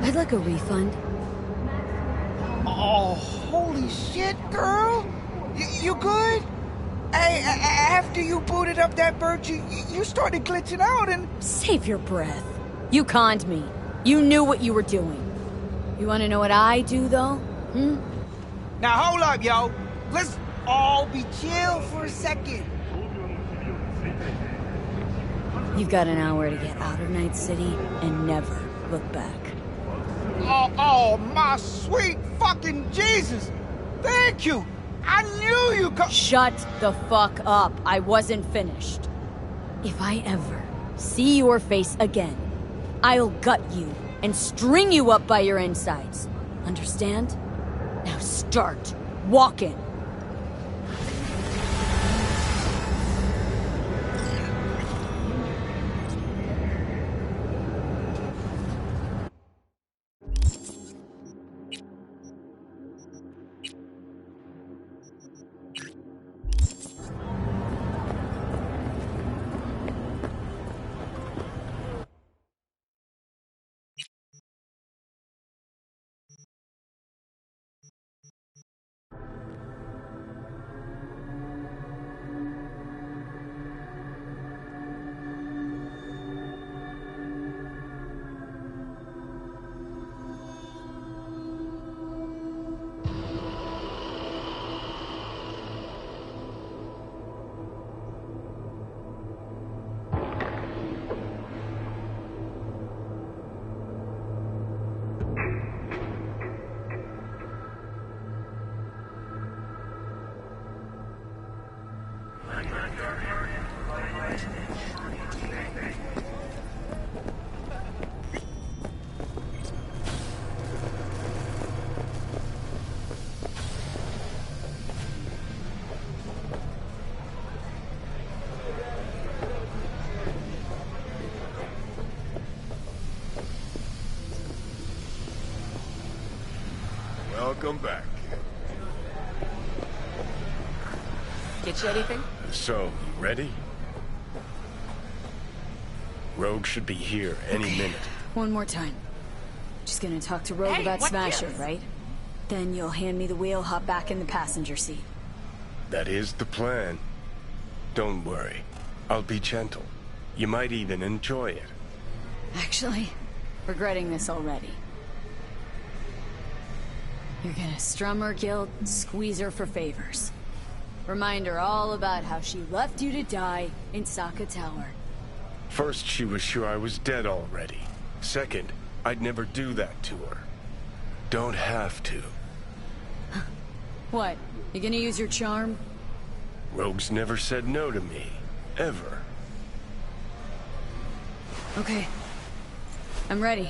I'd like a refund. Oh, holy shit, girl! You good? Hey, after you booted up that bird, you started glitching out and... Save your breath. You conned me. You knew what you were doing. You want to know what I do, though? Hmm? Now hold up, yo. Let's all be chill for a second. You've got an hour to get out of Night City and never look back. Oh, my sweet fucking Jesus! Thank you! I knew you could... Shut the fuck up. I wasn't finished. If I ever see your face again, I'll gut you and string you up by your insides. Understand? Now start walking. Welcome back. Get you anything? So, you ready? Rogue should be here any minute. One more time. Just gonna talk to Rogue about Smasher, right? Then you'll hand me the wheel, hop back in the passenger seat. That is the plan. Don't worry. I'll be gentle. You might even enjoy it. Actually, regretting this already. You're gonna strum her guilt, squeeze her for favors. Remind her all about how she left you to die in Sokka Tower. First, she was sure I was dead already. Second, I'd never do that to her. Don't have to. What? You gonna use your charm? Rogue's never said no to me. Ever. Okay. I'm ready.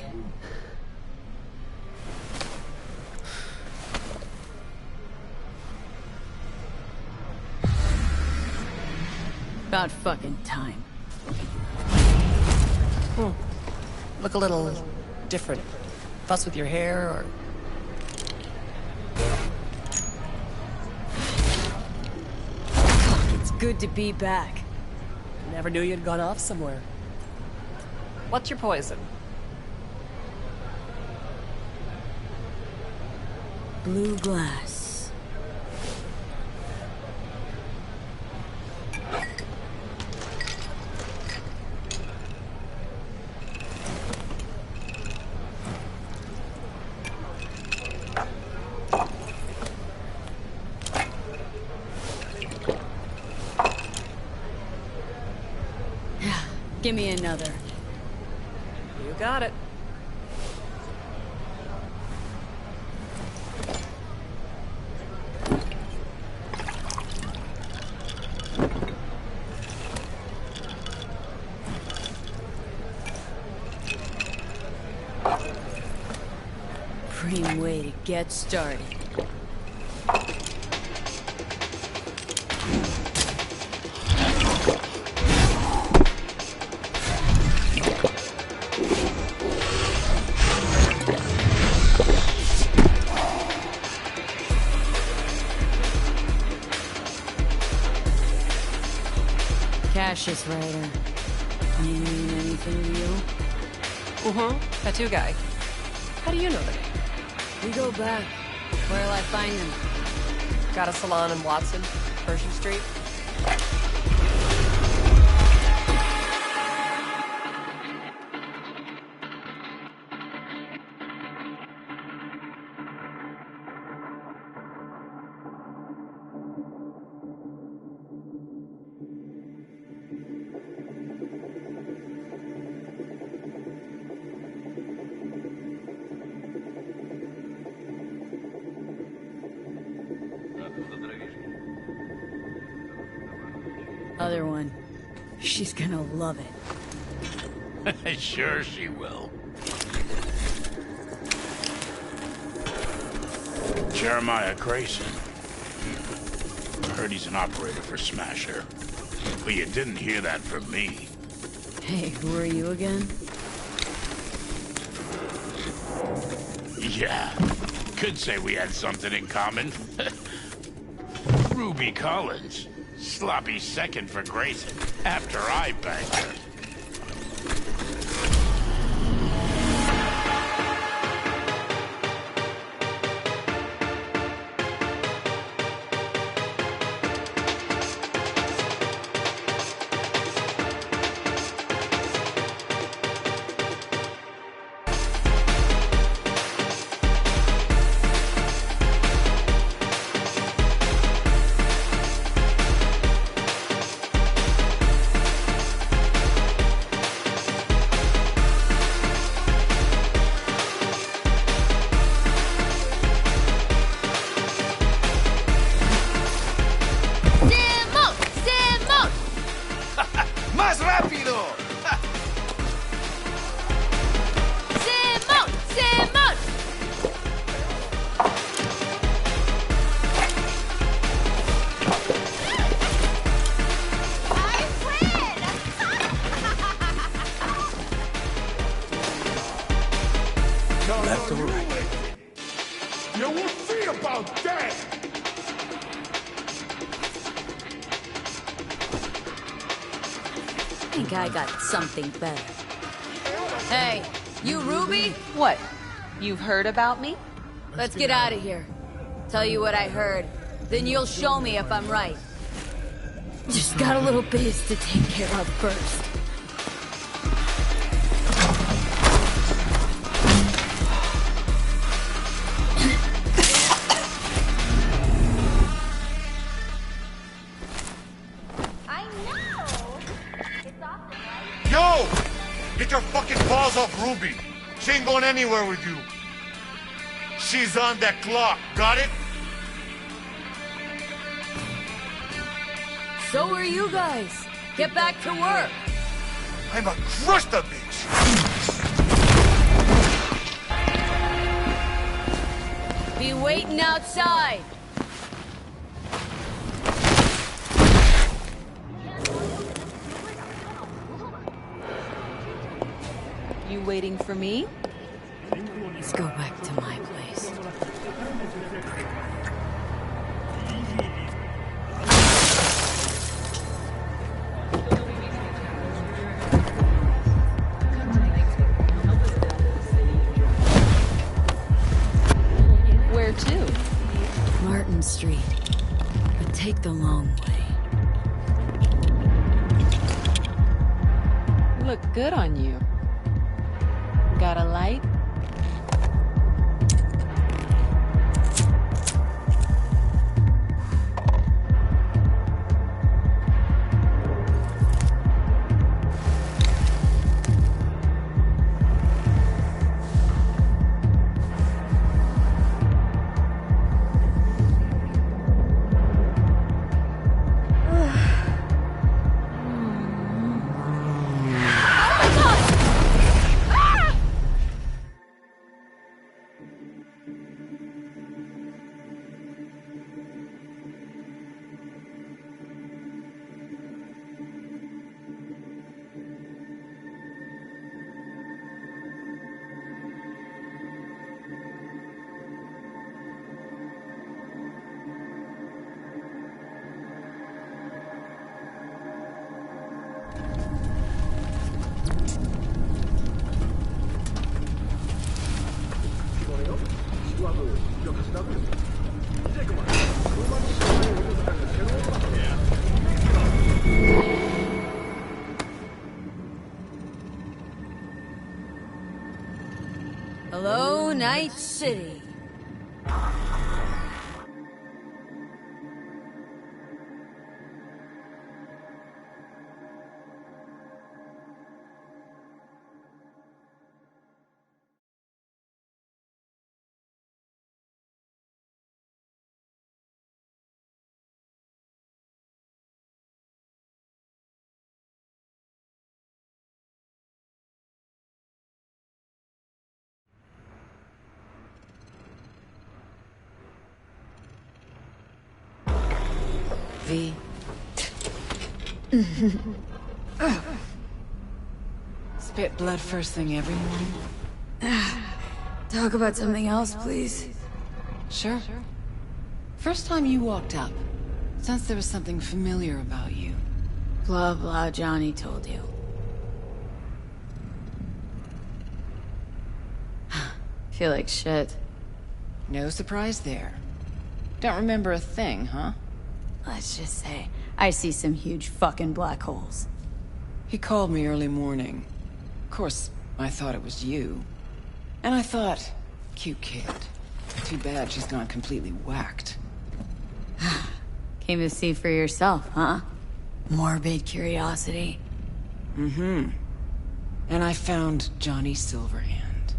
About fucking time. Look a little different. Fuss with your hair, or... Fuck, it's good to be back. Never knew you'd gone off somewhere. What's your poison? Blue glass. Give me another. You got it. Supreme way to get started. Cassius Ryder. Mean anything to you? Tattoo guy. How do you know the name? We go back. Where'll I find him? Got a salon in Watson, Pershing Street. Other one. She's gonna love it. Sure she will. Jeremiah Grayson. I heard he's an operator for Smasher. But you didn't hear that from me. Hey, who are you again? Yeah, could say we had something in common. Ruby Collins. Sloppy second for Grayson after I banged her. ¡Más rápido! ¡Simón! ¡Simón! I win! Left or right? You will see about that! I think I got something better. Hey, you Ruby? What? You've heard about me? Let's get out of here. Tell you what I heard. Then you'll show me if I'm right. Just got a little biz to take care of first. I know! It's often right. Yo! Get your fucking balls off Ruby. She ain't going anywhere with you. She's on that clock. Got it? So are you guys. Get back to work. I'ma crush the bitch. Be waiting outside. You waiting for me? Let's go back to my place. Where to? Martin Street. But take the long way. Look good on you. Got a light? Hello, Night City. V. Spit blood first thing every morning? Talk about something else, please. Sure. First time you walked up, sensed there was something familiar about you. Blah blah, Johnny told you. Feel like shit. No surprise there. Don't remember a thing, huh? Let's just say, I see some huge fucking black holes. He called me early morning. Of course, I thought it was you. And I thought, cute kid. Too bad she's gone completely whacked. Came to see for yourself, huh? Morbid curiosity. Mm-hmm. And I found Johnny Silverhand.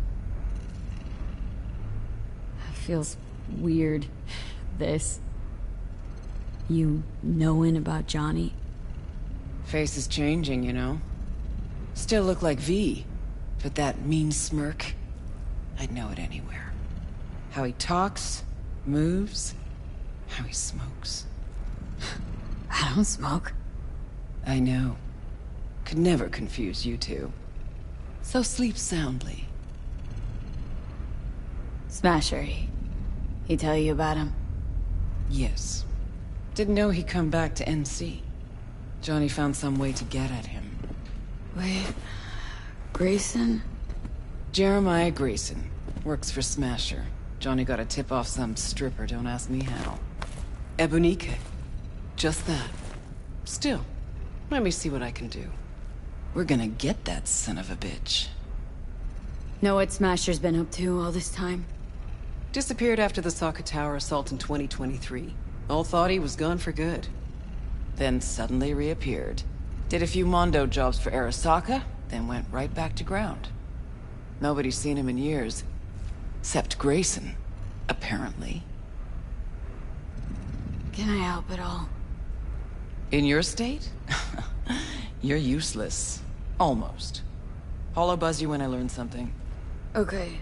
Feels weird, this. You knowing about Johnny? Face is changing, you know? Still look like V, but that mean smirk, I'd know it anywhere. How he talks, moves, how he smokes. I don't smoke. I know. Could never confuse you two. So sleep soundly. Smasher, he tell you about him? Yes. Didn't know he'd come back to NC. Johnny found some way to get at him. Wait... Grayson? Jeremiah Grayson. Works for Smasher. Johnny got a tip off some stripper, don't ask me how. Ebonique. Just that. Still, let me see what I can do. We're gonna get that son of a bitch. Know what Smasher's been up to all this time? Disappeared after the Sokka Tower assault in 2023. All thought he was gone for good. Then suddenly reappeared. Did a few Mondo jobs for Arasaka, then went right back to ground. Nobody's seen him in years. Except Grayson, apparently. Can I help at all? In your state? You're useless. Almost. Hollow buzz you when I learn something. Okay.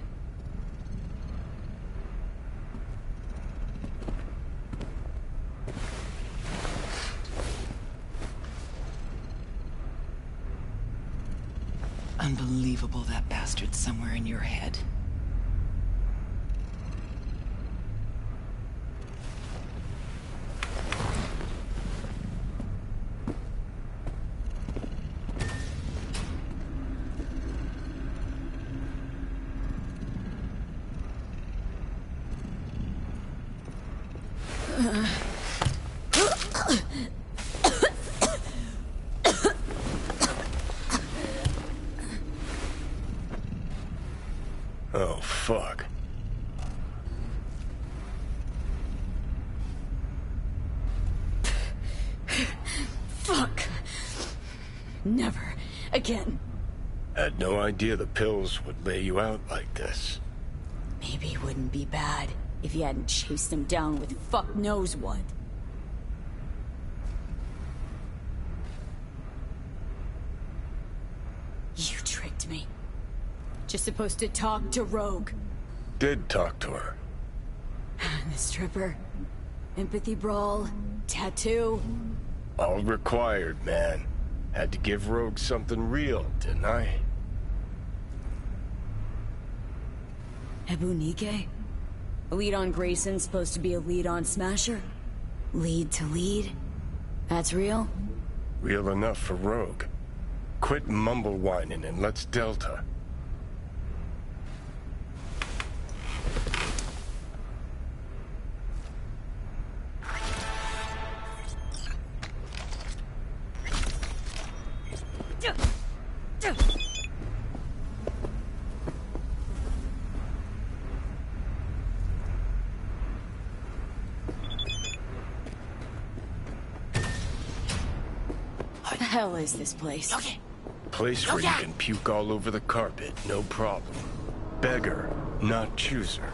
Unbelievable that bastard's somewhere in your head. Oh, fuck. Fuck. Never again. Had no idea the pills would lay you out like this. Maybe it wouldn't be bad if you hadn't chased him down with fuck knows what. You tricked me. Just supposed to talk to Rogue. Did talk to her. The stripper. Empathy brawl. Tattoo. All required, man. Had to give Rogue something real, didn't I? Ebonique? A lead on Grayson's supposed to be a lead on Smasher? Lead to lead? That's real? Real enough for Rogue. Quit mumble whining and let's Delta. hell is this place? Place where you can puke all over the carpet, no problem. Beggar, not chooser.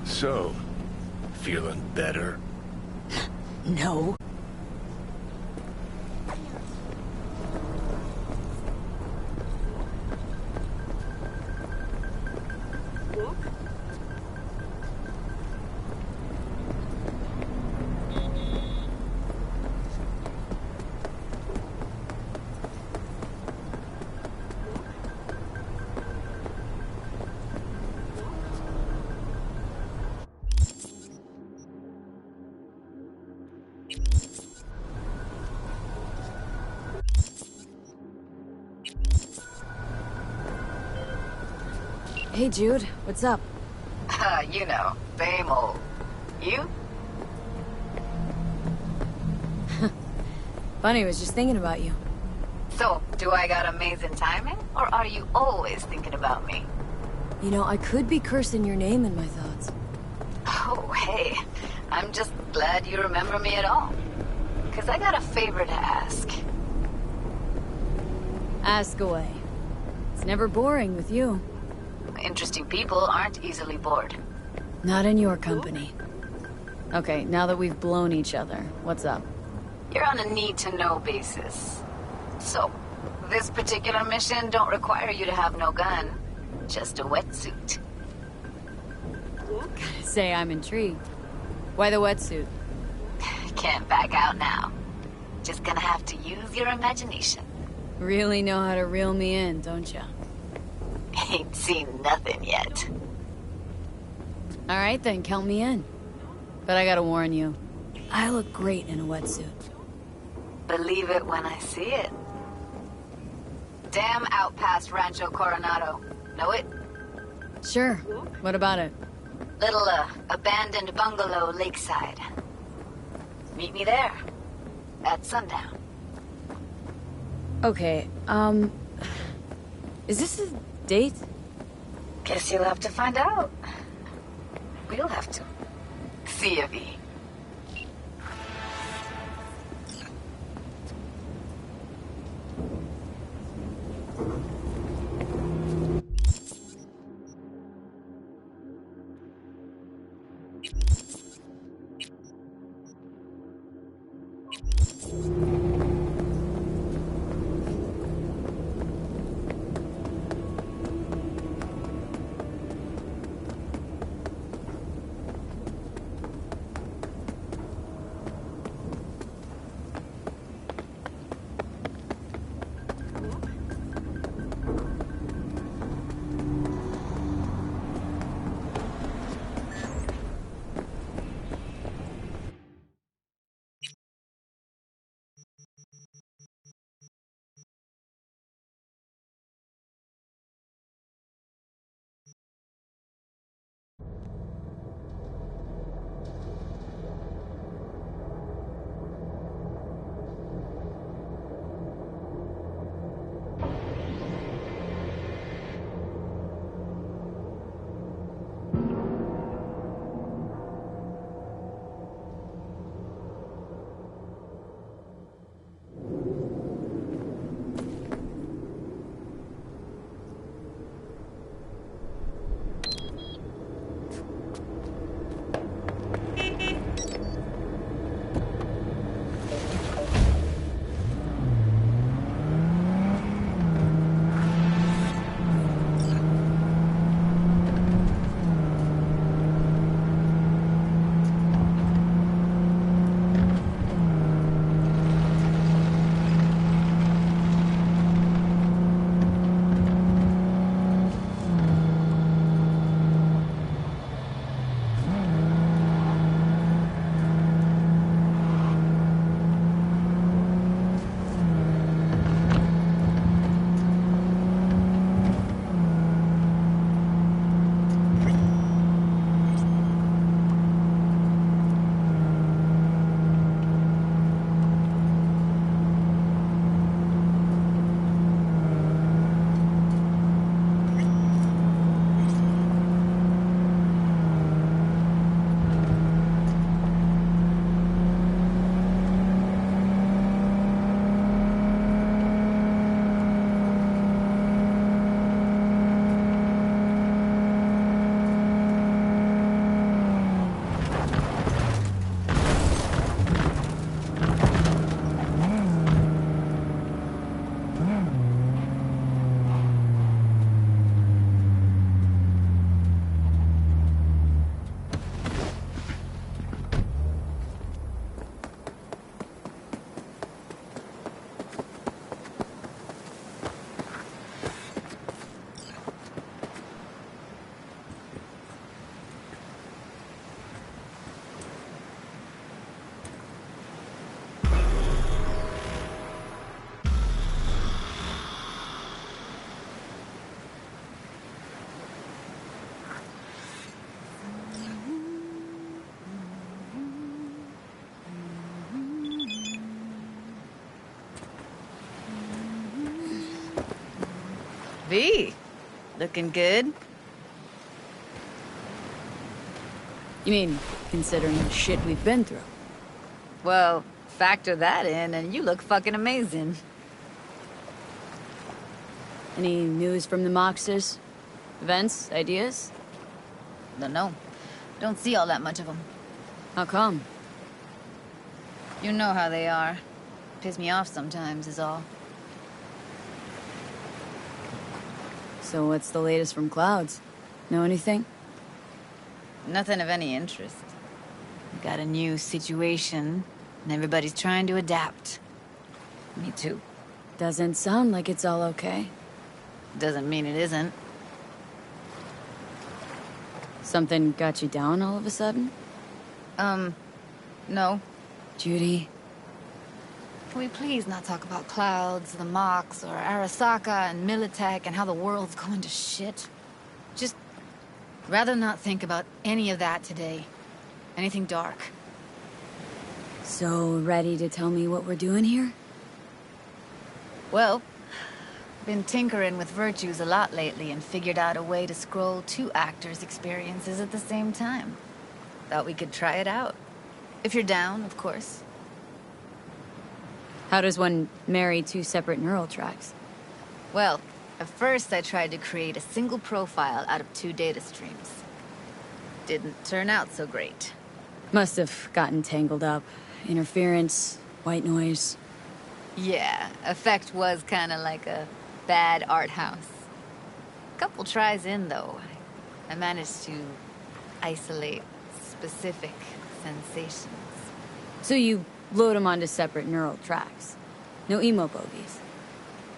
So, feeling better? No. Hey, Jude, what's up? You know, same old. You? Funny, was just thinking about you. So, do I got amazing timing, or are you always thinking about me? You know, I could be cursing your name in my thoughts. Oh, hey. I'm just glad you remember me at all. 'Cause I got a favor to ask. Ask away. It's never boring with you. Interesting people aren't easily bored. Not in your company. Okay, now that we've blown each other, what's up? You're on a need-to-know basis. So, this particular mission don't require you to have no gun. Just a wetsuit. Gotta say, I'm intrigued. Why the wetsuit? Can't back out now. Just gonna have to use your imagination. Really know how to reel me in, don't ya? Ain't seen nothing yet. Alright then, count me in. But I gotta warn you, I look great in a wetsuit. Believe it when I see it. Dam out past Rancho Coronado. Know it? Sure, what about it? Little, abandoned bungalow lakeside. Meet me there. At sundown. Okay, is this a date? Guess you'll have to find out. We'll have to. See ya, V. V, looking good. You mean, considering the shit we've been through? Well, factor that in and you look fucking amazing. Any news from the Moxers? Events? Ideas? No. Don't see all that much of them. How come? You know how they are. Piss me off sometimes is all. So what's the latest from Clouds? Know anything? Nothing of any interest. We got a new situation, and everybody's trying to adapt. Me too. Doesn't sound like it's all okay. Doesn't mean it isn't. Something got you down all of a sudden? No. Judy? Can we please not talk about Clouds, the Mox, or Arasaka and Militech and how the world's going to shit? Just rather not think about any of that today. Anything dark. So, ready to tell me what we're doing here? Well, been tinkering with virtues a lot lately and figured out a way to scroll 2 actors' experiences at the same time. Thought we could try it out. If you're down, of course. How does one marry 2 separate neural tracks? Well, at first I tried to create a single profile out of 2 data streams. Didn't turn out so great. Must have gotten tangled up. Interference, white noise. Yeah, effect was kinda like a bad art house. Couple tries in, though, I managed to isolate specific sensations. So you load them onto separate neural tracks. No emo bogies.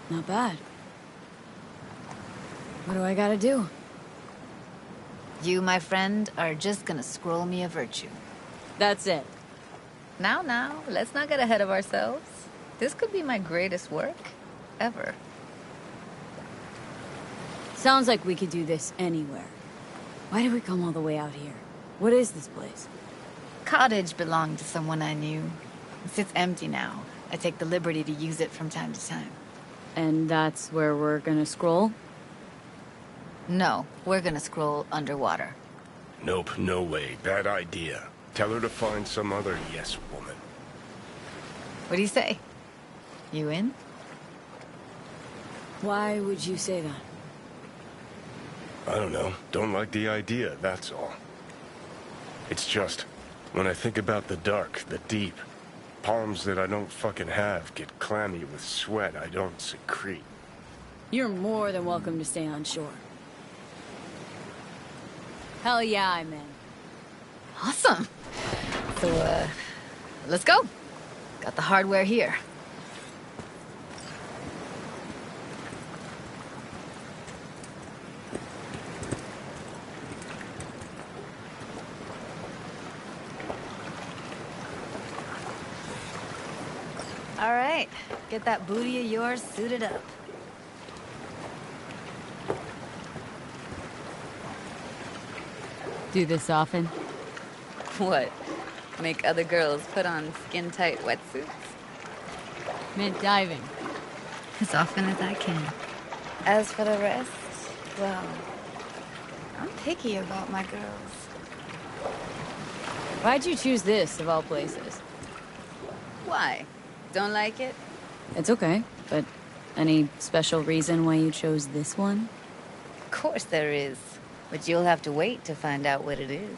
Not bad. What do I gotta do? You, my friend, are just gonna scroll me a virtue. That's it. Now, let's not get ahead of ourselves. This could be my greatest work ever. Sounds like we could do this anywhere. Why did we come all the way out here? What is this place? Cottage belonged to someone I knew. It sits empty now. I take the liberty to use it from time to time. And that's where we're gonna scroll? No, we're gonna scroll underwater. Nope, no way. Bad idea. Tell her to find some other yes woman. What do you say? You in? Why would you say that? I don't know. Don't like the idea, that's all. It's just, when I think about the dark, the deep, palms that I don't fucking have get clammy with sweat I don't secrete. You're more than welcome to stay on shore. Hell yeah, I'm in. Awesome. So, let's go. Got the hardware here. All right, get that booty of yours suited up. Do this often? What? Make other girls put on skin-tight wetsuits? Meant diving. As often as I can. As for the rest, well, I'm picky about my girls. Why'd you choose this, of all places? Why? Don't like it? It's okay, but any special reason why you chose this one? Of course there is. But you'll have to wait to find out what it is.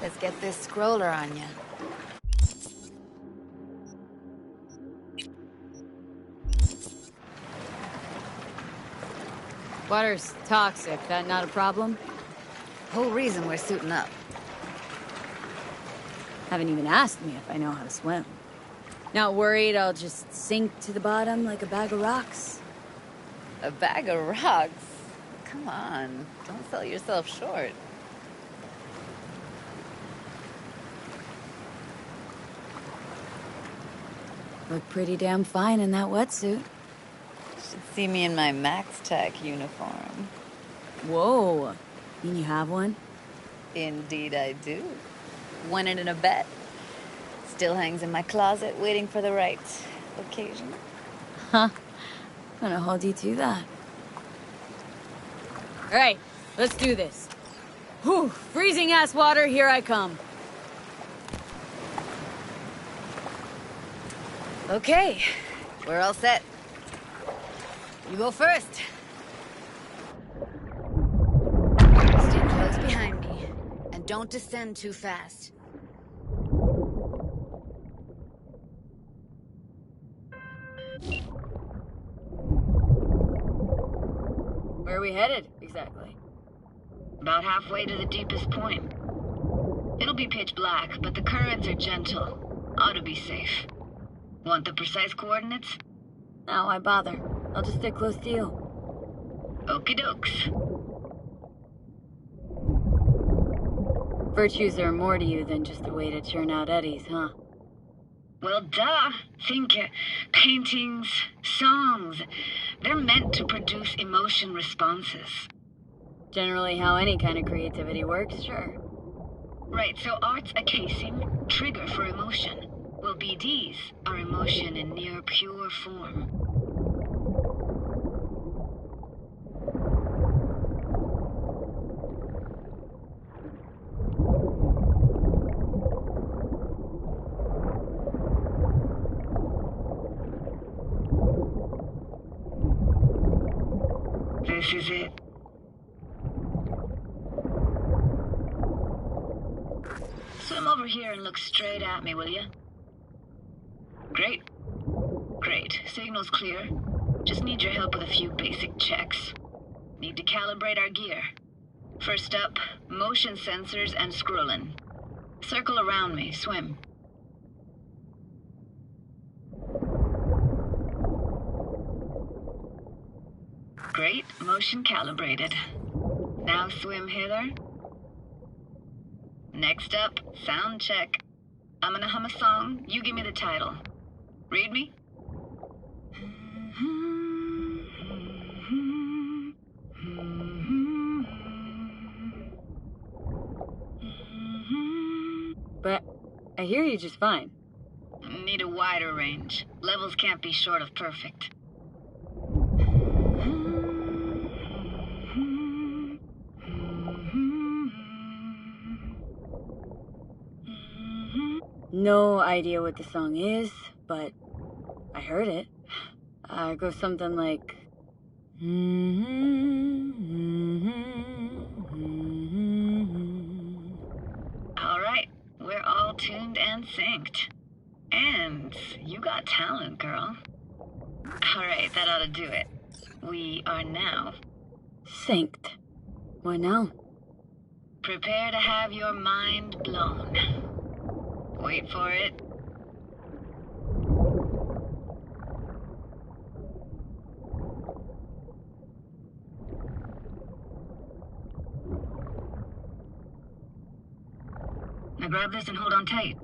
Let's get this scroller on ya. Water's toxic, that not a problem? Whole reason we're suiting up. Haven't even asked me if I know how to swim. Not worried I'll just sink to the bottom like a bag of rocks? A bag of rocks? Come on, don't sell yourself short. Look pretty damn fine in that wetsuit. Should See me in my Max Tech uniform. Whoa. Mean you have one? Indeed I do. Won it in a bet. Still hangs in my closet, waiting for the right occasion. Huh. Gonna hold you to that. Alright, let's do this. Whew, freezing ass water, here I come. Okay, we're all set. You go first. Stay close behind me, and don't descend too fast. Where are we headed, exactly? About halfway to the deepest point. It'll be pitch black, but the currents are gentle. Ought to be safe. Want the precise coordinates? No, why bother? I'll just stick close to you. Okie dokes. Virtues are more to you than just a way to churn out eddies, huh? Well, duh. Think paintings, songs. They're meant to produce emotion responses. Generally how any kind of creativity works, sure. Right, so art's a casing, trigger for emotion. Well, BDs are emotion in near pure form. This is it. Swim over here and look straight at me, will you? Great. Great. Signal's clear. Just need your help with a few basic checks. Need to calibrate our gear. First up, motion sensors and scrolling. Circle around me. Swim. Great. Motion calibrated. Now swim hither. Next up, sound check. I'm gonna hum a song. You give me the title. Read me? But I hear you just fine. Need a wider range. Levels can't be short of perfect. No idea what the song is, but I heard it. It goes something like... All right, we're all tuned and synced. And you got talent, girl. All right, that ought to do it. We are now... synced. What now? Prepare to have your mind blown. Wait for it. Now grab this and hold on tight.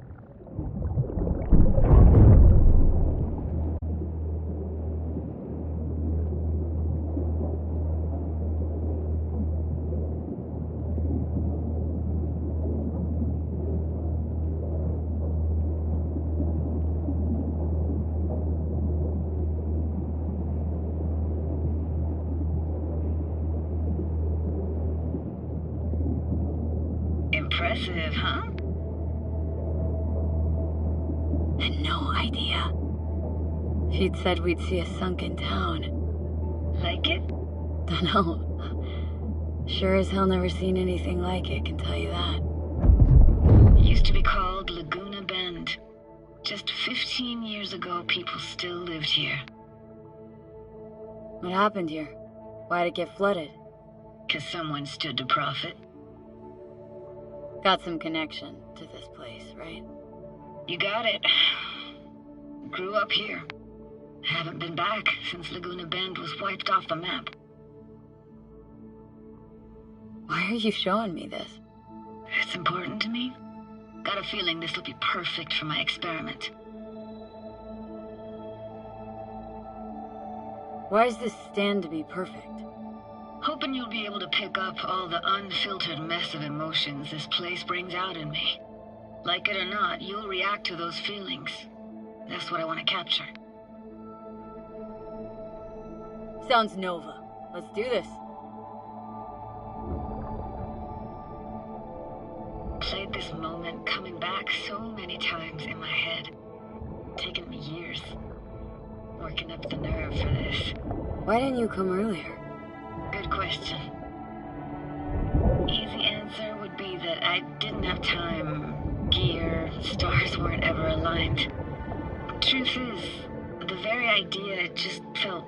Impressive, huh? Had no idea. If you'd said we'd see a sunken town. Like it? Dunno. Sure as hell never seen anything like it, can tell you that. It used to be called Laguna Bend. Just 15 years ago, people still lived here. What happened here? Why'd it get flooded? 'Cause someone stood to profit. Got some connection to this place, right? You got it. Grew up here. Haven't been back since Laguna Bend was wiped off the map. Why are you showing me this? It's important to me. Got a feeling this will be perfect for my experiment. Why does this stand to be perfect? Hoping you'll be able to pick up all the unfiltered mess of emotions this place brings out in me. Like it or not, you'll react to those feelings. That's what I want to capture. Sounds Nova. Let's do this. Played this moment coming back so many times in my head. Taken me years. Working up the nerve for this. Why didn't you come earlier? Good question. Easy answer would be that I didn't have time, gear, stars weren't ever aligned. Truth is, the very idea just felt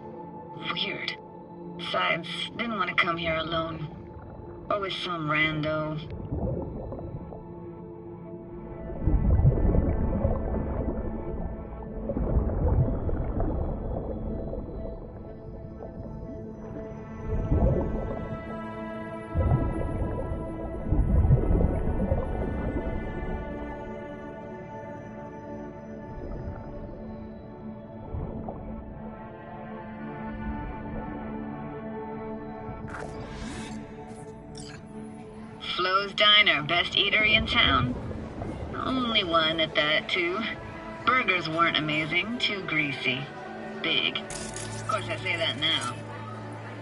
weird. Besides, didn't want to come here alone. Or with some rando. Flo's Diner, best eatery in town. Only one at that, too. Burgers weren't amazing, too greasy. Big. Of course, I say that now.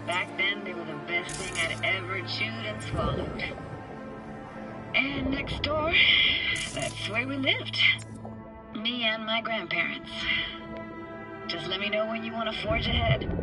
Back then, they were the best thing I'd ever chewed and swallowed. And next door, that's where we lived. Me and my grandparents. Just let me know when you want to forge ahead.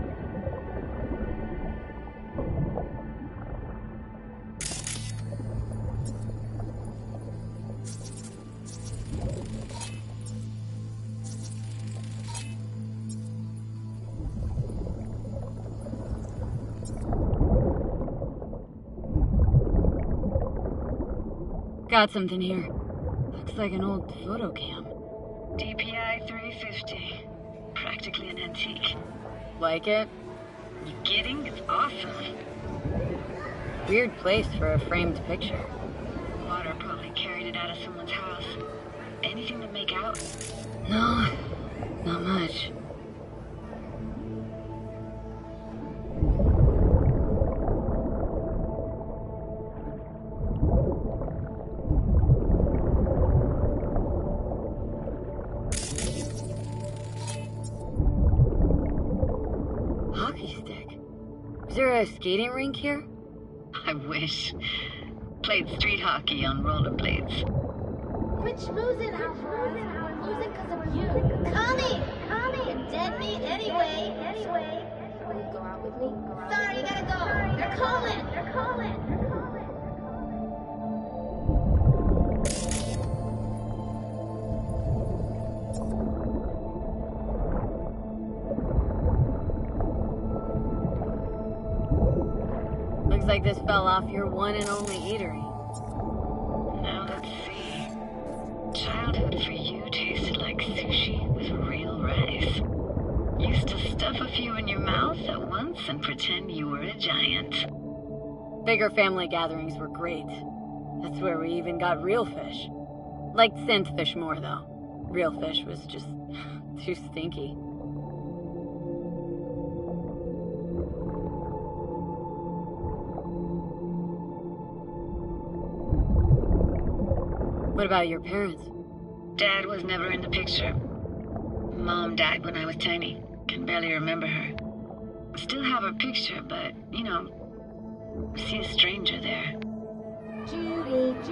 Got something here. Looks like an old photo cam. DPI 350. Practically an antique. Like it? You kidding? It's awesome. Weird place for a framed picture. Water probably carried it out of someone's house. Anything to make out? No, not much. Is there a skating rink here? I wish. Played street hockey on rollerblades. Quit schmoozing, Alfred. We're losing because of you. Connie! You're dead meat anyway. Will you go out with me? Sorry, you gotta go. They're calling. Looks like this fell off your one and only eatery. Now let's see. Childhood for you tasted like sushi with real rice. Used to stuff a few in your mouth at once and pretend you were a giant. Bigger family gatherings were great. That's where we even got real fish. Liked scent fish more, though. Real fish was just too stinky. What about your parents? Dad was never in the picture. Mom died when I was tiny. Can barely remember her. Still have her picture, but, you know, see a stranger there. Judy, watch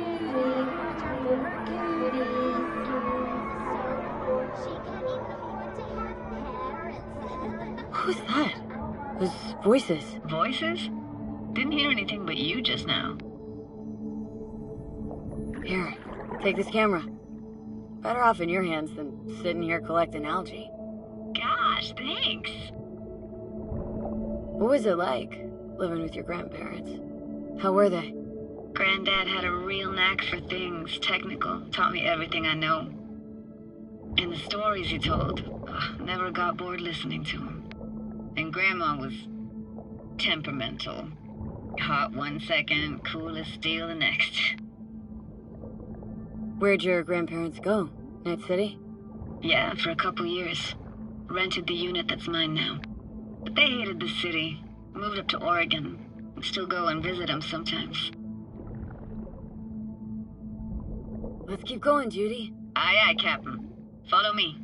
out for her cuties. She can't even afford to have parents. Who's that? Those voices. Voices? Didn't hear anything but you just now. Here, take this camera. Better off in your hands than sitting here collecting algae. Gosh, thanks. What was it like, living with your grandparents? How were they? Granddad had a real knack for things technical. Taught me everything I know. And the stories he told, never got bored listening to him. And Grandma was temperamental. Hot one second, cool as steel the next. Where'd your grandparents go? Night City? Yeah, for a couple years. Rented the unit that's mine now. But they hated the city, moved up to Oregon. I still go and visit them sometimes. Let's keep going, Judy. Aye, aye, Captain. Follow me.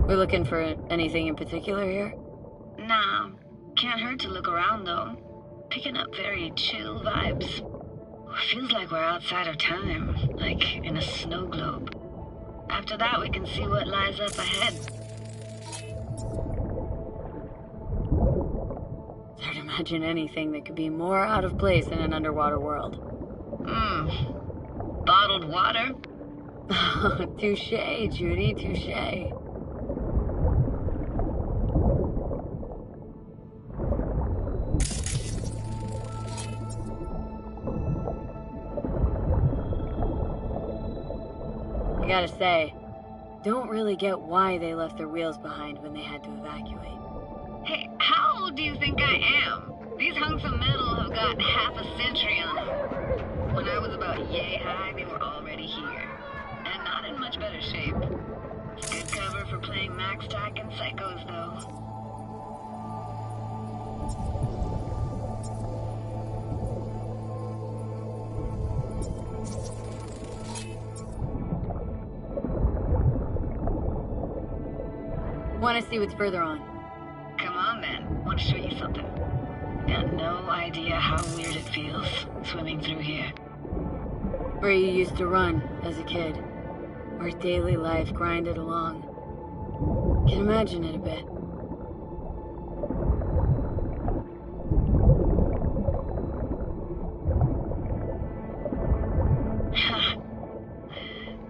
We're looking for anything in particular here? Nah, can't hurt to look around though. Picking up very chill vibes. Feels like we're outside of time, like in a snow globe. After that, we can see what lies up ahead. It's hard to imagine anything that could be more out of place in an underwater world. Bottled water? Touché, Judy, touché. I gotta say, don't really get why they left their wheels behind when they had to evacuate. Hey, how old do you think I am? These hunks of metal have got half a century on them. When I was about yay high, they were already here. And not in much better shape. It's good cover for playing Max Tack and Psychos, though. Want to see what's further on? Come on, then. Want to show you something. Got no idea how weird it feels, swimming through here. Where you used to run as a kid. Where daily life grinded along. Can imagine it a bit.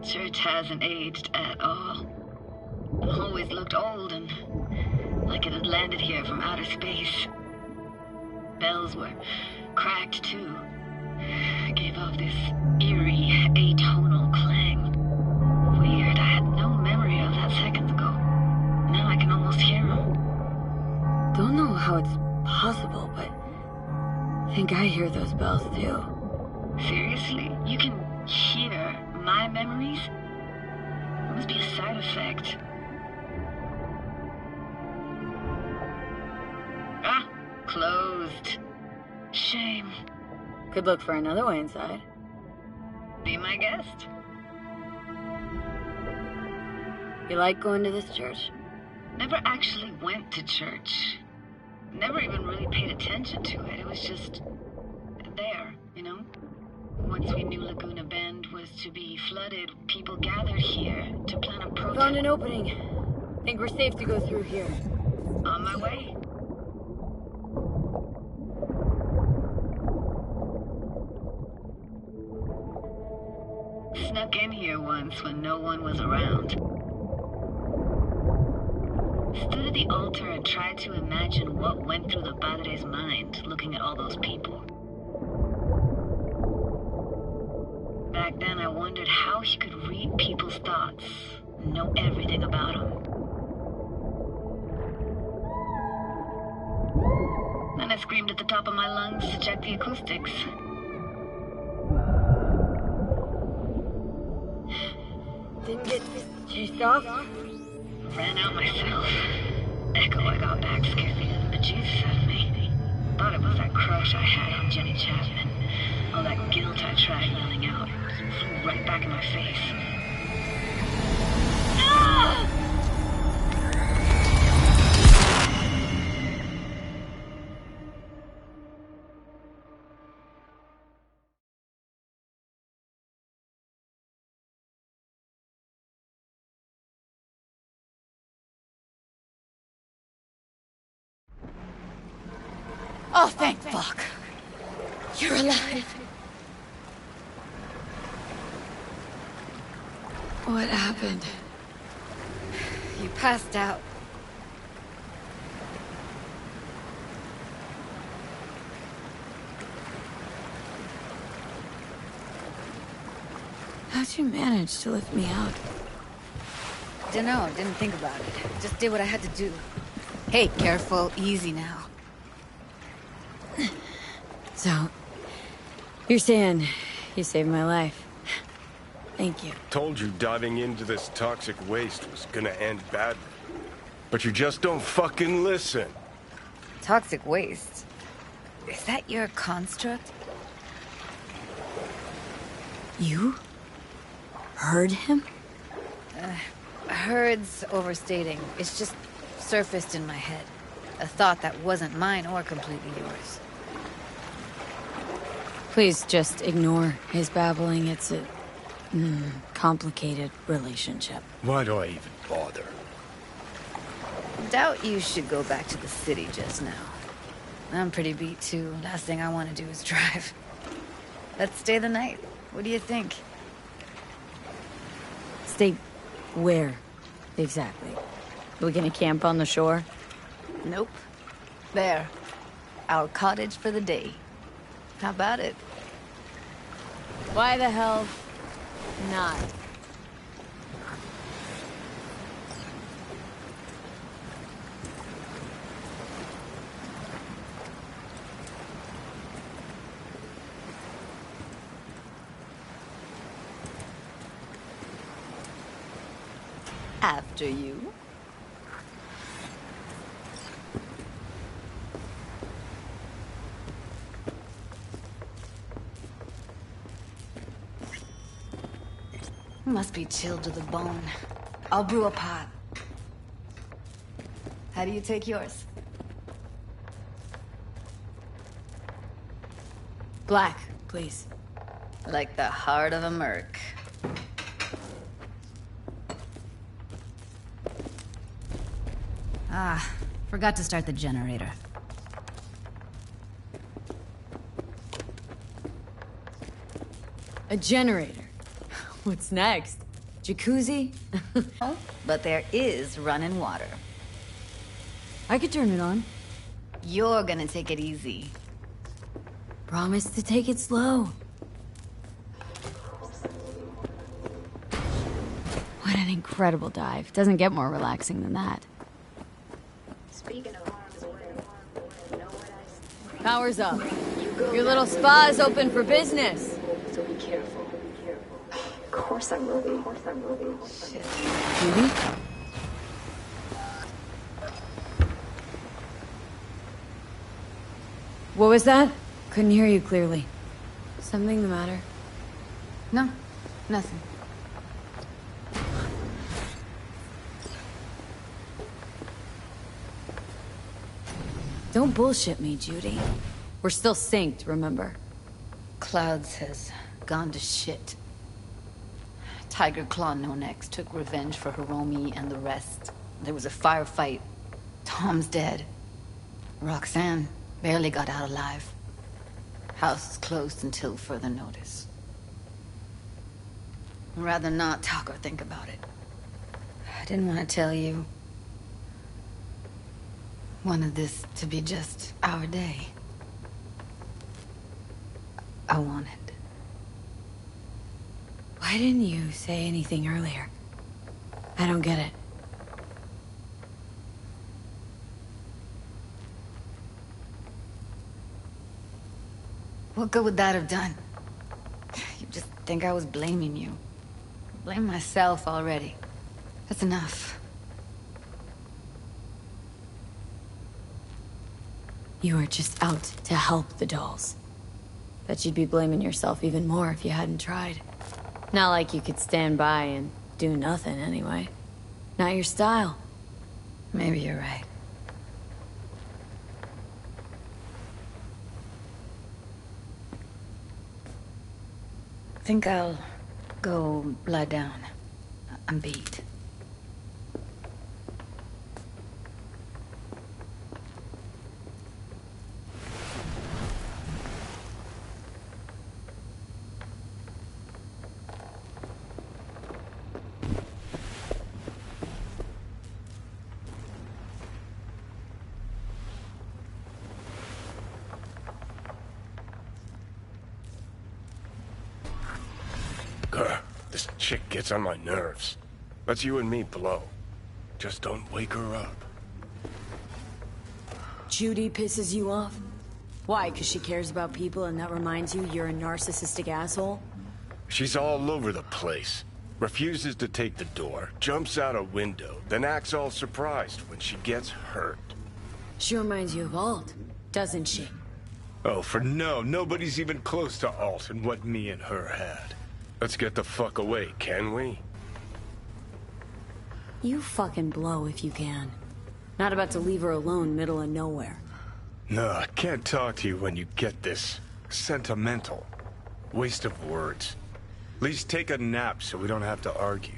Church hasn't aged at all. Always looked old and like it had landed here from outer space. Bells were cracked too. Gave off this eerie, atonal clang. Weird, I had no memory of that seconds ago. Now I can almost hear them. Don't know how it's possible, but I think I hear those bells too. Seriously? You can hear my memories? It must be a side effect. Ah, closed. Shame. Could look for another way inside. Be my guest. You like going to this church? Never actually went to church. Never even really paid attention to it. It was just there, you know? Once we knew Laguna Bend was to be flooded, people gathered here to plan a protest. Found an opening. Think we're safe to go through here. On my way. Snuck in here once when no one was around. Stood at the altar and tried to imagine what went through the padre's mind looking at all those people. Back then I wondered how he could read people's thoughts and know everything about them. Then I screamed at the top of my lungs to check the acoustics. Didn't get chased off? Ran out myself. Echo I got back scared me to the bejesus out of me. Thought it was that crush I had on Jenny Chapman. All that guilt I tried yelling out. Flew right back in my face. Ah! Oh, thank fuck. You're alive. What happened? You passed out. How'd you manage to lift me out? Dunno, didn't think about it. Just did what I had to do. Hey, careful, easy now. So, you're saying you saved my life? Thank you. Told you diving into this toxic waste was gonna end badly. But you just don't fucking listen. Toxic waste? Is that your construct? You? Heard him? Heard's overstating. It's just surfaced in my head. A thought that wasn't mine or completely yours. Please just ignore his babbling. It's a complicated relationship. Why do I even bother? Doubt you should go back to the city just now. I'm pretty beat too. Last thing I want to do is drive. Let's stay the night. What do you think? Stay where, exactly? Are we gonna camp on the shore? Nope. There. Our cottage for the day. How about it? Why the hell not? After you. Must be chilled to the bone. I'll brew a pot. How do you take yours? Black, please. Like the heart of a merc. Ah, forgot to start the generator. A generator. What's next? Jacuzzi? Oh, but there is running water. I could turn it on. You're gonna take it easy. Promise to take it slow. What an incredible dive. Doesn't get more relaxing than that. Power's up. Your little spa is open for business. So be careful. Of course I will be. Shit. Judy? What was that? Couldn't hear you clearly. Something the matter? No, nothing. Don't bullshit me, Judy. We're still synced, remember? Clouds has gone to shit. Tiger Claw No Next took revenge for Hiromi and the rest. There was a firefight. Tom's dead. Roxanne barely got out alive. House is closed until further notice. I'd rather not talk or think about it. I didn't want to tell you. Wanted this to be just our day. I wanted. Why didn't you say anything earlier? I don't get it. What good would that have done? You just think I was blaming you. Blame myself already. That's enough. You were just out to help the dolls. Bet you'd be blaming yourself even more if you hadn't tried. Not like you could stand by and do nothing anyway. Not your style. Maybe you're right. Think I'll go lie down. I'm beat. This chick gets on my nerves. Let's you and me blow. Just don't wake her up. Judy pisses you off? Why, because she cares about people and that reminds you you're a narcissistic asshole? She's all over the place. Refuses to take the door, jumps out a window, then acts all surprised when she gets hurt. She reminds you of Alt, doesn't she? Oh, for no, nobody's even close to Alt and what me and her had. Let's get the fuck away, can we? You fucking blow if you can. Not about to leave her alone middle of nowhere. No, I can't talk to you when you get this sentimental. Waste of words. At least take a nap so we don't have to argue.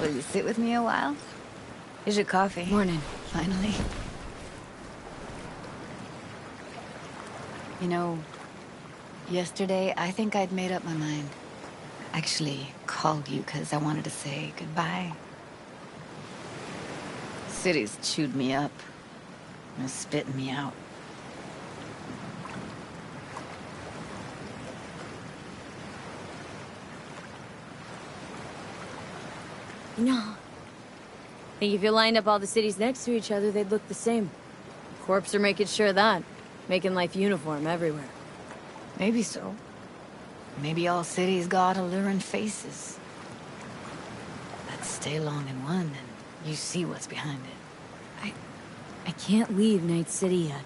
Will you sit with me a while? Here's your coffee. Morning. Finally. You know, yesterday I think I'd made up my mind. Actually, called you because I wanted to say goodbye. City's chewed me up. And spitting me out. No. I think if you lined up all the cities next to each other, they'd look the same. Corps are making sure of that. Making life uniform everywhere. Maybe so. Maybe all cities got alluring faces. Let's stay long in one, and you see what's behind it. I can't leave Night City yet.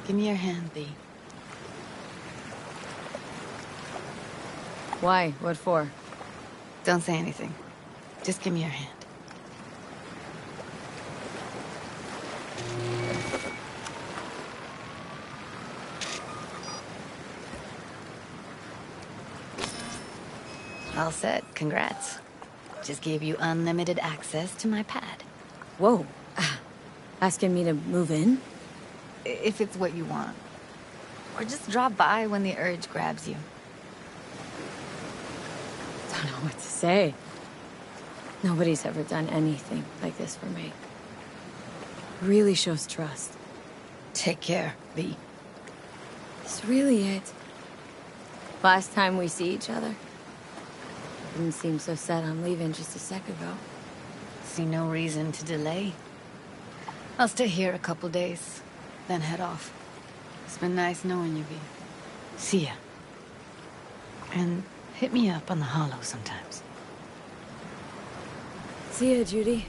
Give me your hand, B. Why? What for? Don't say anything. Just give me your hand. All set. Congrats. Just gave you unlimited access to my pad. Whoa. Asking me to move in? If it's what you want. Or just drop by when the urge grabs you. Don't know what to say. Nobody's ever done anything like this for me. Really shows trust. Take care, B. It's really it. Last time we see each other. Didn't seem so set on leaving just a sec ago. See no reason to delay. I'll stay here a couple days, then head off. It's been nice knowing you, B. See ya. And hit me up on the holo sometimes. See ya, Judy.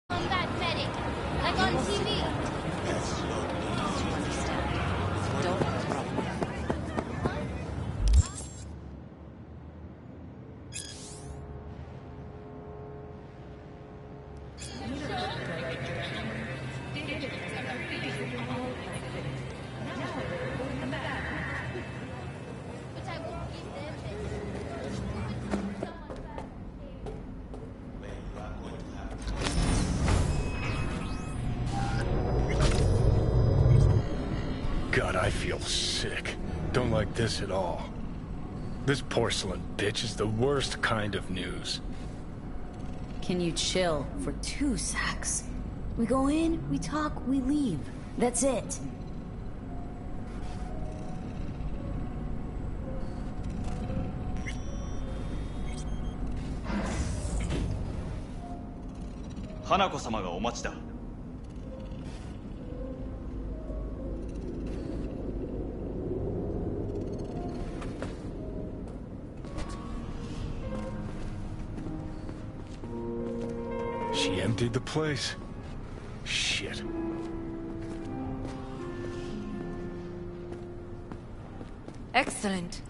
Combat medic, like on TV. God, I feel sick. Don't like this at all. This porcelain bitch is the worst kind of news. Can you chill for 2 secs? We go in, we talk, we leave. That's it. Hanako-sama がお待ちだ。She emptied the place. Shit. Excellent.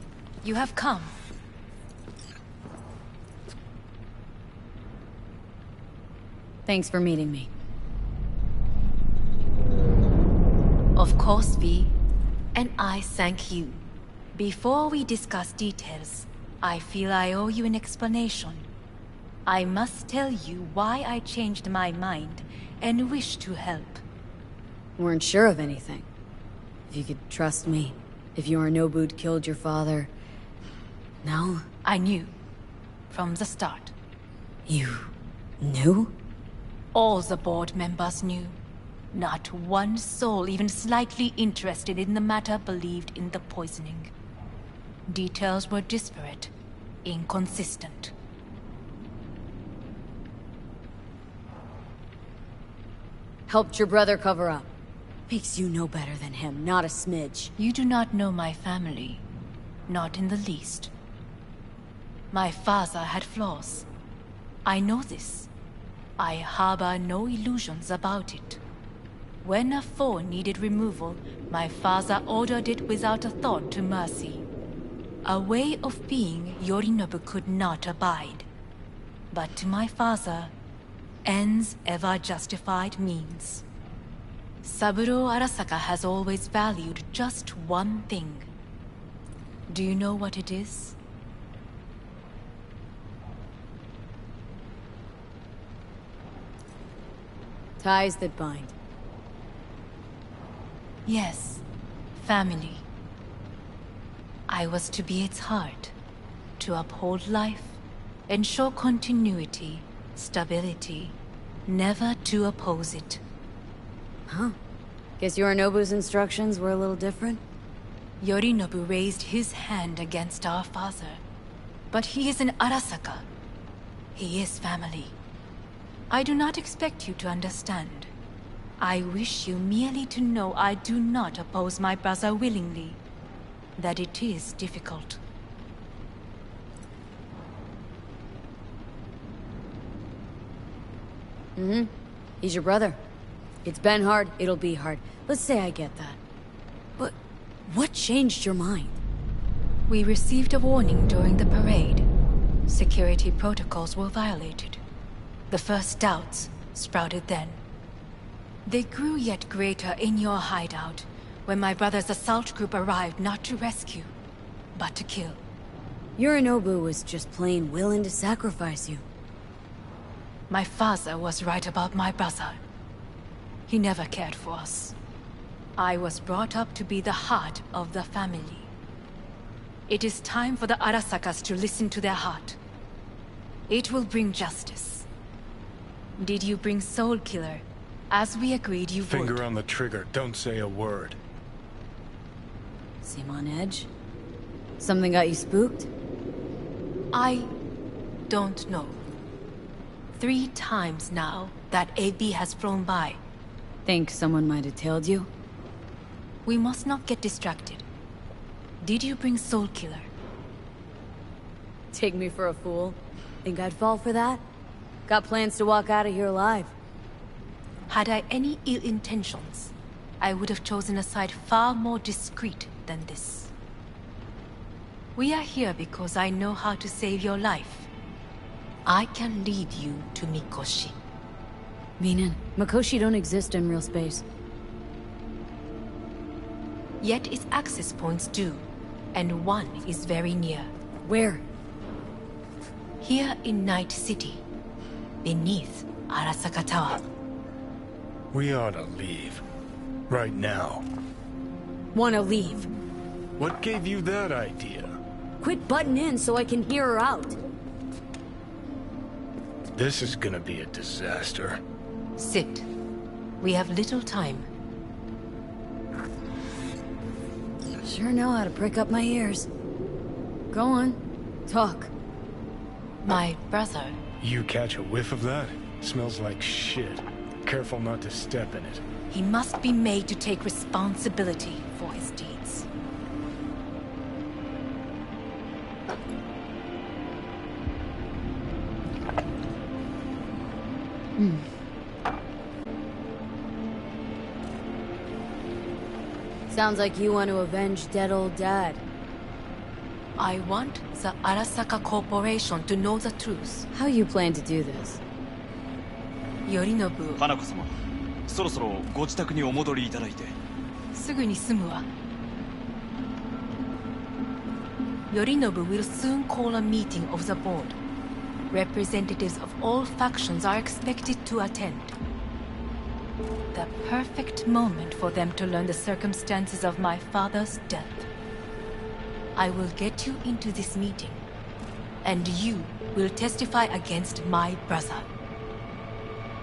You have come. Thanks for meeting me. Of course, V. And I thank you. Before we discuss details, I feel I owe you an explanation. I must tell you why I changed my mind and wish to help. Weren't sure of anything. If you could trust me, if Yorinobu'd killed your father... No? I knew. From the start. You... knew? All the board members knew. Not one soul even slightly interested in the matter believed in the poisoning. Details were disparate, inconsistent. Helped your brother cover up. Makes you no better than him, not a smidge. You do not know my family. Not in the least. My father had flaws. I know this. I harbor no illusions about it. When a foe needed removal, my father ordered it without a thought to mercy. A way of being Yorinobu could not abide. But to my father, ends ever justified means. Saburo Arasaka has always valued just one thing. Do you know what it is? Ties that bind. Yes, family. I was to be its heart, to uphold life, ensure continuity, stability, never to oppose it. Huh. Guess Yorinobu's instructions were a little different? Yorinobu raised his hand against our father. But he is an Arasaka. He is family. I do not expect you to understand. I wish you merely to know I do not oppose my brother willingly. That it is difficult. He's your brother. It's been hard, it'll be hard. Let's say I get that. But what changed your mind? We received a warning during the parade. Security protocols were violated. The first doubts sprouted then. They grew yet greater in your hideout when my brother's assault group arrived not to rescue, but to kill. Yorinobu was just plain willing to sacrifice you. My father was right about my brother. He never cared for us. I was brought up to be the heart of the family. It is time for the Arasakas to listen to their heart. It will bring justice. Did you bring Soul Killer, as we agreed you would? Finger on the trigger, don't say a word. Seem on edge? Something got you spooked? I don't know. 3 times now that AB has flown by. Think someone might have tailed you? We must not get distracted. Did you bring Soul Killer? Take me for a fool? Think I'd fall for that? Got plans to walk out of here alive. Had I any ill intentions, I would have chosen a side far more discreet than this. We are here because I know how to save your life. I can lead you to Mikoshi. Meaning, Mikoshi don't exist in real space. Yet its access points do, and one is very near. Where? Here in Night City, beneath Arasaka Tower. We ought to leave. Right now. Wanna leave? What gave you that idea? Quit butting in so I can hear her out. This is gonna be a disaster. Sit. We have little time. Sure know how to prick up my ears. Go on. Talk. My brother. You catch a whiff of that? Smells like shit. Careful not to step in it. He must be made to take responsibility for his deeds. Sounds like you want to avenge dead old dad. I want the Arasaka Corporation to know the truth. How you plan to do this? Yorinobu. 花子様、そろそろご自宅にお戻りいただいて。すぐに済むわ。Yorinobu will soon call a meeting of the board. Representatives of all factions are expected to attend. The perfect moment for them to learn the circumstances of my father's death. I will get you into this meeting, and you will testify against my brother.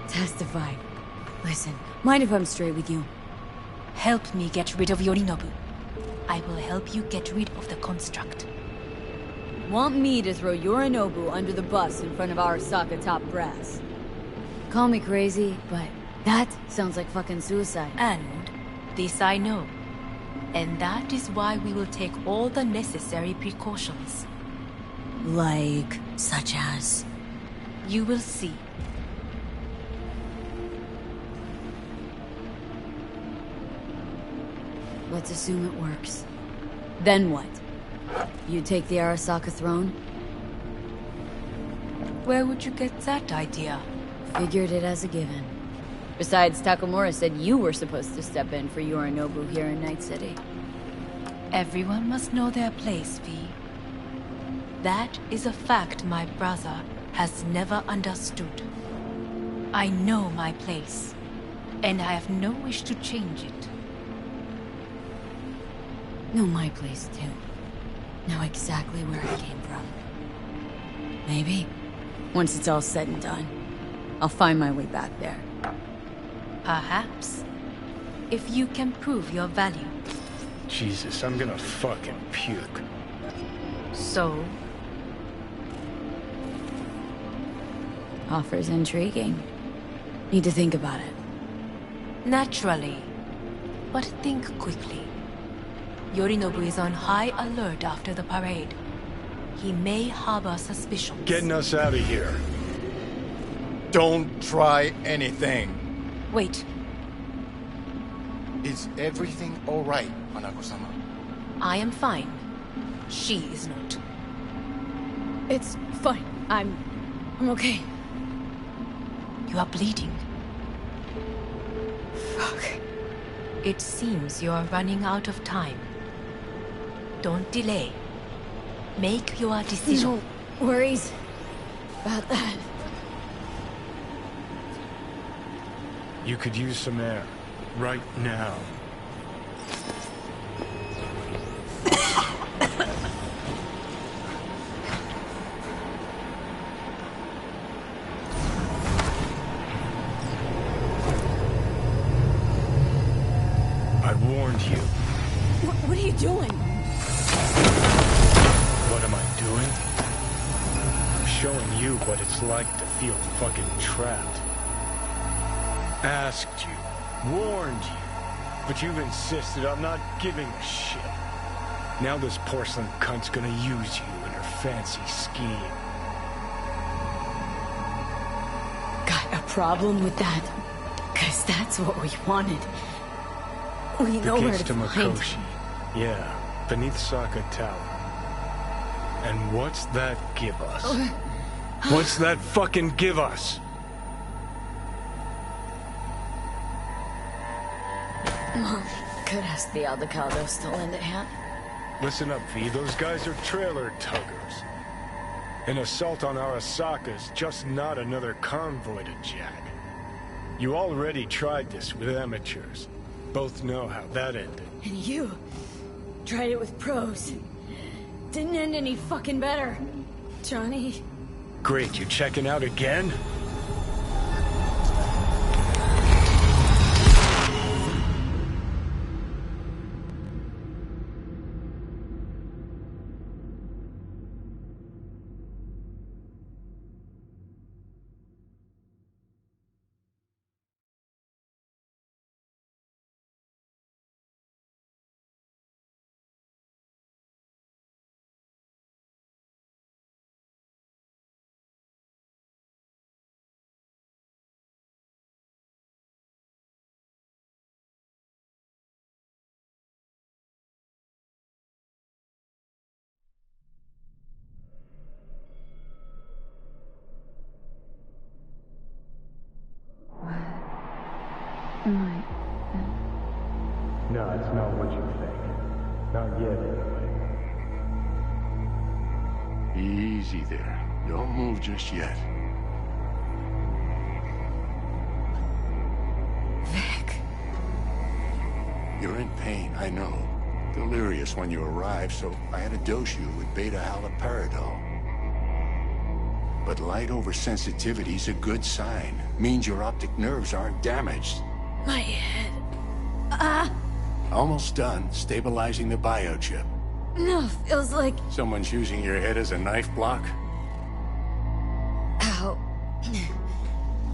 Testify. Listen, mind if I'm straight with you? Help me get rid of Yorinobu. I will help you get rid of the construct. Want me to throw Yorinobu under the bus in front of Arasaka top brass? Call me crazy, but that sounds like fucking suicide. And this I know. And that is why we will take all the necessary precautions. Like, such as? You will see. Let's assume it works. Then what? You take the Arasaka throne? Where would you get that idea? Figured it as a given. Besides, Takamura said you were supposed to step in for Yorinobu here in Night City. Everyone must know their place, V. That is a fact my brother has never understood. I know my place, and I have no wish to change it. Know my place, too. Know exactly where I came from. Maybe, once it's all said and done, I'll find my way back there. Perhaps. If you can prove your value. Jesus, I'm gonna fucking puke. So? Offer's intriguing. Need to think about it. Naturally. But think quickly. Yorinobu is on high alert after the parade. He may harbor suspicions. Getting us out of here. Don't try anything. Wait. Is everything alright, Hanako-sama? I am fine. She is not. It's fine. I'm okay. You are bleeding. Fuck. It seems you are running out of time. Don't delay. Make your decision. No worries about that. You could use some air. Right now. I warned you. What are you doing? What am I doing? I'm showing you what it's like to feel fucking trapped. Asked you, warned you, but you've insisted on not giving a shit. Now this porcelain cunt's gonna use you in her fancy scheme. Got a problem with that? 'Cause that's what we wanted. We know where Gets to to find. Makoshi. Yeah, beneath Saka Tower. And what's that give us? What's that fucking give us? Could ask the Aldecaldo still in the hand. Listen up, V. Those guys are trailer tuggers. An assault on Arasaka's just not another convoy to jack. You already tried this with amateurs. Both know how that ended. And you tried it with pros. Didn't end any fucking better. Johnny. Great, you checking out again? No, it's not what you think. Not yet, anyway. Easy there. Don't move just yet. Vic. You're in pain, I know. Delirious when you arrived, so I had to dose you with beta-haloperidol. But light oversensitivity's a good sign. Means your optic nerves aren't damaged. My head. Almost done stabilizing the biochip. No, feels like... Someone's using your head as a knife block? How...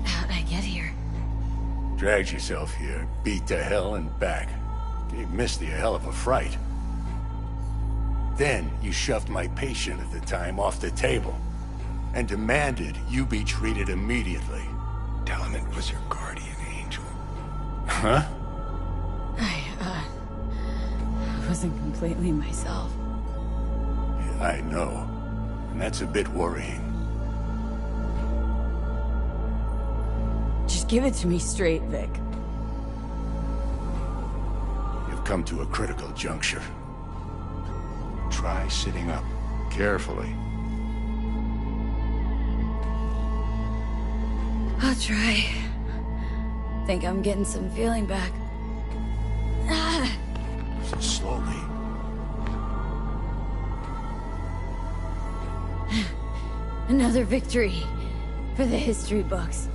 How'd I get here? Dragged yourself here, beat to hell and back. Gave Misty a hell of a fright. Then you shoved my patient at the time off the table and demanded you be treated immediately. Tell him it was your guardian angel. Huh? I wasn't completely myself. I know. And that's a bit worrying. Just give it to me straight, Vic. You've come to a critical juncture. Try sitting up. Carefully. I'll try. Think I'm getting some feeling back. Slowly. Another victory for the history books.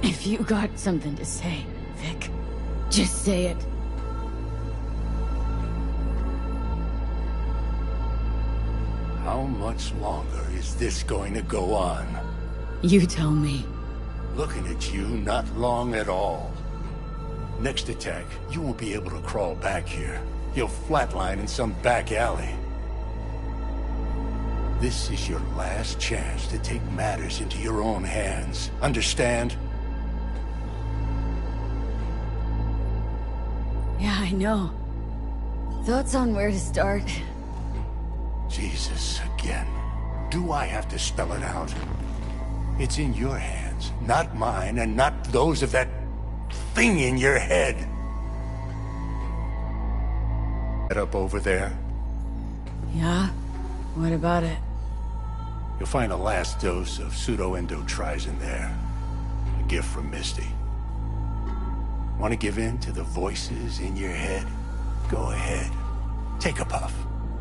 If you got something to say, Vic, just say it. How much longer is this going to go on? You tell me. Looking at you, not long at all. Next attack, you won't be able to crawl back here. You'll flatline in some back alley. This is your last chance to take matters into your own hands. Understand? Yeah, I know. Thoughts on where to start? Jesus, again. Do I have to spell it out? It's in your hands, not mine, and not those of that thing in your head. Head up over there. Yeah? What about it? You'll find a last dose of pseudo-endotrizin there. A gift from Misty. Want to give in to the voices in your head? Go ahead. Take a puff.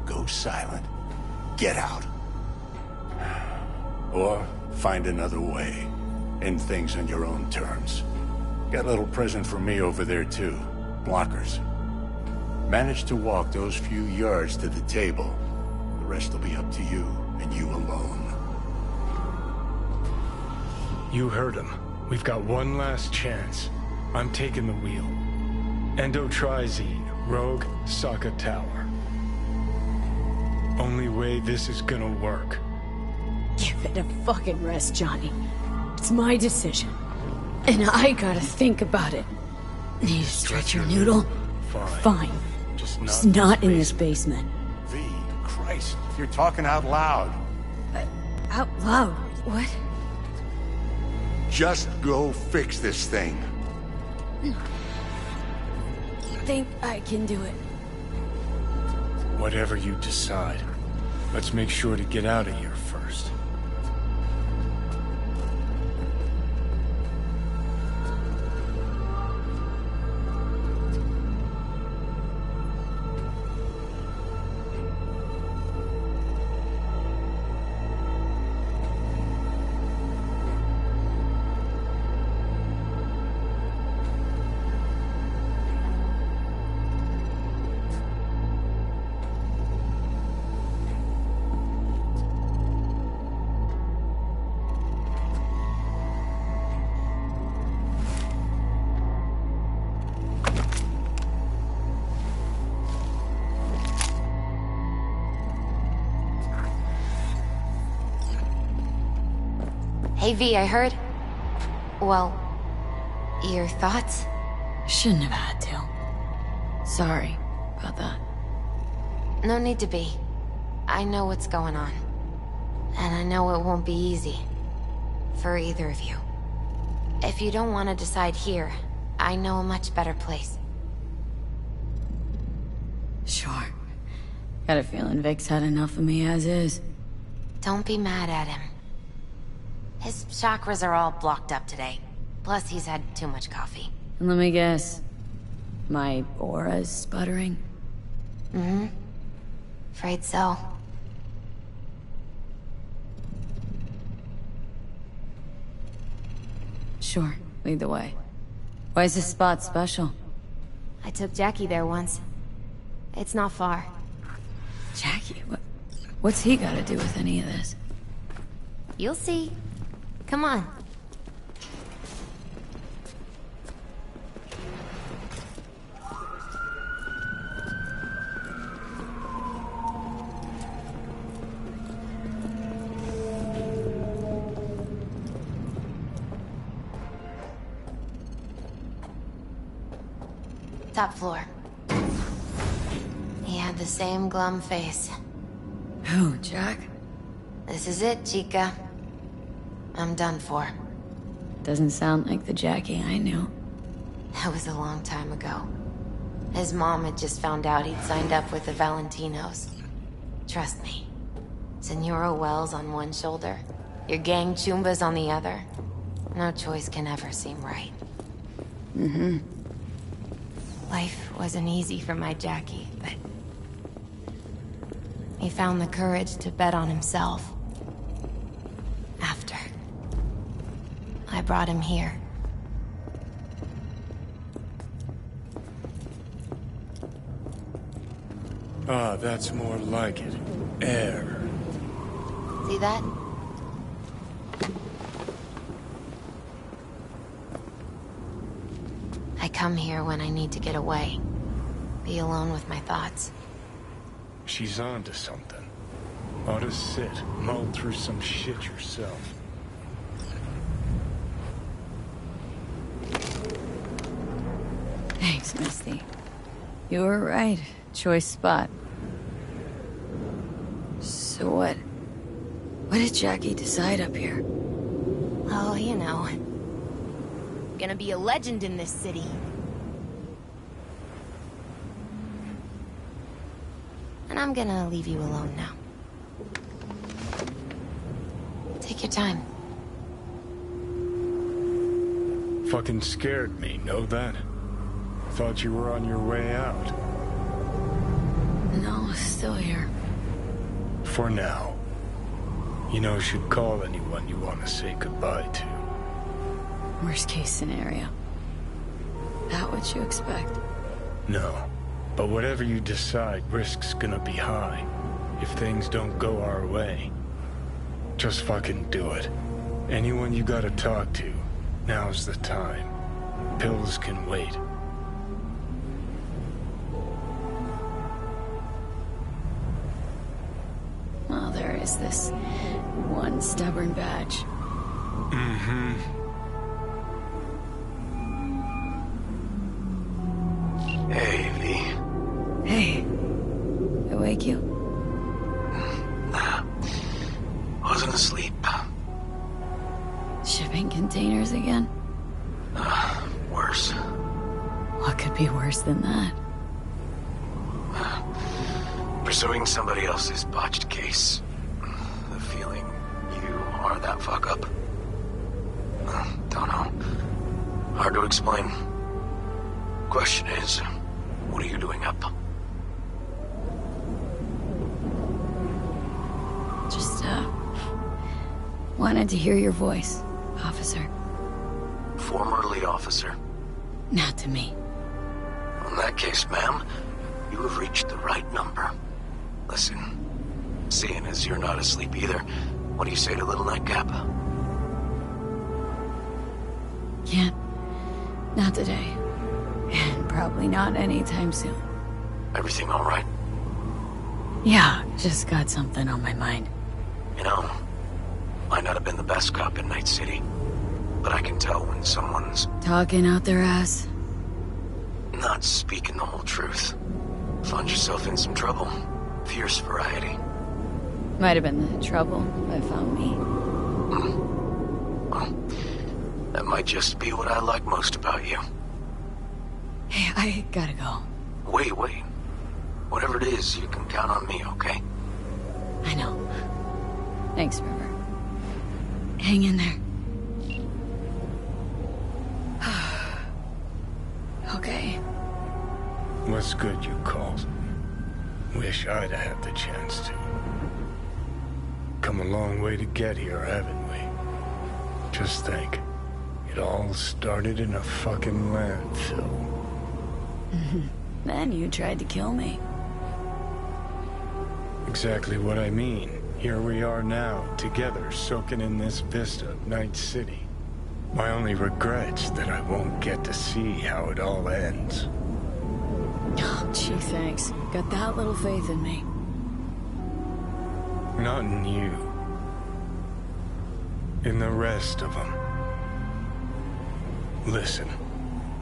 Go silent. Get out. Or find another way. End things on your own terms. Got a little present for me over there too. Blockers. Manage to walk those few yards to the table. The rest will be up to you, and you alone. You heard him. We've got one last chance. I'm taking the wheel. Endotrizine, Rogue, Sokka Tower. Only way this is gonna work. Give it a fucking rest, Johnny. It's my decision. And I gotta think about it. Need to stretch your noodle? Fine. Just not in this basement. V, Christ, you're talking out loud. Out loud? What? Just go fix this thing. Think I can do it. Whatever you decide. Let's make sure to get out of here first. Hey V, I heard... Well, your thoughts? Shouldn't have had to. Sorry about that. No need to be. I know what's going on. And I know it won't be easy. For either of you. If you don't want to decide here, I know a much better place. Sure. Got a feeling Vic's had enough of me as is. Don't be mad at him. His chakras are all blocked up today. Plus, he's had too much coffee. And let me guess. My aura's sputtering? Mm-hmm. Afraid so. Sure. Lead the way. Why is this spot special? I took Jackie there once. It's not far. Jackie? What's he got to do with any of this? You'll see. Come on. Top floor. He had the same glum face. Who, Jack? This is it, Chica. I'm done for. Doesn't sound like the Jackie I knew. That was a long time ago. His mom had just found out he'd signed up with the Valentinos. Trust me. Senora Wells on one shoulder, your gang Chumbas on the other. No choice can ever seem right. Mm-hmm. Life wasn't easy for my Jackie, but... he found the courage to bet on himself. After. I brought him here. Ah, that's more like it. Air. See that? I come here when I need to get away. Be alone with my thoughts. She's on to something. Ought to sit, mull through some shit yourself. Thanks, Misty. You were right. Choice spot. So what? What did Jackie decide up here? Oh, you know. Gonna be a legend in this city. And I'm gonna leave you alone now. Take your time. Fucking scared me, know that? Thought you were on your way out. No, still here. For now. You know, should call anyone you want to say goodbye to. Worst case scenario. That what you expect? No. But whatever you decide, risk's gonna be high. If things don't go our way. Just fucking do it. Anyone you gotta talk to, now's the time. Pills can wait. Well, there is this one stubborn badge. Mm-hmm. Hey, V. Hey. I wake you? Nah. Wasn't asleep. Shipping containers again? Worse. What could be worse than that? Pursuing somebody else's botched case. The feeling you are that fuck up. Don't know. Hard to explain. Question is, what are you doing up? Just, wanted to hear your voice, officer. Formerly officer. Not to me. In that case, ma'am, you have reached the right number. Listen, seeing as you're not asleep either, what do you say to little nightcap? Can't. Not today. And probably not anytime soon. Everything all right? Yeah, just got something on my mind. You know, might not have been the best cop in Night City, but I can tell when someone's Talking out their ass? not speaking the whole truth. Find yourself in some trouble. Fierce variety. Might have been the trouble that found me. Well, that might just be what I like most about you. Hey, I gotta go. Wait. Whatever it is, you can count on me, okay? I know. Thanks, River. Hang in there. Okay. What's good you called? Wish I'd have had the chance to. Come a long way to get here, haven't we? Just think. It all started in a fucking landfill. Then you tried to kill me. Exactly what I mean. Here we are now, together, soaking in this vista of Night City. My only regret's that I won't get to see how it all ends. Oh, gee, thanks. Got that little faith in me. Not in you. In the rest of them. Listen,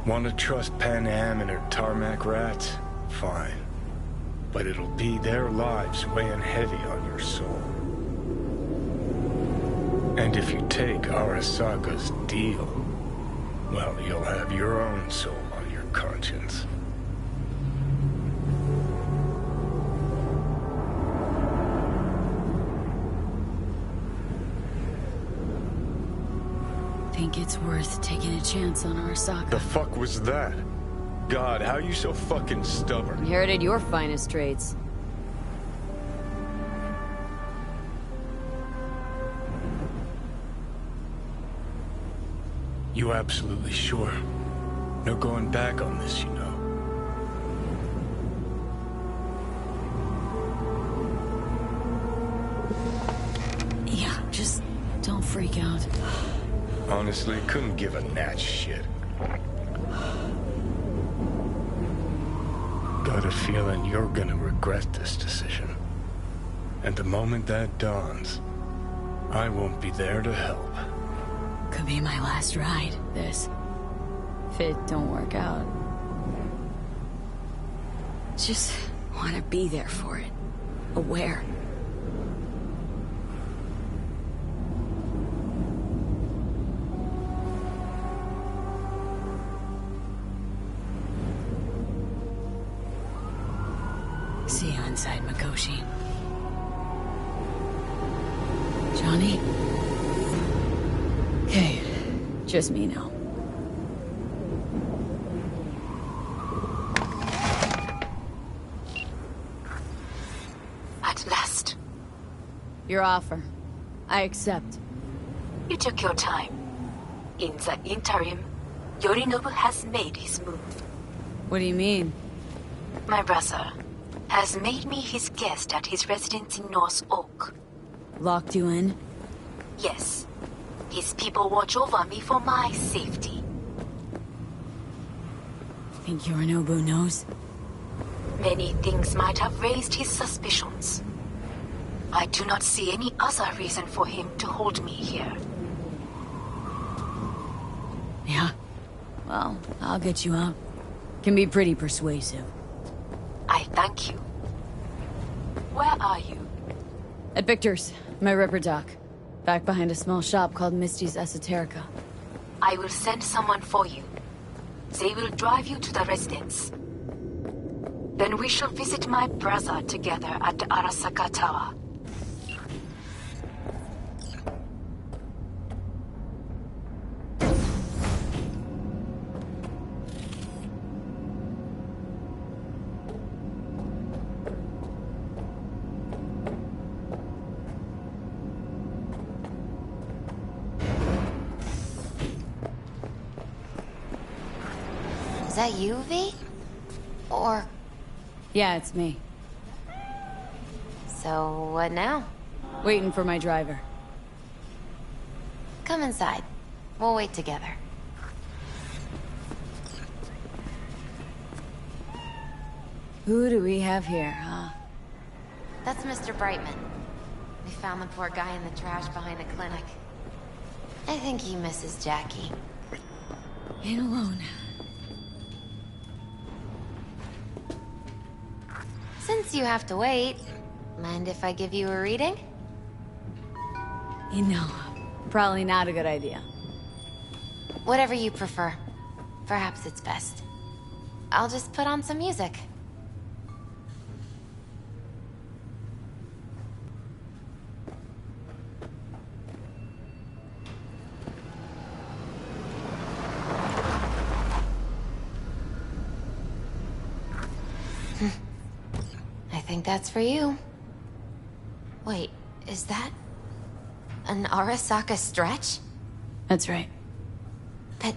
want to trust Pan Am and her tarmac rats? Fine. But it'll be their lives weighing heavy on your soul. And if you take Arasaka's deal, well, you'll have your own soul on your conscience. Think it's worth taking a chance on Arasaka. The fuck was that? God, how you so fucking stubborn? Inherited your finest traits. You absolutely sure? No going back on this, you know. Yeah, just don't freak out. Honestly, couldn't give a gnat's shit. got a feeling you're gonna regret this decision. And the moment that dawns, I won't be there to help. Could be my last ride, this. If it don't work out. Just want to be there for it. Aware. See you inside, Mikoshi. Johnny? Okay, just me now. At last. Your offer. I accept. You took your time. In the interim, Yorinobu has made his move. What do you mean? My brother has made me his guest at his residence in North Oak. Locked you in? Yes. His people watch over me for my safety. Think Yorinobu knows? Many things might have raised his suspicions. I do not see any other reason for him to hold me here. Yeah? Well, I'll get you out. Can be pretty persuasive. I thank you. Where are you? At Victor's, my ripper dock. Back behind a small shop called Misty's Esoterica. I will send someone for you. They will drive you to the residence. Then we shall visit my brother together at the Arasaka Tower. Is that you, V? Or... Yeah, it's me. So, what now? Waiting for my driver. Come inside. We'll wait together. Who do we have here, huh? That's Mr. Brightman. We found the poor guy in the trash behind the clinic. I think he misses Jackie. Ain't alone. Since you have to wait, mind if I give you a reading? You know, probably not a good idea. Whatever you prefer. Perhaps it's best. I'll just put on some music. I think that's for you. Wait, is that an Arasaka stretch? That's right. But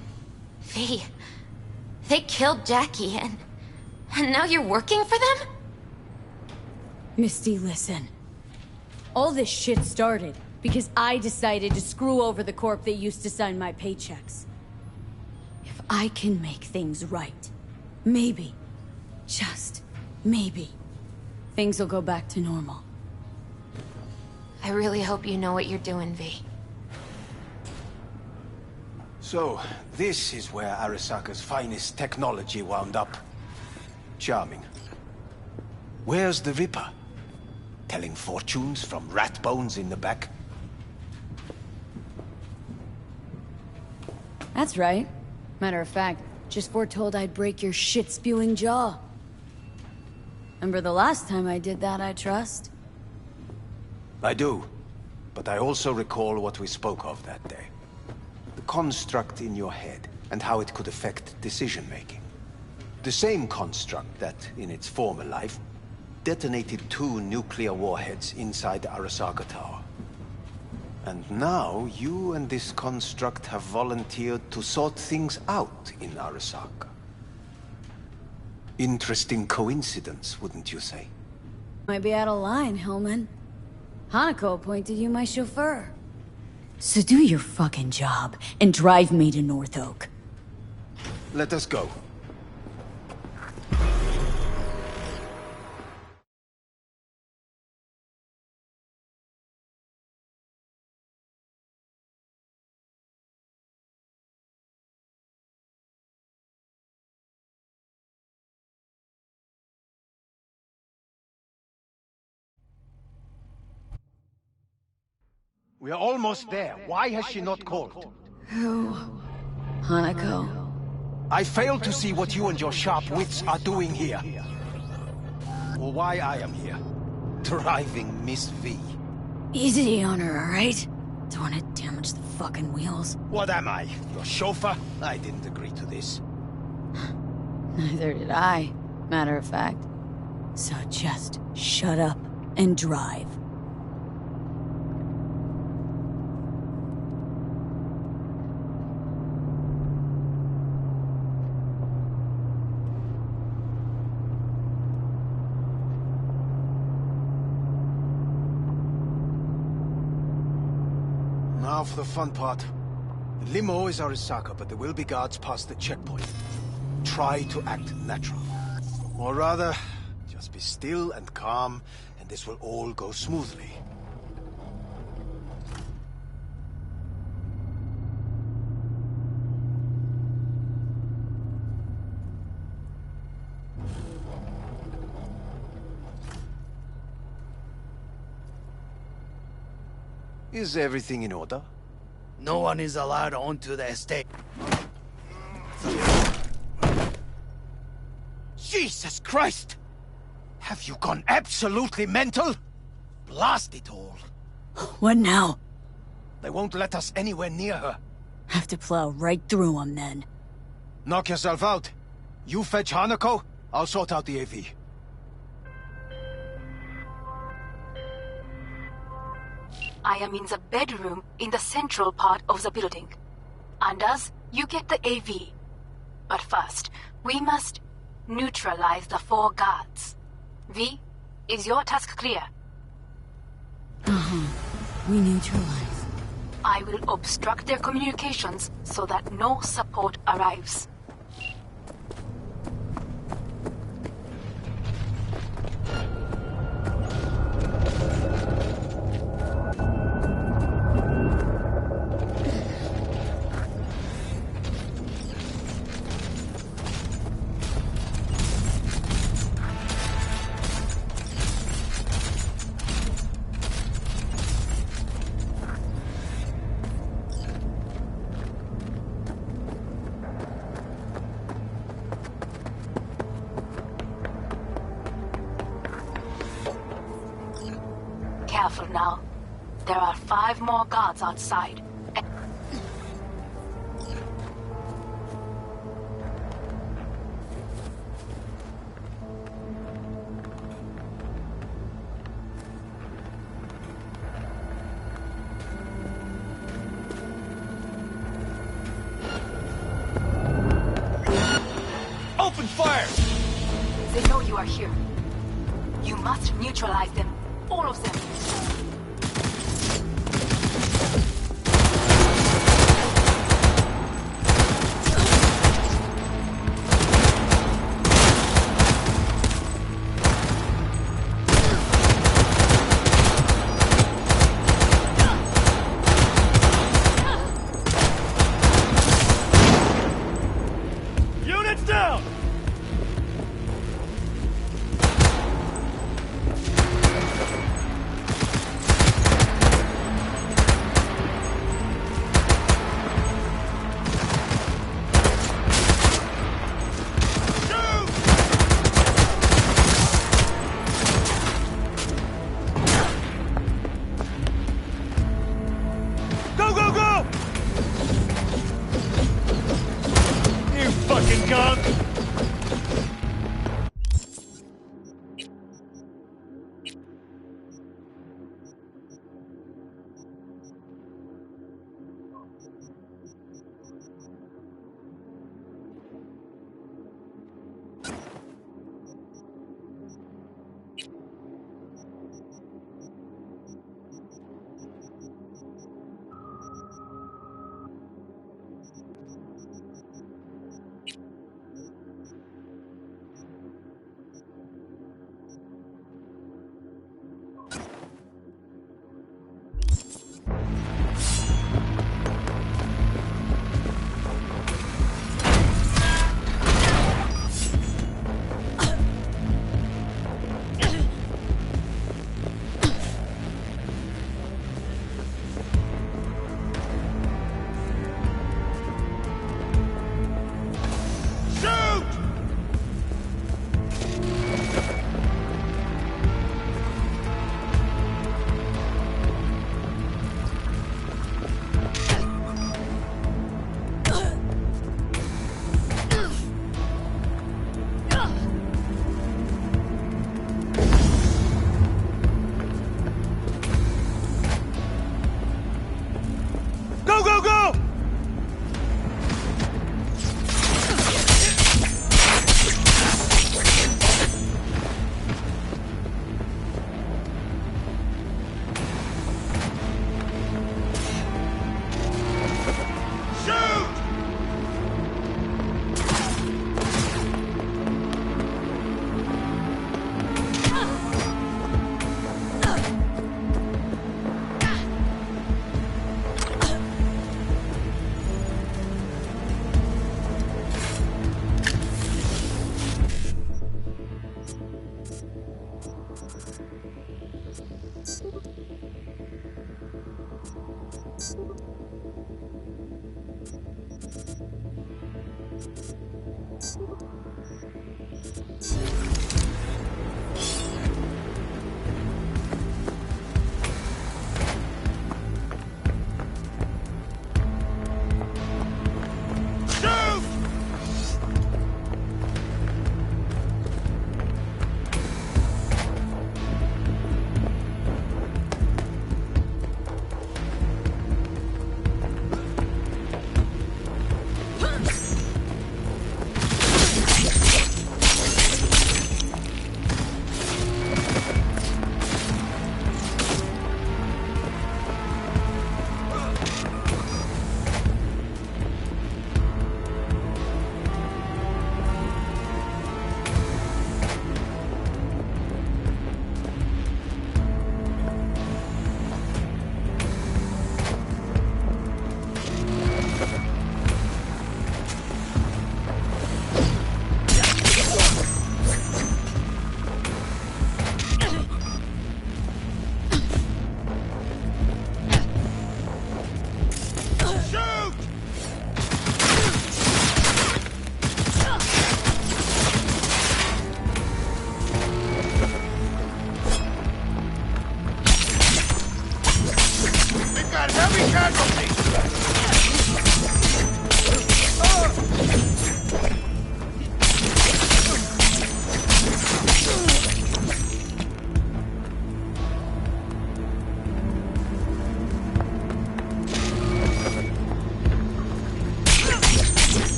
they killed Jackie and now you're working for them? Misty, listen. All this shit started because I decided to screw over the corp that used to sign my paychecks. If I can make things right, maybe, just maybe, things will go back to normal. I really hope you know what you're doing, V. So, this is where Arasaka's finest technology wound up. Charming. Where's the Ripper? Telling fortunes from rat bones in the back? That's right. Matter of fact, just foretold I'd break your shit-spewing jaw. Remember the last time I did that, I trust? I do. But I also recall what we spoke of that day. The construct in your head, and how it could affect decision-making. The same construct that, in its former life, detonated 2 nuclear warheads inside the Arasaka Tower. And now, you and this construct have volunteered to sort things out in Arasaka. Interesting coincidence, wouldn't you say? Might be out of line, Hillman. Hanako appointed you my chauffeur. So do your fucking job and drive me to North Oak. Let us go. We are almost there. Why has she not called? Who? Hanako. I fail to see what you and your sharp wits are doing here. Or why I am here. Driving Miss V. Easy on her, alright? Don't want to damage the fucking wheels. What am I? Your chauffeur? I didn't agree to this. Neither did I, matter of fact. So just shut up and drive. Now for the fun part. The limo is Arisaka, but there will be guards past the checkpoint. Try to act natural. Or rather, just be still and calm, and this will all go smoothly. Is everything in order? No one is allowed onto the estate. Jesus Christ! Have you gone absolutely mental? Blast it all. What now? They won't let us anywhere near her. Have to plow right through them then. Knock yourself out. You fetch Hanako, I'll sort out the AV. I am in the bedroom in the central part of the building. Anders, you get the AV. But first, we must neutralize the 4 guards. V, is your task clear? We neutralize. I will obstruct their communications so that no support arrives. Careful now. There are 5 more guards outside. Open fire! They know you are here. You must neutralize them. All of them. Units down!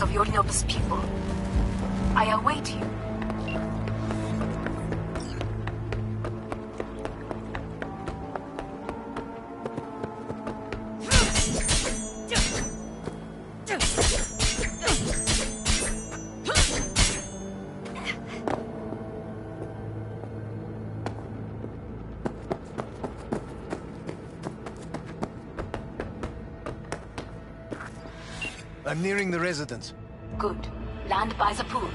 of Yorinobu's people. I await you. I'm nearing the residence. Good. Land by the pool.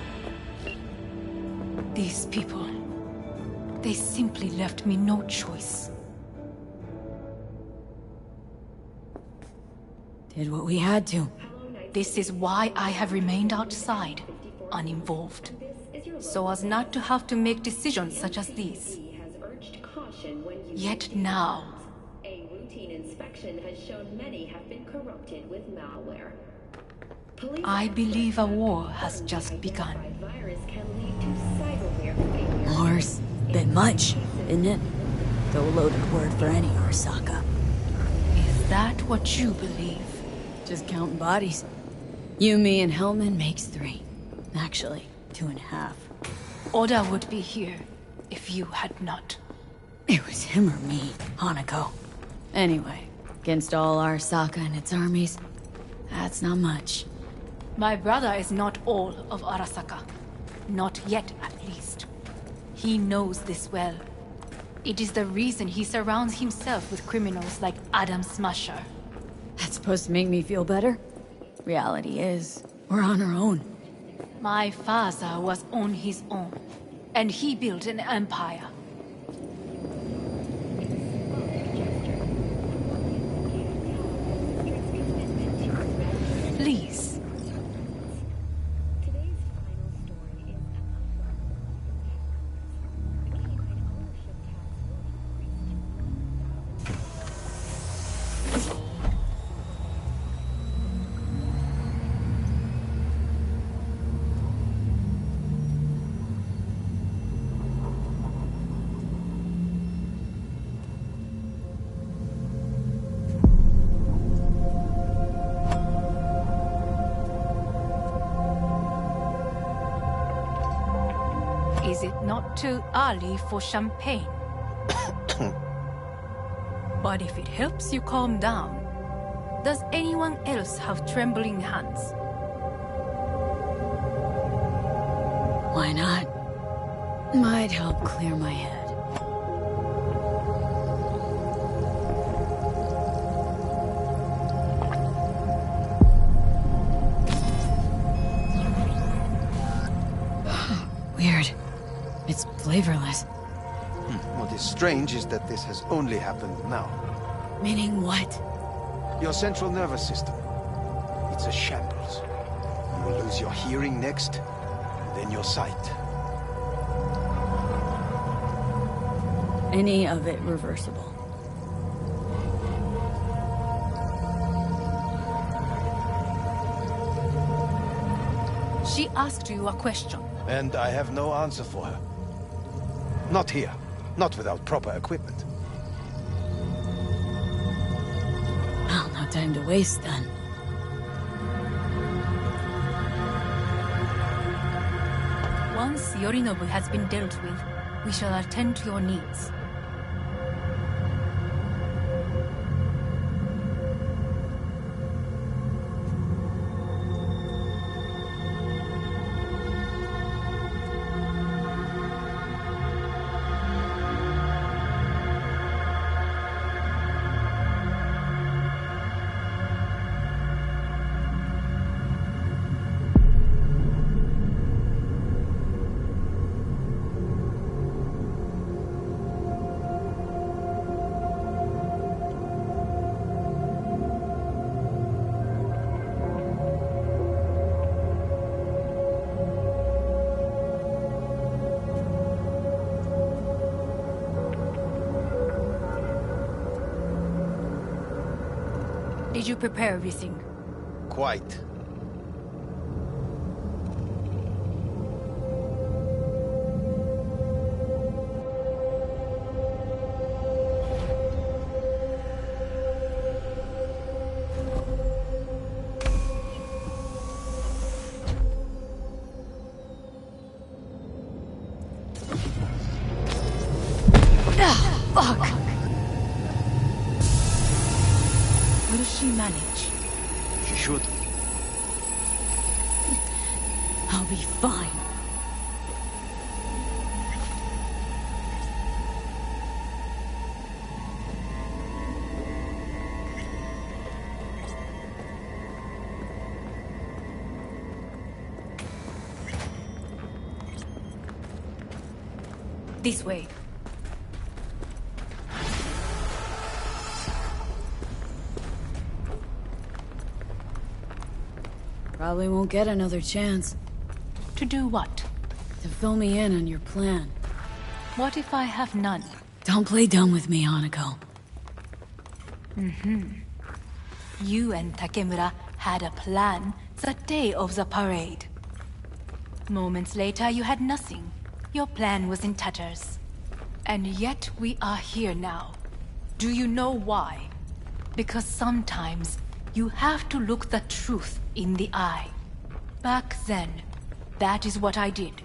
These people... they simply left me no choice. Did what we had to. This is why I have remained outside, uninvolved. So as not to have to make decisions such as these. Yet now... a routine inspection has shown many have been corrupted with malware. I believe a war has just begun. Virus can lead to cyberware failure. War's been much, isn't it? Though a loaded word for any Arasaka. Is that what you believe? Just counting bodies. You, me, and Hellman makes 3. Actually, 2.5. Oda would be here if you had not. It was him or me, Hanako. Anyway, against all Arasaka and its armies, that's not much. My brother is not all of Arasaka. Not yet, at least. He knows this well. It is the reason he surrounds himself with criminals like Adam Smasher. That's supposed to make me feel better? Reality is, we're on our own. My father was on his own, and he built an empire. Please. Is it not too early for champagne? But if it helps you calm down, does anyone else have trembling hands? Why not? Might help clear my head. Weird. It's flavorless. What is strange is that this has only happened now. Meaning what? Your central nervous system. It's a shambles. You will lose your hearing next, then your sight. Any of it reversible. She asked you a question. And I have no answer for her. Not here. Not without proper equipment. Well, no time to waste then. Once Yorinobu has been dealt with, we shall attend to your needs. Did you prepare everything? Quite. Fuck! Will she manage? She should. I'll be fine. This way. Probably won't get another chance. To do what? To fill me in on your plan. What if I have none? Don't play dumb with me, Hanako. You and Takemura had a plan the day of the parade. Moments later, you had nothing. Your plan was in tatters. And yet we are here now. Do you know why? Because sometimes you have to look the truth in the eye. Back then, that is what I did,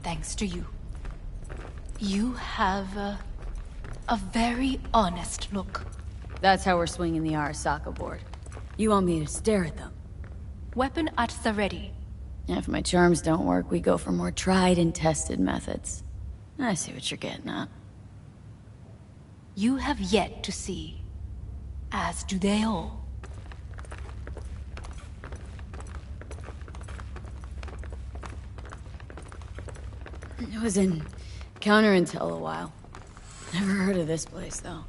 thanks to you. You have a very honest look. That's how we're swinging the Arasaka board. You want me to stare at them? Weapon at the ready. If my charms don't work, we go for more tried and tested methods. I see what you're getting at. You have yet to see, as do they all. I was in counterintel a while. Never heard of this place, though.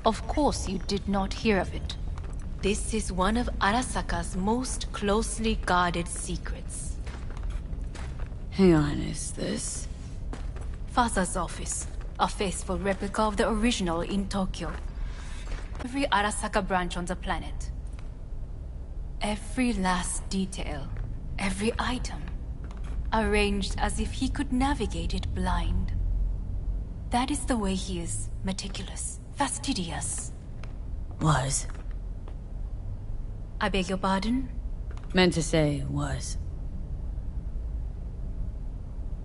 Of course you did not hear of it. This is one of Arasaka's most closely guarded secrets. Hang on, is this... Father's office. A faithful replica of the original in Tokyo. Every Arasaka branch on the planet. Every last detail. Every item. Arranged as if he could navigate it blind. That is the way he is. Meticulous. Fastidious. Was. I beg your pardon? Meant to say was.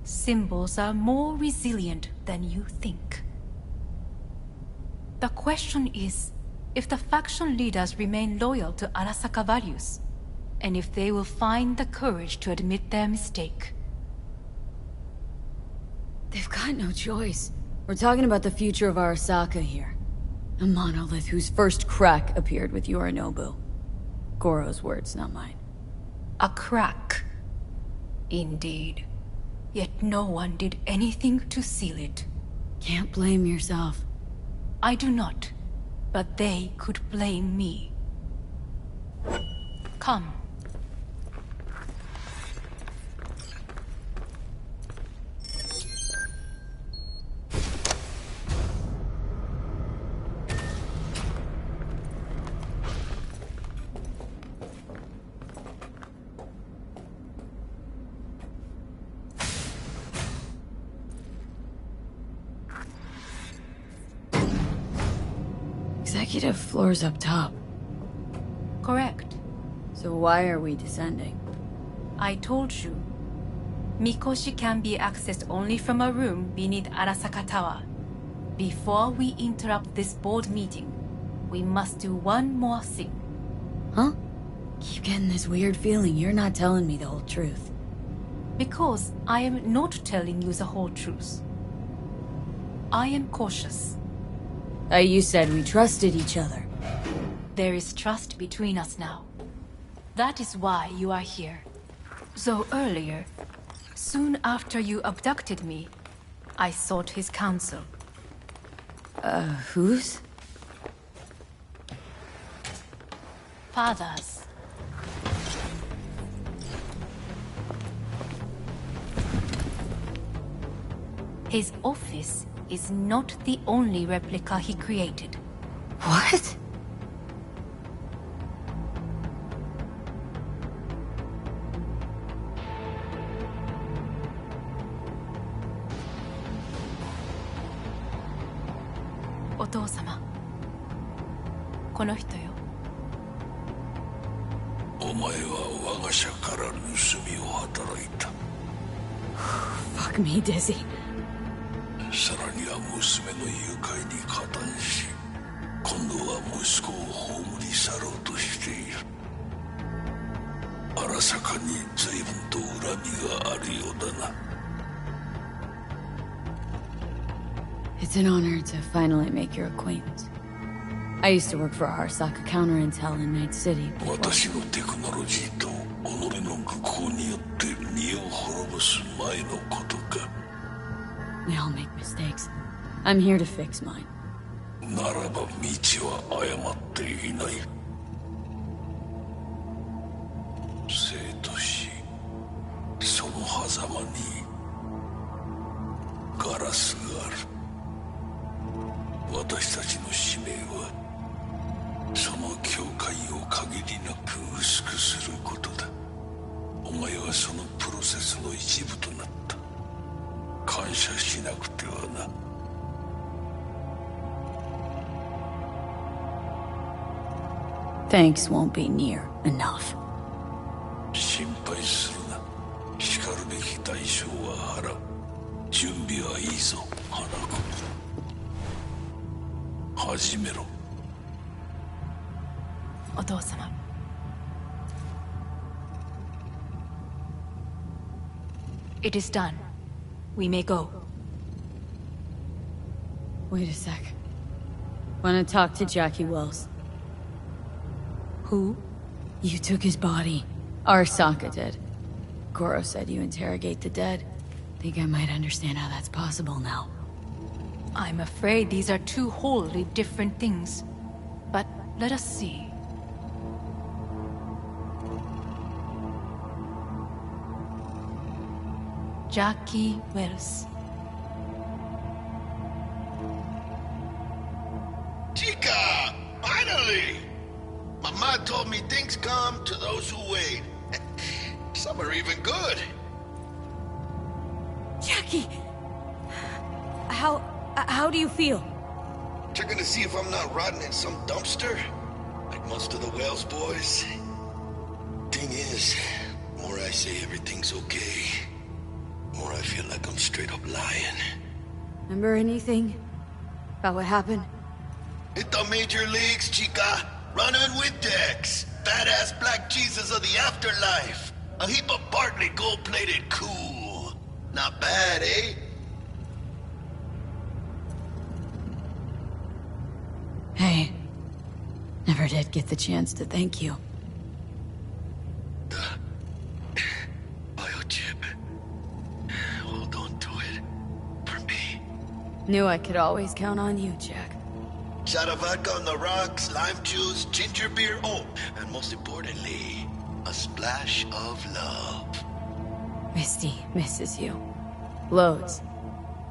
Symbols are more resilient than you think. The question is, if the faction leaders remain loyal to Arasaka values, and if they will find the courage to admit their mistake. They've got no choice. We're talking about the future of Arasaka here. A monolith whose first crack appeared with Yorinobu. Goro's words, not mine. A crack. Indeed. Yet no one did anything to seal it. Can't blame yourself. I do not. But they could blame me. Come. Executive floor's up top. Correct. So why are we descending? I told you. Mikoshi can be accessed only from a room beneath Arasaka Tower. Before we interrupt this board meeting, we must do one more thing. Huh? Keep getting this weird feeling you're not telling me the whole truth. Because I am not telling you the whole truth. I am cautious. You said we trusted each other. There is trust between us now. That is why you are here. So earlier, soon after you abducted me, I sought his counsel. Whose? Father's. His office is not the only replica he created. What? Otou-sama. この人よ。お前は我が社から盗みを働いた。Fuck me, Dizzy. さらには娘の誘拐に加担し、今度は息子を葬り去ろうとしている。荒坂に随分と恨みがあるようだな。It's an honor to finally make your acquaintance. I used to work for Arasaka Counterintel in Night City. 私のテクノロジーと己の愚行によって身を滅ぼす前のことか。We all make mistakes. I'm here to fix mine. ならば道は誤っていない。生と死、その狭間にガラスがある。私たちの使命はその境界を限りなく薄くすることだ。お前はそのプロセスの一部となった。感謝しなくてはな。Thanks won't be near enough. 心配するな。しかるべき代償は払う。準備はいいぞ、花子。始めろ。お父様。It is done. We may go. Wait a sec. Want to talk to Jackie Wells. Who? You took his body. Arasaka did. Goro said you interrogate the dead. Think I might understand how that's possible now. I'm afraid these are two wholly different things. But let us see. Jackie Wells. Chica! Finally! My mom told me things come to those who wait. Some are even good. Jackie! How do you feel? Checking to see if I'm not rotting in some dumpster, like most of the Wells boys. Thing is, the more I say everything's okay, the more I feel like I'm straight up lying. Remember anything about what happened? Hit the major leagues, chica. Running with Dex. Badass black Jesus of the afterlife. A heap of Bartley gold-plated cool. Not bad, eh? Hey, never did get the chance to thank you. The biochip. Hold on to it. For me. Knew I could always count on you, Jack. Shot of vodka on the rocks, lime juice, ginger beer, oh, and most importantly, a splash of love. Misty misses you. Loads.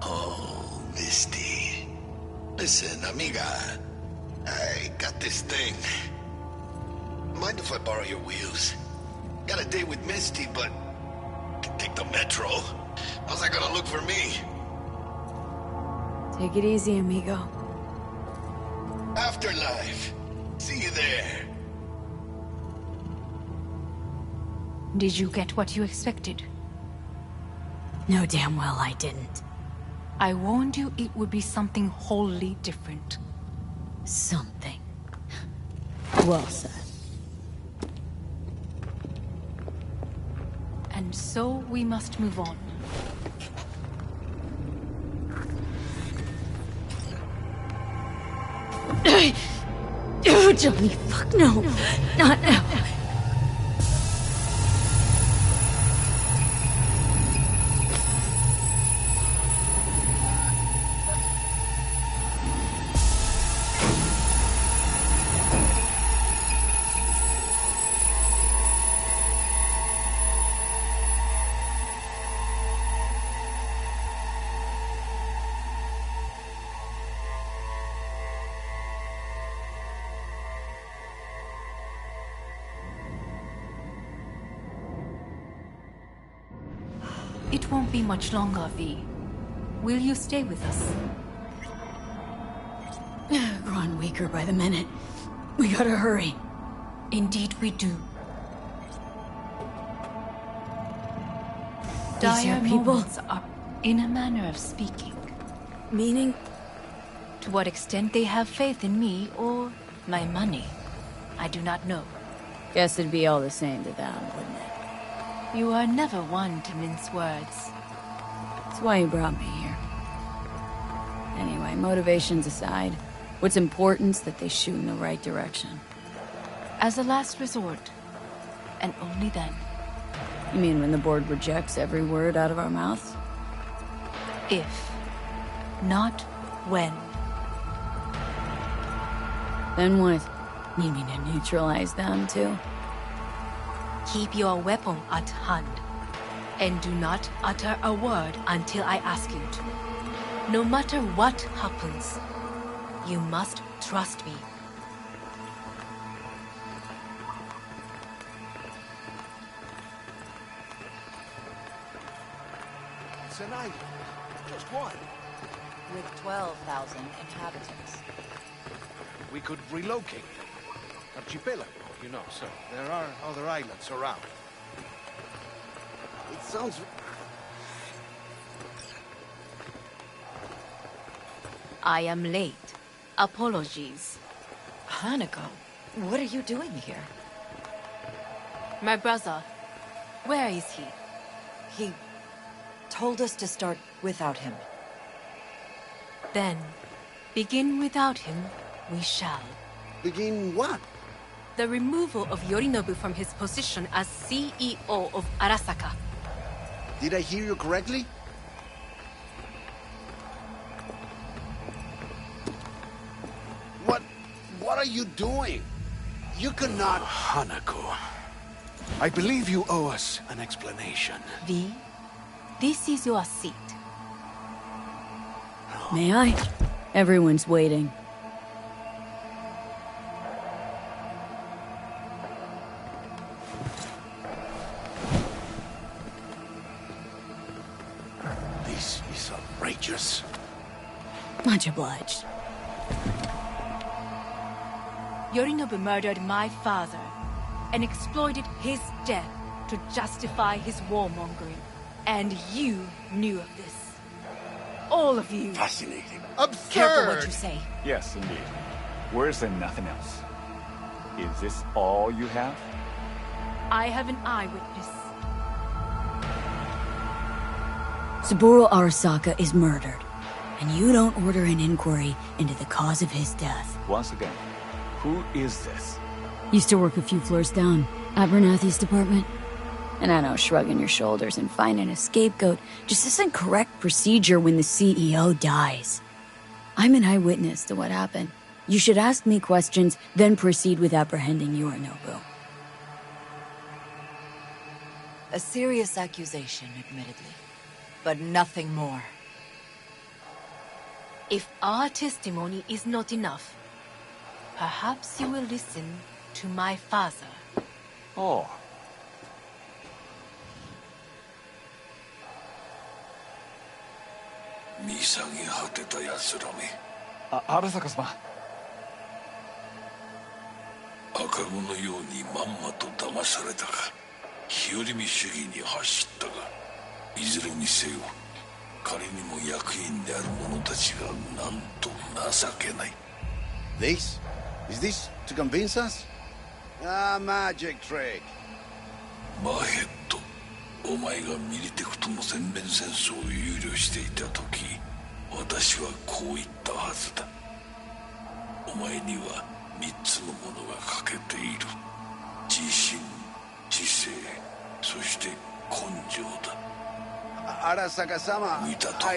Oh, Misty. Listen, amiga. I got this thing. Mind if I borrow your wheels? Got a date with Misty, but can take the metro. How's that gonna look for me? Take it easy, amigo. Afterlife. See you there. Did you get what you expected? No, damn well I didn't. I warned you it would be something wholly different. Something. Well said. And so we must move on. Oh, Johnny, fuck no. Not now. It won't be much longer, V. Will you stay with us? Growing weaker by the minute. We gotta hurry. Indeed we do. These Dire people moments are, in a manner of speaking. Meaning? To what extent they have faith in me or my money, I do not know. Guess it'd be all the same to them, wouldn't it? You are never one to mince words. That's why you brought me here. Anyway, motivations aside, what's important's that they shoot in the right direction. As a last resort, and only then. You mean when the board rejects every word out of our mouths? If, not when. Then what? You mean to neutralize them, too? Keep your weapon at hand, and do not utter a word until I ask you to. No matter what happens, you must trust me. It's an island. Just one. With 12,000 inhabitants. We could relocate them. Archipelago, you know, so there are other islands around. It sounds... I am late. Apologies. Hanako, what are you doing here? My brother, where is he? He told us to start without him. Then, begin without him, we shall. Begin what? The removal of Yorinobu from his position as CEO of Arasaka. Did I hear you correctly? What are you doing? You cannot... Hanako, I believe you owe us an explanation. V, this is your seat. May I? Everyone's waiting. This is outrageous. Much obliged. Yorinobu murdered my father and exploited his death to justify his warmongering. And you knew of this. All of you. Fascinating. Absurd! Careful what you say. Yes, indeed. Worse than nothing else. Is this all you have? I have an eyewitness. Saburo Arasaka is murdered, and you don't order an inquiry into the cause of his death. Once again, who is this? Used to work a few floors down, Abernathy's department. And I know shrugging your shoulders and finding a scapegoat just isn't correct procedure when the CEO dies. I'm an eyewitness to what happened. You should ask me questions, then proceed with apprehending Yorinobu. A serious accusation, admittedly. But nothing more. If our testimony is not enough, perhaps you will listen to my father. Oh. Arasaka様。赤子のようにまんまと騙されたが、日和見主義に走ったが、いずれにせよ、仮にも役員である者たちがなんと情けない。This? Is this to convince us? Ah, magic trick. マーヘッド、お前がミリテクとの全面戦争を憂慮していた時、私はこう言ったはずだ。お前には3つのものが欠けている。自信、知性、そして根性だ。Arasaka様、見たとこ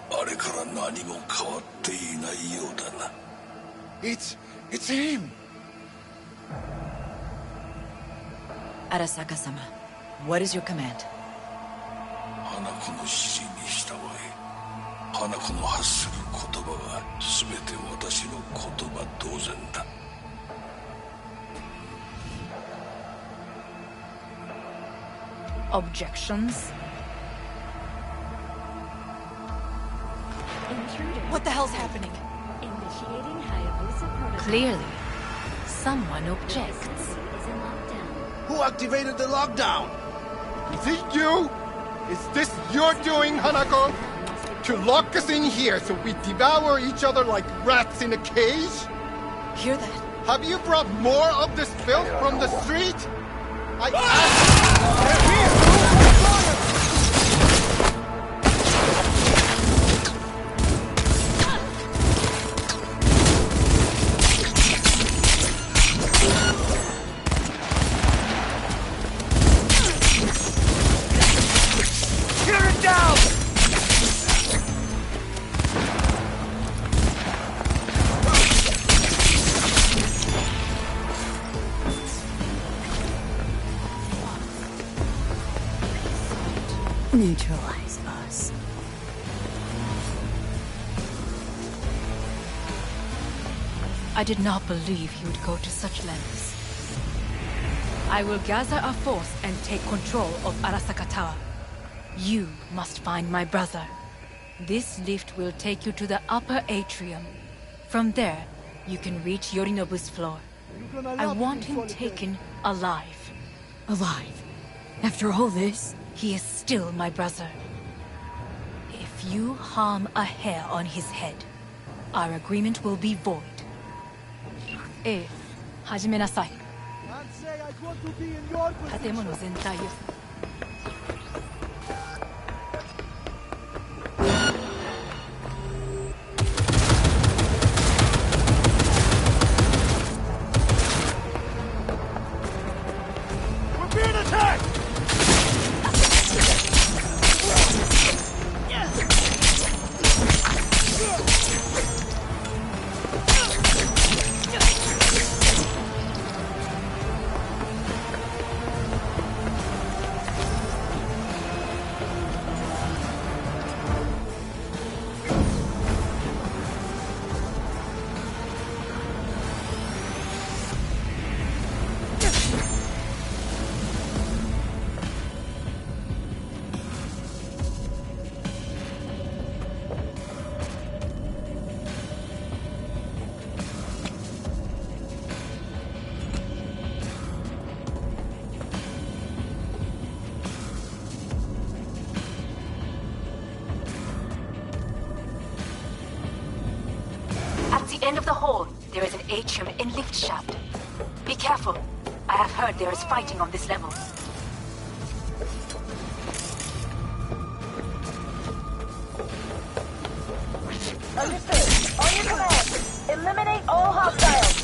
ろ、あれから何も変わっていないようだな。It's him! Arasaka-sama, what is your command? 花子の指示に従え。花子の発する言葉は全て私の言葉同然だ。Objections? What the hell's happening? Initiating Hayabusa protocol. Clearly, someone objects. Who activated the lockdown? Is it you? Is this your doing, Hanako? To lock us in here so we devour each other like rats in a cage? Hear that? Have you brought more of this filth from the street? Neutralize us. I did not believe he would go to such lengths. I will gather a force and take control of Arasaka Tower. You must find my brother. This lift will take you to the upper atrium. From there, you can reach Yorinobu's floor. I want him taken alive. Alive? After all this? He is still my brother. If you harm a hair on his head, our agreement will be void. Hajime nasai. Tatemono zentaiを End of the hall, there is an atrium and lift shaft. Be careful. I have heard there is fighting on this level. Understood. On your command. Eliminate all hostiles.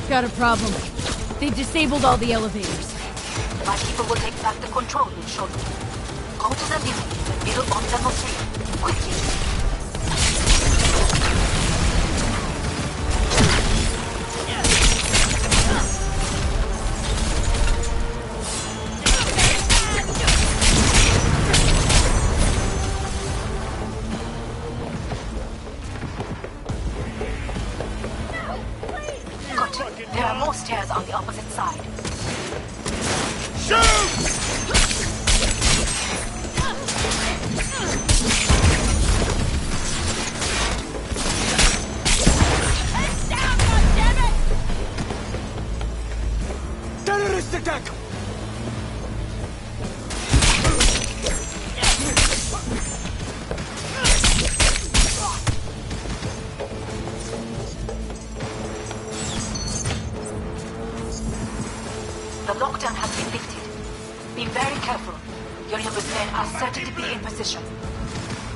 Got a problem. They've disabled all the elevators. My people will take back the control room shortly. Go to the lift in the middle of level 3. Quickly. There are more stairs on the opposite side. Shoot! Terrorist attack! The lockdown has been lifted. Be very careful. Yorinobu's men are certain to be in position.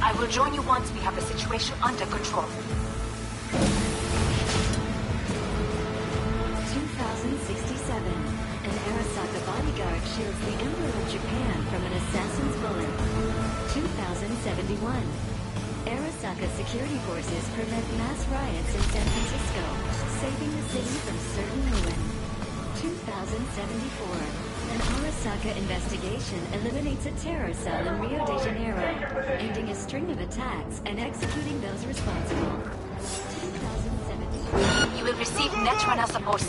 I will join you once we have the situation under control. 2067. An Arasaka bodyguard shields the Emperor of Japan from an assassin's bullet. 2071. Arasaka security forces prevent mass riots in San Francisco, saving the city from certain ruin. 2074. An Arasaka investigation eliminates a terror cell in Rio de Janeiro, ending a string of attacks and executing those responsible. 2017. You will receive Netrunner support.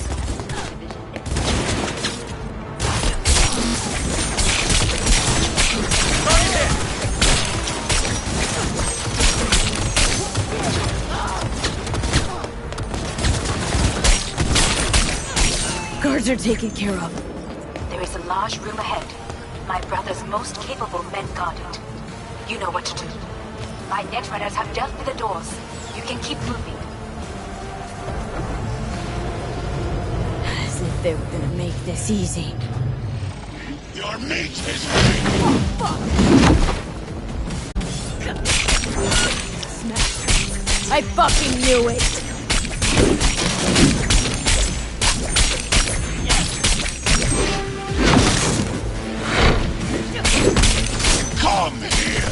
Guards are taken care of. There is a large room ahead. My brother's most capable men guard it. You know what to do. My Netrunners have dealt with the doors. You can keep moving. As if they were gonna make this easy. Your mate is I fucking knew it! Come here!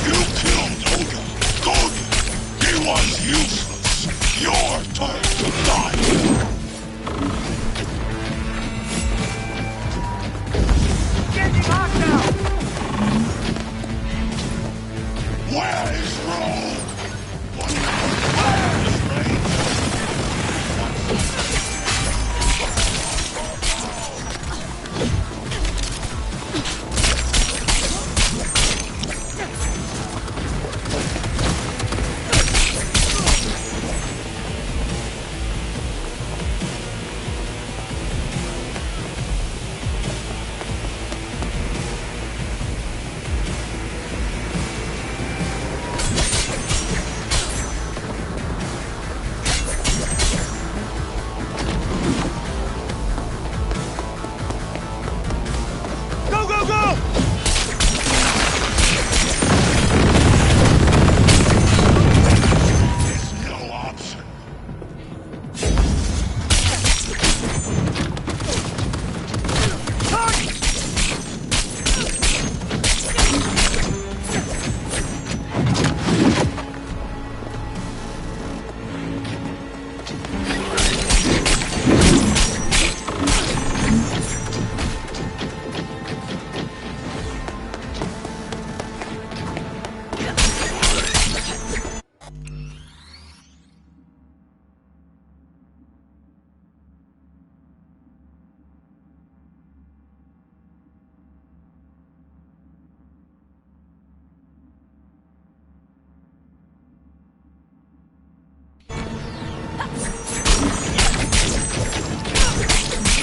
You killed Oda. Good. He was useless. Your turn to die. Getting hot now! Where is Rome? Where is Rage?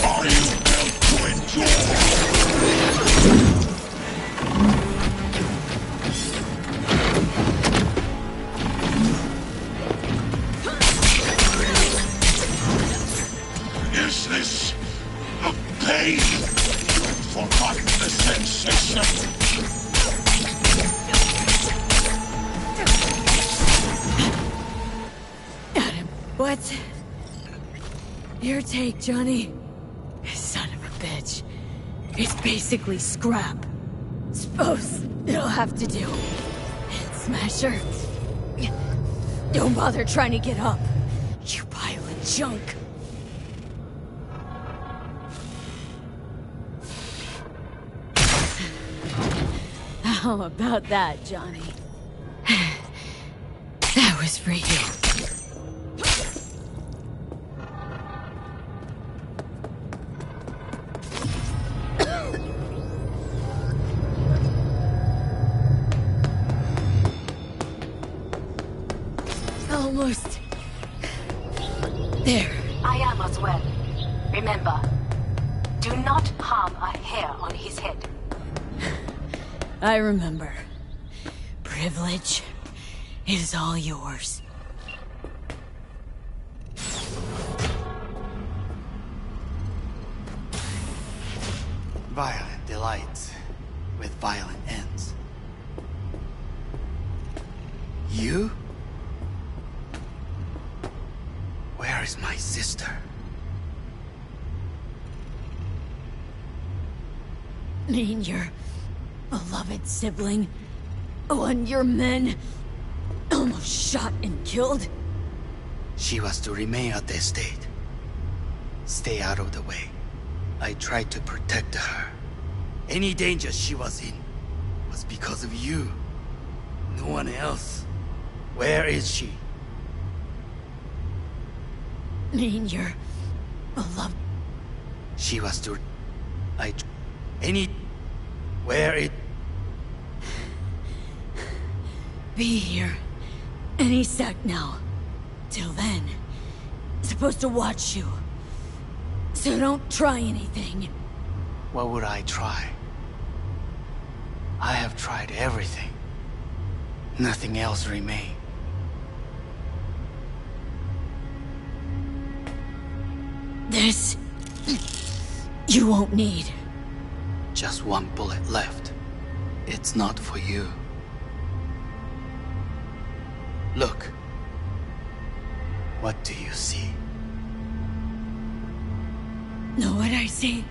Are you built to endure? Is this a pain? Forgotten the sensation? What? Your take, Johnny. Son of a bitch. It's basically scrap. Suppose it'll have to do. Smasher. Don't bother trying to get up. You pile of junk. How about that, Johnny? That was for you. Almost there. I am as well. Remember, do not harm a hair on his head. I remember. Privilege is all yours. Violent delights with violent ends. You? Where is my sister? Mean your beloved sibling? One your men almost shot and killed? She was to remain at the estate. stay out of the way. I tried to protect her. Any danger she was in was because of you. No one else. Where is she? Mean your beloved. She was to... Where is... Be here any sec now. Till then, supposed to watch you. So don't try anything. What would I try? I have tried everything. Nothing else remains. This... you won't need. Just one bullet left. It's not for you. Look. What do you see? Know what I see?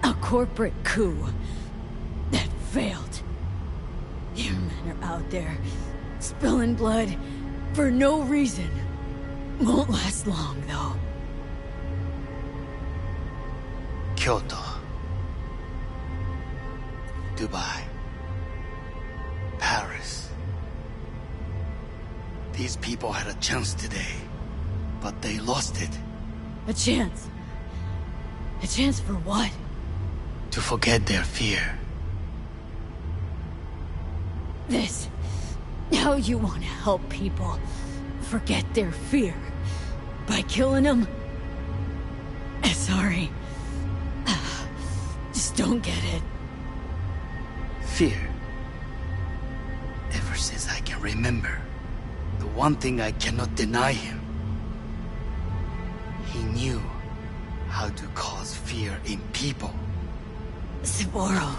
A corporate coup that failed. Your men are out there, spilling blood for no reason. Won't last long, though. Kyoto. Dubai. Paris. These people had a chance today, but they lost it. A chance? A chance for what? To forget their fear. This... how you want to help people forget their fear? By killing them? Sorry. Just don't get it. Fear. Ever since I can remember, the one thing I cannot deny him. He knew how to cause fear in people. Saburo.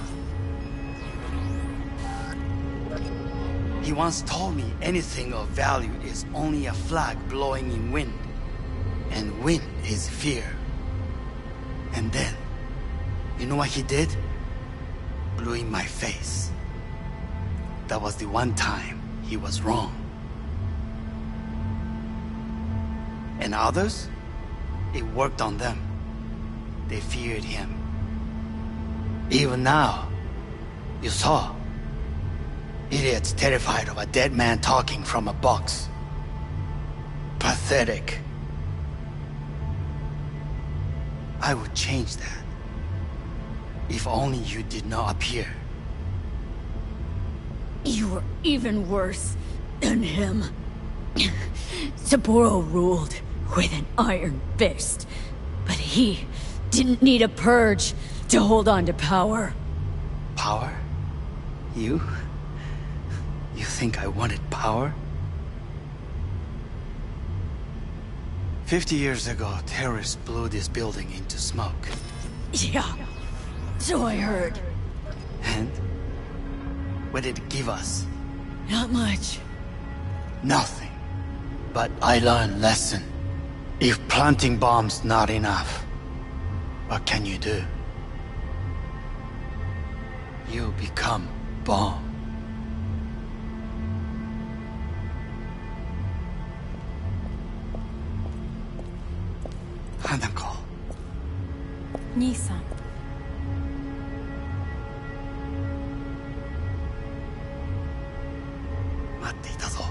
He once told me anything of value is only a flag blowing in wind. And wind is fear. And then, you know what he did? Blew in my face. That was the one time he was wrong. And others? It worked on them. They feared him. Even now, you saw. Idiots terrified of a dead man talking from a box. Pathetic. I would change that. If only you did not appear. You were even worse than him. Saburo ruled with an iron fist, but he didn't need a purge to hold on to power. Power? You? You think I wanted power? 50 years ago, terrorists blew this building into smoke. Yeah, so I heard. And? What did it give us? Not much. Nothing. But I learned lesson. If planting bombs not enough, what can you do? You become bomb. Hanako. 兄さん。待っていたぞ。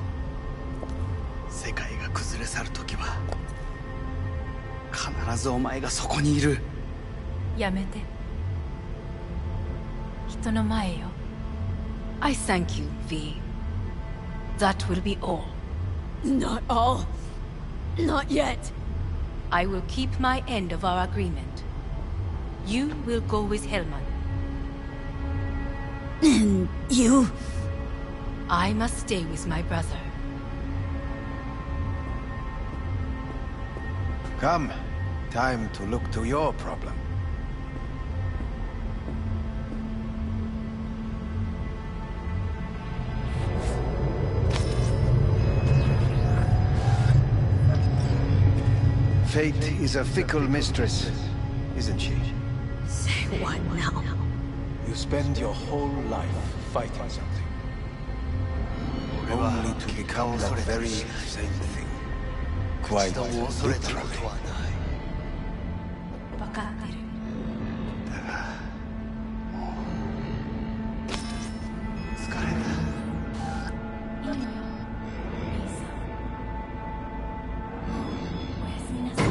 世界が崩れ去る時は必ずお前がそこにいる。やめて。人の前よ。I thank you, V. That will be all. Not all. Not yet. I will keep my end of our agreement. You will go with Hellman. And you? I must stay with my brother. Come. Time to look to your problem. Fate is a fickle mistress, isn't she? Say what now? You spend your whole life fighting something. Only to become that very same thing. Quite literally. 分かってる。疲れた。いいのよ、兄さん。おやすみなさい。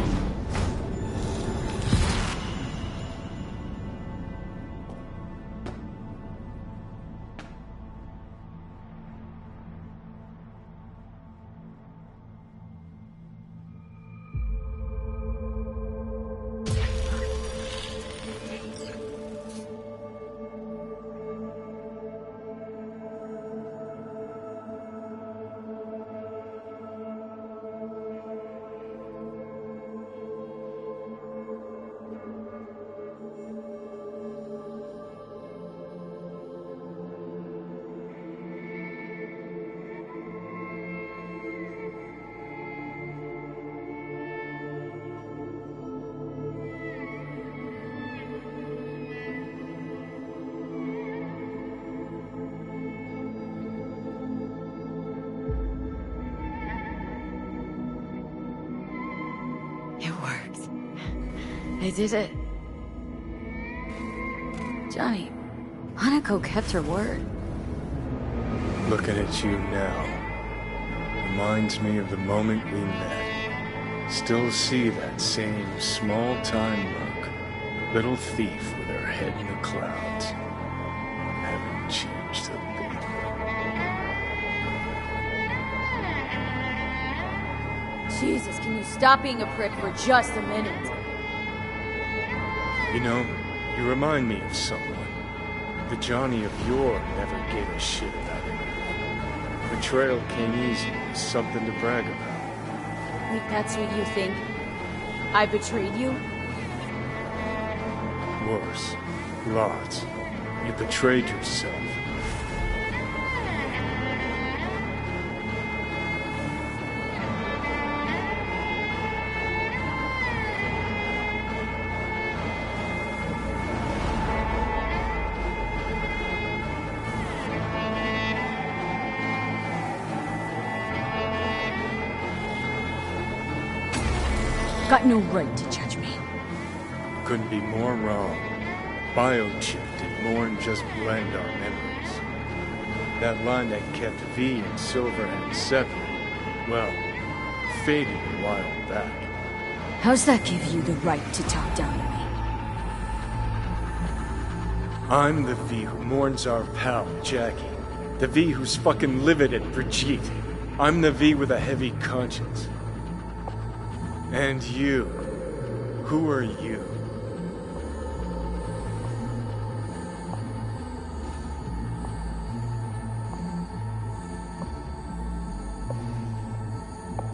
It worked. I did it. Johnny, Hanako kept her word. Looking at you now reminds me of the moment we met. Still see that same small-time look. Little thief with her head in the clouds. Haven't changed a bit. Jesus, can you stop being a prick for just a minute? You know, you remind me of someone. The Johnny of yore never gave a shit about it. Betrayal came easy, something to brag about. Wait, that's what you think? I betrayed you? Worse. Lots. You betrayed yourself. Got no right to judge me. Couldn't be more wrong. Biochip did more than just blend our memories. That line that kept V and Silverhand separate, well, faded a while back. How's that give you the right to talk down to me? I'm the V who mourns our pal, Jackie. The V who's fucking livid at Brigitte. I'm the V with a heavy conscience. And you. Who are you?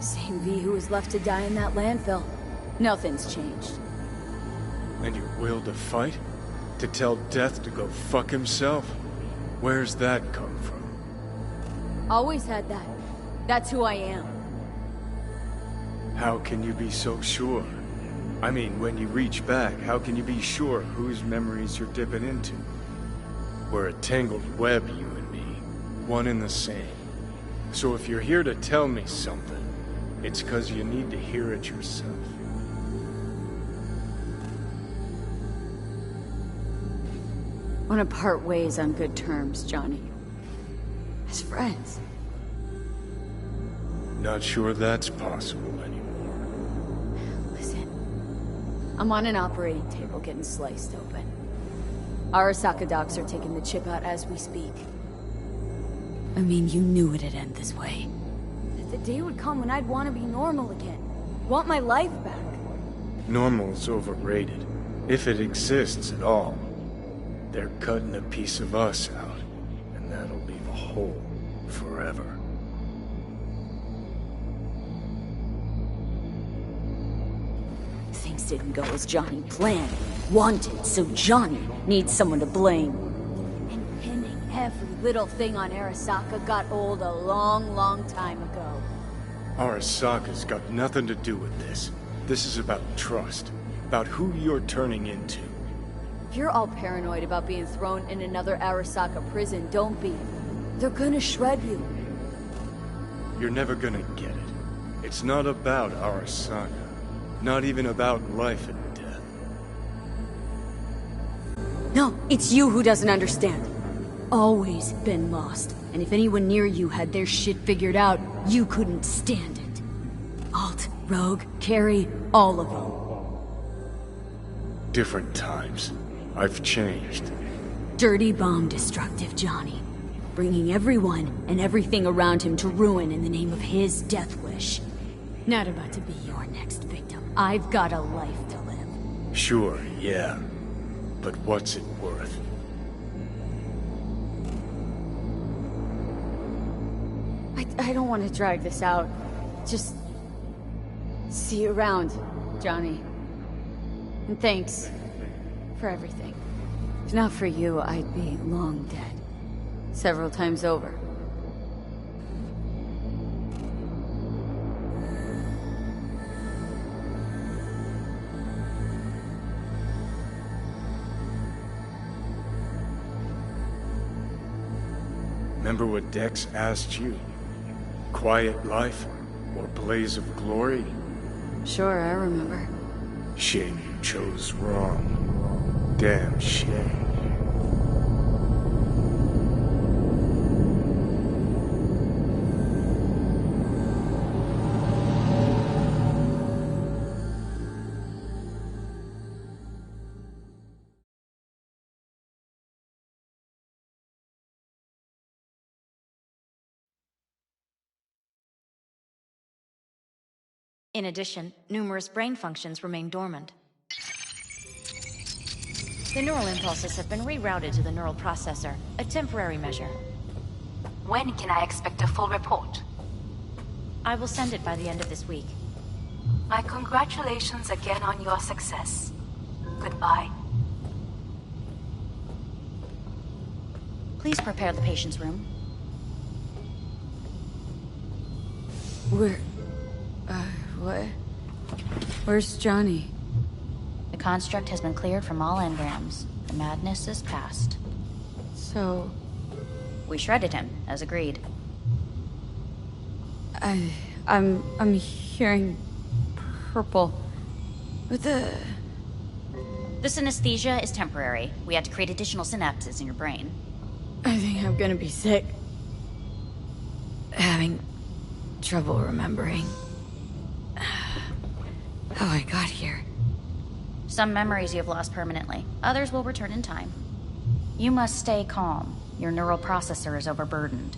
Same V who was left to die in that landfill. Nothing's changed. And your will to fight? To tell Death to go fuck himself? Where's that come from? Always had that. That's who I am. How can you be so sure? I mean, when you reach back, how can you be sure whose memories you're dipping into? We're a tangled web, you and me. One and the same. So if you're here to tell me something, it's 'cause you need to hear it yourself. Want to part ways on good terms, Johnny. As friends. Not sure that's possible anymore. Listen. I'm on an operating table getting sliced open. Arasaka docs are taking the chip out as we speak. I mean, you knew it'd end this way. That the day would come when I'd want to be normal again. Want my life back. Normal's overrated. If it exists at all. They're cutting a piece of us out, and that'll leave a hole forever. Things didn't go as Johnny planned, wanted, so Johnny needs someone to blame. And pinning every little thing on Arasaka got old a long, long time ago. Arasaka's got nothing to do with this. This is about trust, about who you're turning into. If you're all paranoid about being thrown in another Arasaka prison, don't be. They're gonna shred you. You're never gonna get it. It's not about Arasaka. Not even about life and death. No, it's you who doesn't understand. Always been lost. And if anyone near you had their shit figured out, you couldn't stand it. Alt, Rogue, Carrie, all of them. Different times. I've changed. Dirty bomb destructive Johnny. Bringing everyone and everything around him to ruin in the name of his death wish. Not about to be your next victim. I've got a life to live. Sure, yeah. But what's it worth? I don't want to drag this out. Just... see you around, Johnny. And thanks for everything. If not for you, I'd be long dead. Several times over. Remember what Dex asked you? Quiet life or blaze of glory? Sure, I remember. Shame you chose wrong. Damn shame. In addition, numerous brain functions remain dormant. The neural impulses have been rerouted to the neural processor, a temporary measure. When can I expect a full report? I will send it by the end of this week. My congratulations again on your success. Goodbye. Please prepare the patient's room. What? Where's Johnny? The construct has been cleared from all engrams. The madness is past. So... we shredded him, as agreed. I'm hearing... purple. What the... The synesthesia is temporary. We had to create additional synapses in your brain. I think I'm gonna be sick. Having trouble remembering how I got here. Some memories you have lost permanently. Others will return in time. You must stay calm. Your neural processor is overburdened.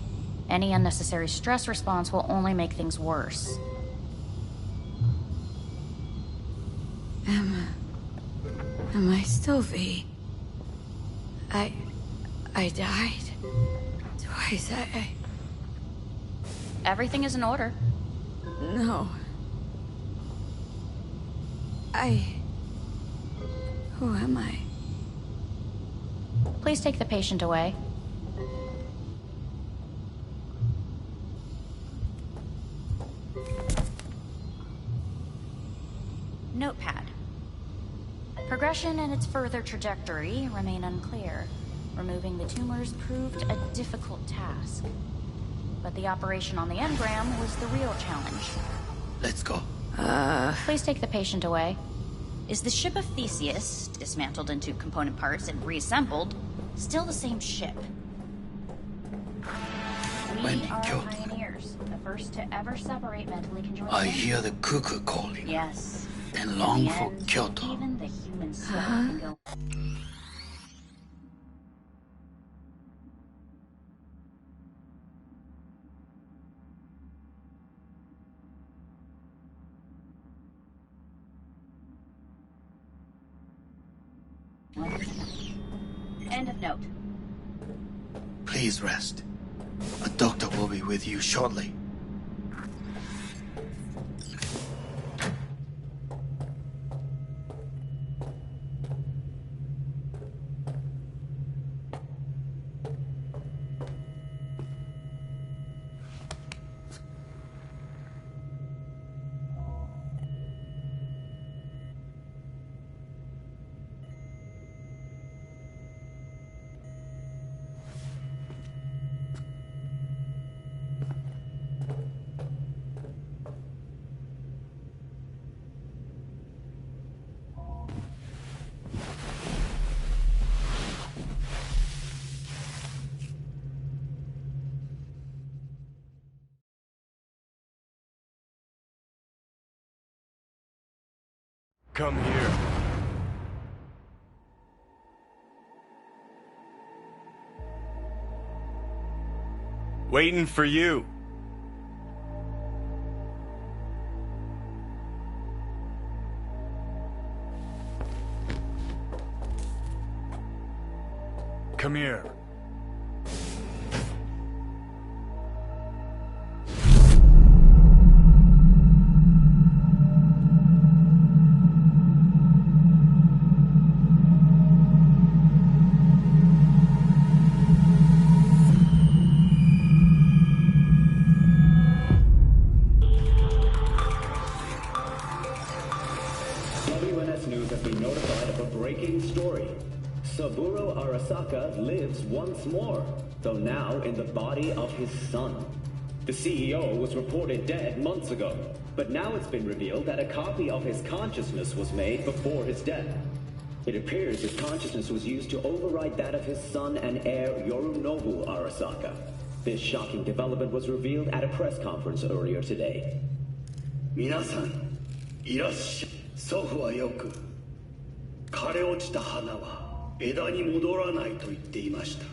Any unnecessary stress response will only make things worse. Am I still V? I died twice. Everything is in order. No. Who am I? Please take the patient away. Notepad. Progression and its further trajectory remain unclear. Removing the tumors proved a difficult task. But the operation on the engram was the real challenge. Let's go. Please take the patient away. Is the ship of Theseus, dismantled into component parts and reassembled, still the same ship? We are pioneers, the first to ever separate mentally conjoined. I hear the cuckoo calling. Yes. And long for Kyoto. Even the human soul can go. End of note. Please rest. A doctor will be with you shortly. Come here. Waiting for you. Come here. WNS News has been notified of a breaking story. Saburo Arasaka lives once more, though now in the body of his son. The CEO was reported dead months ago, but now it's been revealed that a copy of his consciousness was made before his death. It appears his consciousness was used to override that of his son and heir Yorinobu Arasaka. This shocking development was revealed at a press conference earlier today. 皆さん、いらっしゃい。祖父はよく、枯れ落ちた花は枝に戻らないと言っていました。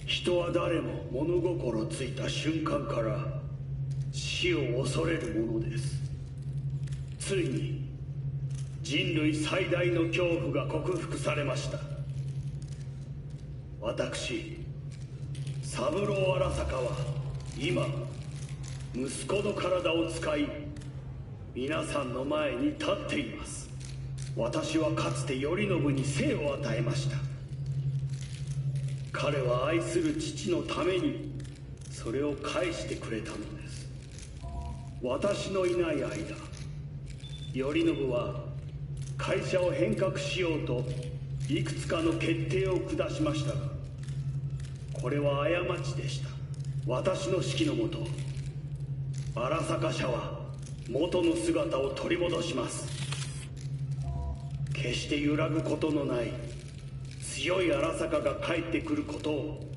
人は誰も物心ついた瞬間から死を恐れるものです。ついに人類最大の恐怖が克服されました。私、三郎荒坂は今、息子の体を使い、皆さんの前に立っています。私はかつて頼信に生を与えました。彼は愛する父のためにそれを返してくれたのです。私のいない間、頼信は会社を変革しようといくつかの決定を下しましたが、これは過ちでした。私の指揮のもと、荒坂社は元の姿を取り戻します。決して揺らぐことのない強い荒坂が帰ってくることを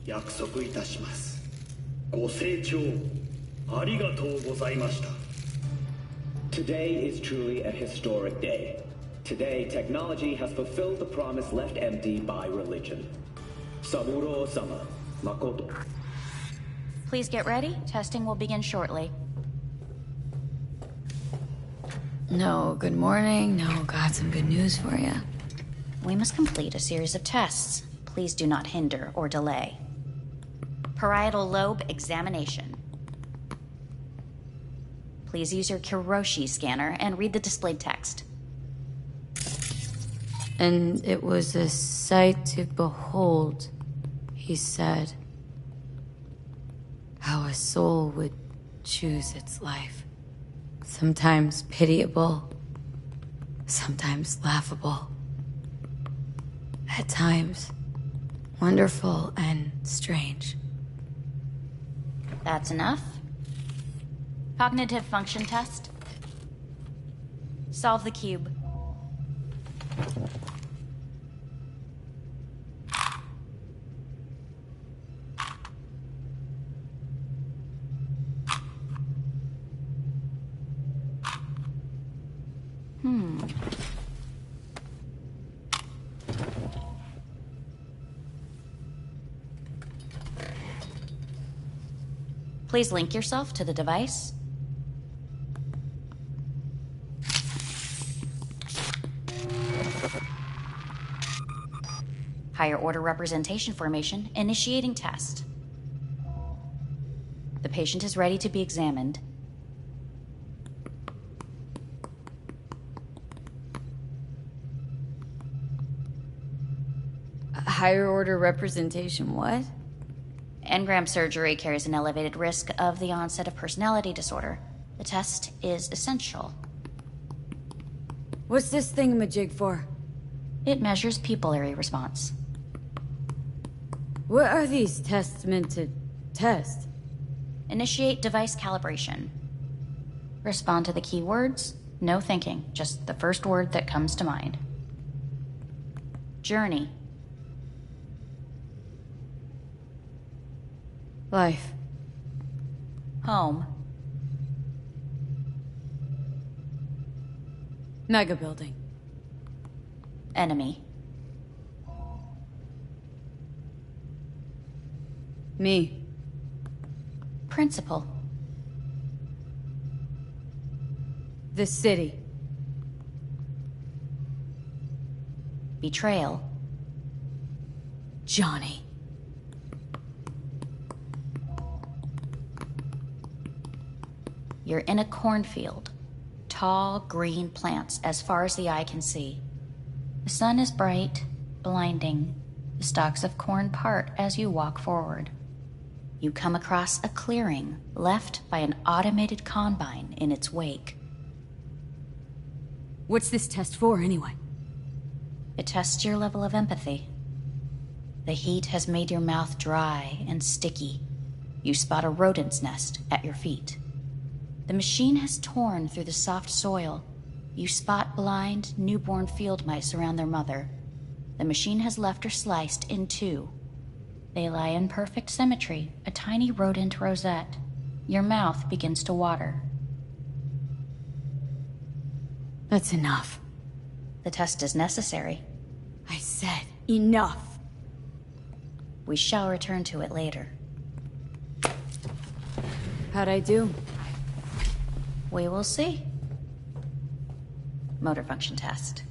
約束いたします。ご清聴ありがとうございました。 Today is truly a historic day. Today, technology has fulfilled the promise left empty by religion. Saburo-sama, Makoto. Please get ready. Testing will begin shortly. No, good morning. No, got some good news for you. We must complete a series of tests. Please do not hinder or delay. Parietal lobe examination. Please use your Kiroshi scanner and read the displayed text. And it was a sight to behold, he said, how a soul would choose its life. Sometimes pitiable, sometimes laughable. At times, wonderful and strange. That's enough. Cognitive function test. Solve the cube. Please link yourself to the device. Higher order representation formation, initiating test. The patient is ready to be examined. Higher order representation, what? Engram surgery carries an elevated risk of the onset of personality disorder. The test is essential. What's this thingamajig for? It measures pupillary response. What are these tests meant to test? Initiate device calibration. Respond to the keywords. No thinking, just the first word that comes to mind. Journey. Life. Home. Mega building. Enemy. Me. Principal. The city. Betrayal. Johnny. You're in a cornfield. Tall, green plants as far as the eye can see. The sun is bright, blinding. The stalks of corn part as you walk forward. You come across a clearing left by an automated combine in its wake. What's this test for, anyway? It tests your level of empathy. The heat has made your mouth dry and sticky. You spot a rodent's nest at your feet. The machine has torn through the soft soil. You spot blind, newborn field mice around their mother. The machine has left her sliced in two. They lie in perfect symmetry, a tiny rodent rosette. Your mouth begins to water. That's enough. The test is necessary. I said enough. We shall return to it later. How'd I do? We will see. Motor function test.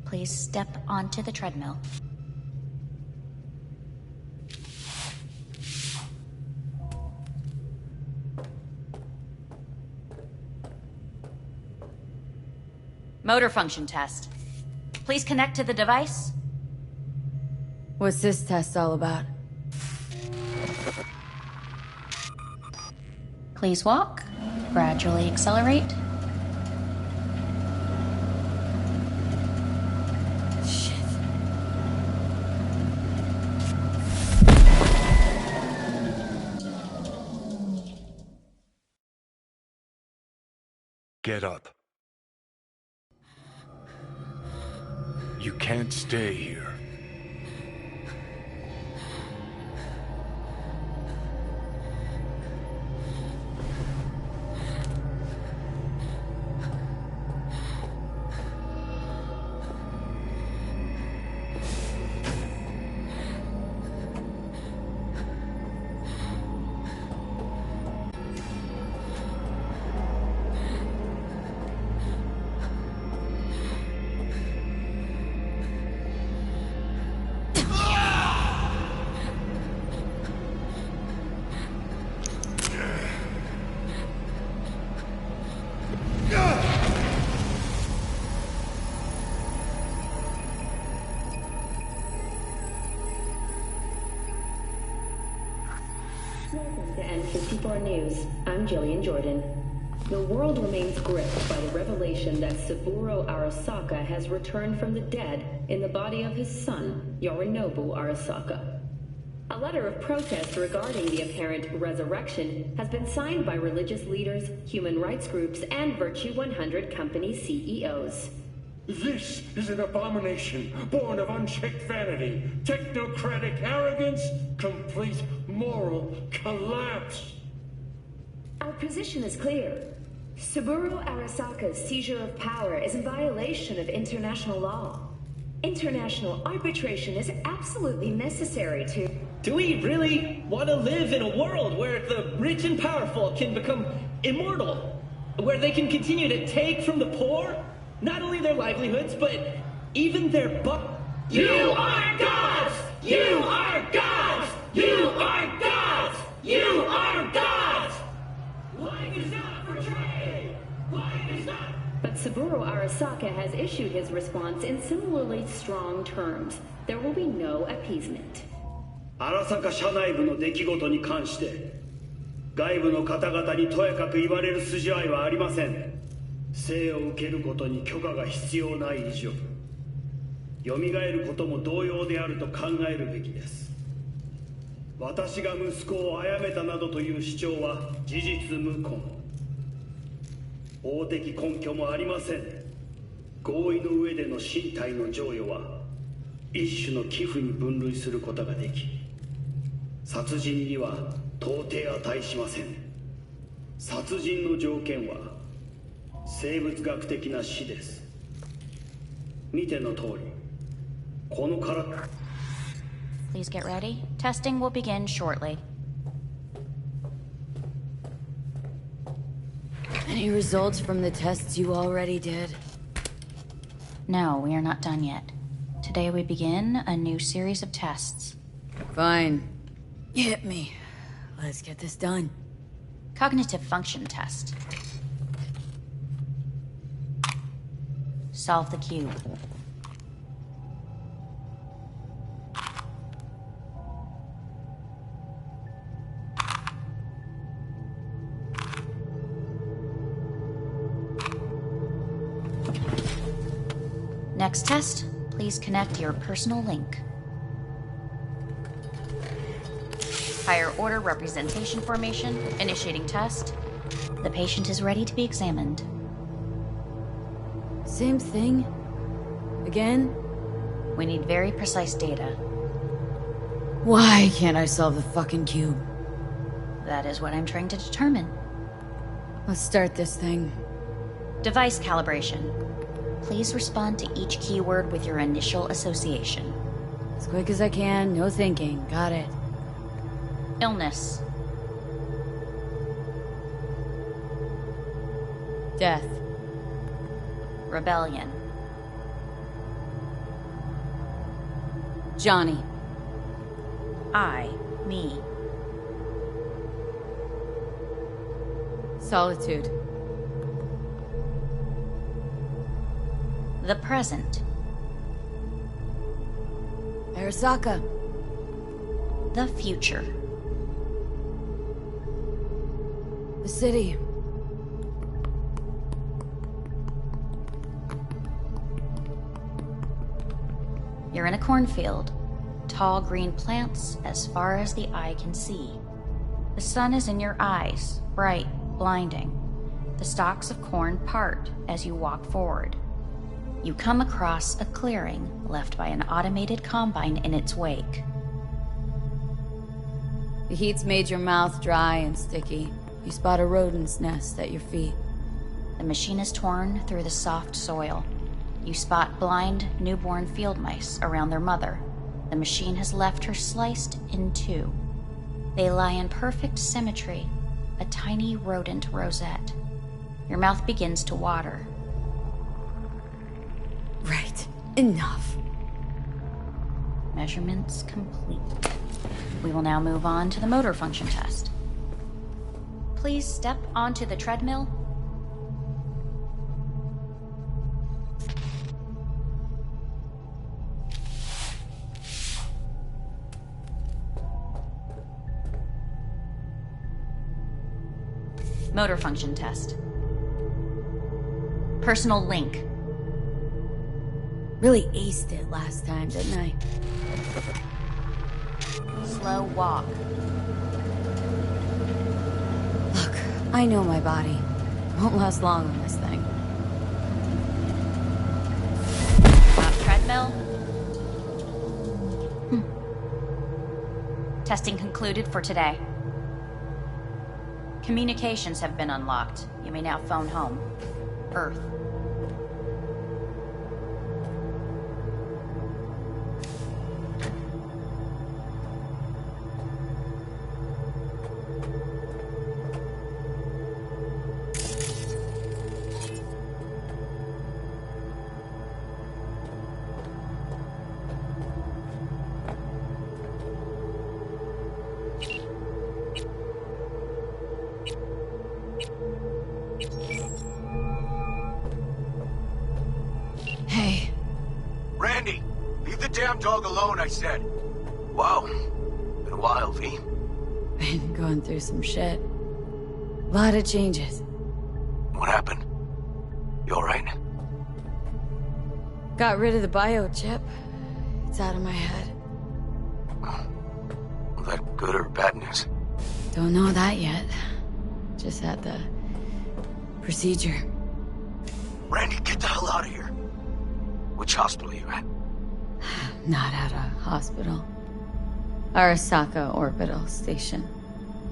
Please step onto the treadmill. Motor function test. Please connect to the device. What's this test all about? Please walk. Gradually accelerate. Shit. Get up. You can't stay here. Welcome to N54 News. I'm Jillian Jordan. The world remains gripped by the revelation that Saburo Arasaka has returned from the dead in the body of his son, Yorinobu Arasaka. A letter of protest regarding the apparent resurrection has been signed by religious leaders, human rights groups, and Virtue 100 company CEOs. This is an abomination born of unchecked vanity, technocratic arrogance, complete moral collapse. Our position is clear. Saburo Arasaka's seizure of power is in violation of international law. International arbitration is absolutely necessary to... Do we really want to live in a world where the rich and powerful can become immortal? Where they can continue to take from the poor? Not only their livelihoods, but even their You are gods! You are gods! You are gods! You are gods! Life is not portrayed! Life is not... But Saburo Arasaka has issued his response in similarly strong terms. There will be no appeasement. 荒坂社内部の出来事に関して外部の方々にとやかく言われる筋合いはありません。生を受けることに許可が必要ない以上蘇ることも同様であると考えるべきです。私が息子を殺めたなどという主張は事実無根。法的根拠もありません。合意の上での身体の贈与は一種の寄付に分類することができ、殺人には到底値しません。殺人の条件は生物学的な死です。見ての通り、この体 Please get ready. Testing will begin shortly. Any results from the tests you already did? No, we are not done yet. Today we begin a new series of tests. Fine. Hit me. Let's get this done. Cognitive function test. Solve the cube. Next test, please connect your personal link. Higher order representation formation, initiating test. The patient is ready to be examined. Same thing? Again? We need very precise data. Why can't I solve the fucking cube? That is what I'm trying to determine. Let's start this thing. Device calibration. Please respond to each keyword with your initial association. As quick as I can, no thinking. Got it. Illness. Death. Rebellion. Johnny. I. Me. Solitude. The present. Arasaka. The future. The city. You're in a cornfield. Tall green plants as far as the eye can see. The sun is in your eyes, bright, blinding. The stalks of corn part as you walk forward. You come across a clearing left by an automated combine in its wake. The heat's made your mouth dry and sticky. You spot a rodent's nest at your feet. The machine is torn through the soft soil. You spot blind, newborn field mice around their mother. The machine has left her sliced in two. They lie in perfect symmetry, a tiny rodent rosette. Your mouth begins to water. Right. Enough. Measurements complete. We will now move on to the motor function test. Please step onto the treadmill. Motor function test. Personal link. Really aced it last time, didn't I? Slow walk. Look, I know my body. Won't last long on this thing. Treadmill. Testing concluded for today. Communications have been unlocked. You may now phone home. Earth. Hey. Randy, leave the damn dog alone, I said. Wow. Been a while, V. Been going through some shit. Lot of changes. What happened? You alright? Got rid of the biochip. It's out of my head. Was that good or bad news? Don't know that yet. Just had the procedure. Randy, get the hell out of here. Which hospital are you at? Not at a hospital. Arasaka Orbital Station.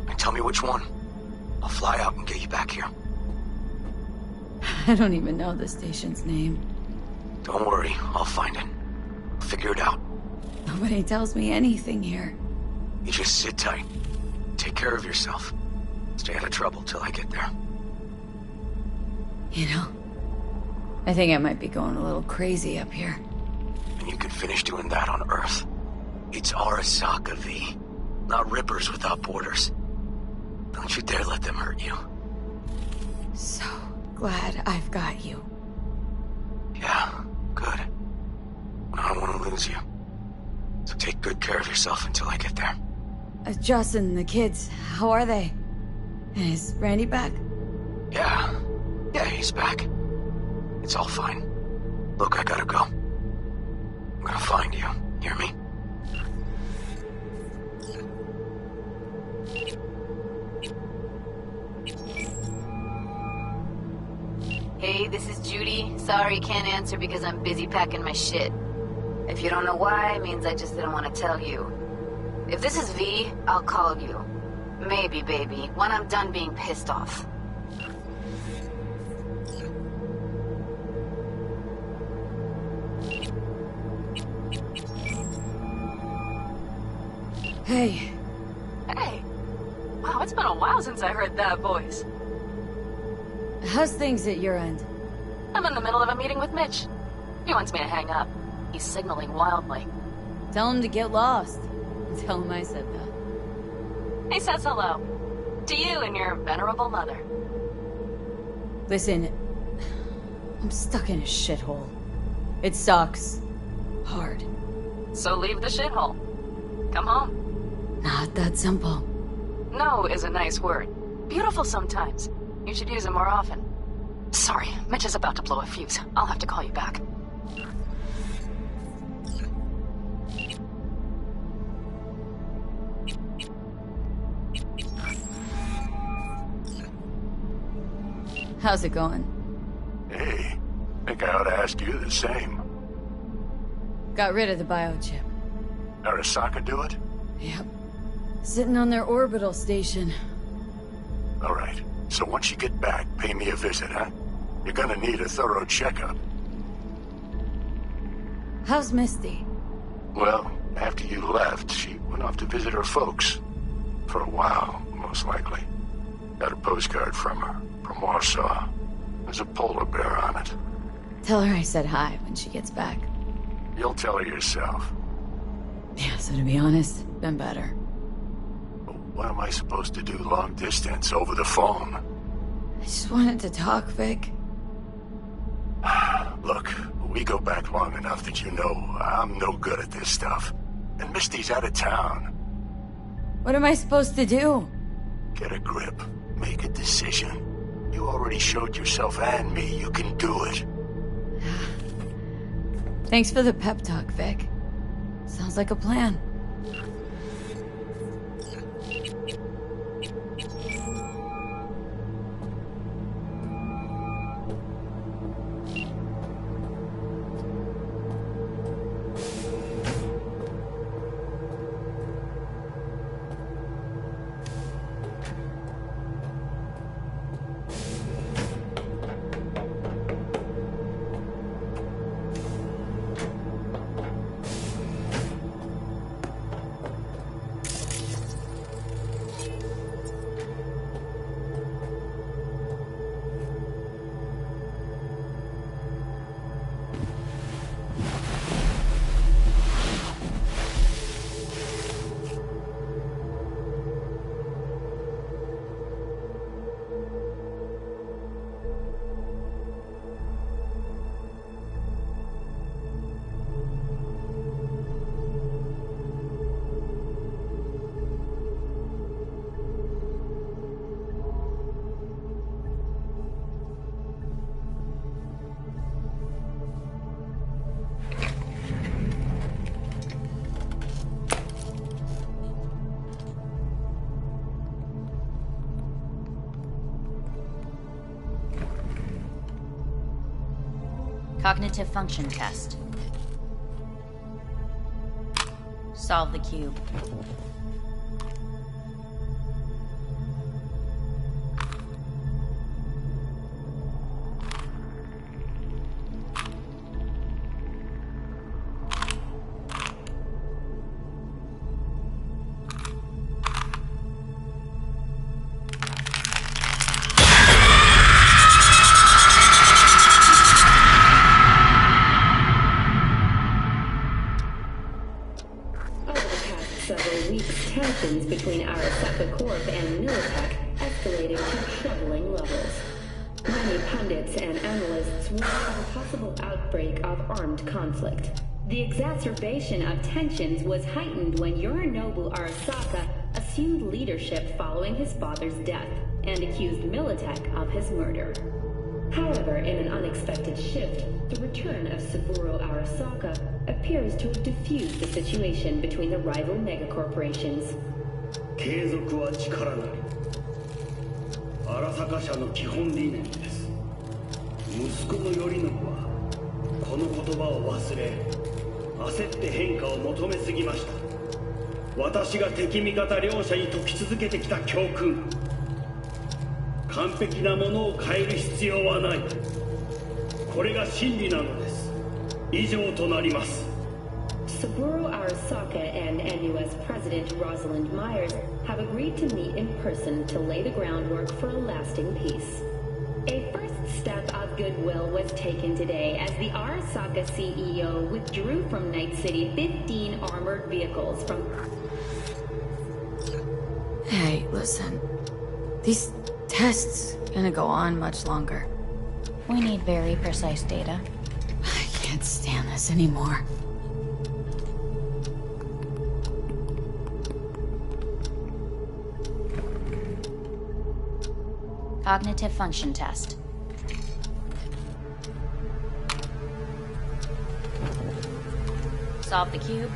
And tell me which one. I'll fly out and get you back here. I don't even know the station's name. Don't worry, I'll find it. I'll figure it out. Nobody tells me anything here. You just sit tight. Take care of yourself. Stay out of trouble till I get there. You know, I think I might be going a little crazy up here. And you can finish doing that on Earth. It's Arasaka, V. Not Rippers without borders. Don't you dare let them hurt you. So glad I've got you. Yeah, good. I don't want to lose you. So take good care of yourself until I get there. Justin, the kids, how are they? And is Randy back? Yeah. Yeah, he's back. It's all fine. Look, I gotta go. I'm gonna find you. Hear me? Hey, this is Judy. Sorry, can't answer because I'm busy packing my shit. If you don't know why, it means I just didn't want to tell you. If this is V, I'll call you. Maybe, baby, when I'm done being pissed off. Hey. Hey. Wow, it's been a while since I heard that voice. How's things at your end? I'm in the middle of a meeting with Mitch. He wants me to hang up. He's signaling wildly. Tell him to get lost. Tell him I said that. He says hello. To you and your venerable mother. Listen, I'm stuck in a shithole. It sucks. Hard. So leave the shithole. Come home. Not that simple. No is a nice word. Beautiful sometimes. You should use it more often. Sorry, Mitch is about to blow a fuse. I'll have to call you back. How's it going? Hey, think I ought to ask you the same. Got rid of the biochip. Arasaka do it? Yep. Sitting on their orbital station. All right. So once you get back, pay me a visit, huh? You're gonna need a thorough checkup. How's Misty? Well, after you left, she went off to visit her folks. For a while, most likely. Got a postcard from her, from Warsaw. There's a polar bear on it. Tell her I said hi when she gets back. You'll tell her yourself. Yeah, so to be honest, been better. What am I supposed to do long distance over the phone? I just wanted to talk, Vic. Look, we go back long enough that you know I'm no good at this stuff. And Misty's out of town. What am I supposed to do? Get a grip. Make a decision. You already showed yourself and me you can do it. Thanks for the pep talk, Vic. Sounds like a plan. Cognitive function test. Solve the cube. between Arasaka Corp and Militech escalated to troubling levels. Many pundits and analysts warned of a possible outbreak of armed conflict. The exacerbation of tensions was heightened when Yorinobu Arasaka assumed leadership following his father's death and accused Militech of his murder. However, in an unexpected shift, the return of Saburo Arasaka appears to have diffused the situation between the rival megacorporations. 継続は力なり。荒坂社の基本理念です。息子の頼信はこの言葉を忘れ、焦って変化を求めすぎました。私が敵味方両者に説き続けてきた教訓。完璧なものを変える必要はない。これが真理なのです。以上となります。Saburo Arasaka and NUS President Rosalind Myers have agreed to meet in person to lay the groundwork for a lasting peace. A first step of goodwill was taken today as the Arasaka CEO withdrew from Night City 15 armored vehicles from... Hey, listen. These tests gonna go on much longer. We need very precise data. I can't stand this anymore. Cognitive function test. Solve the cube.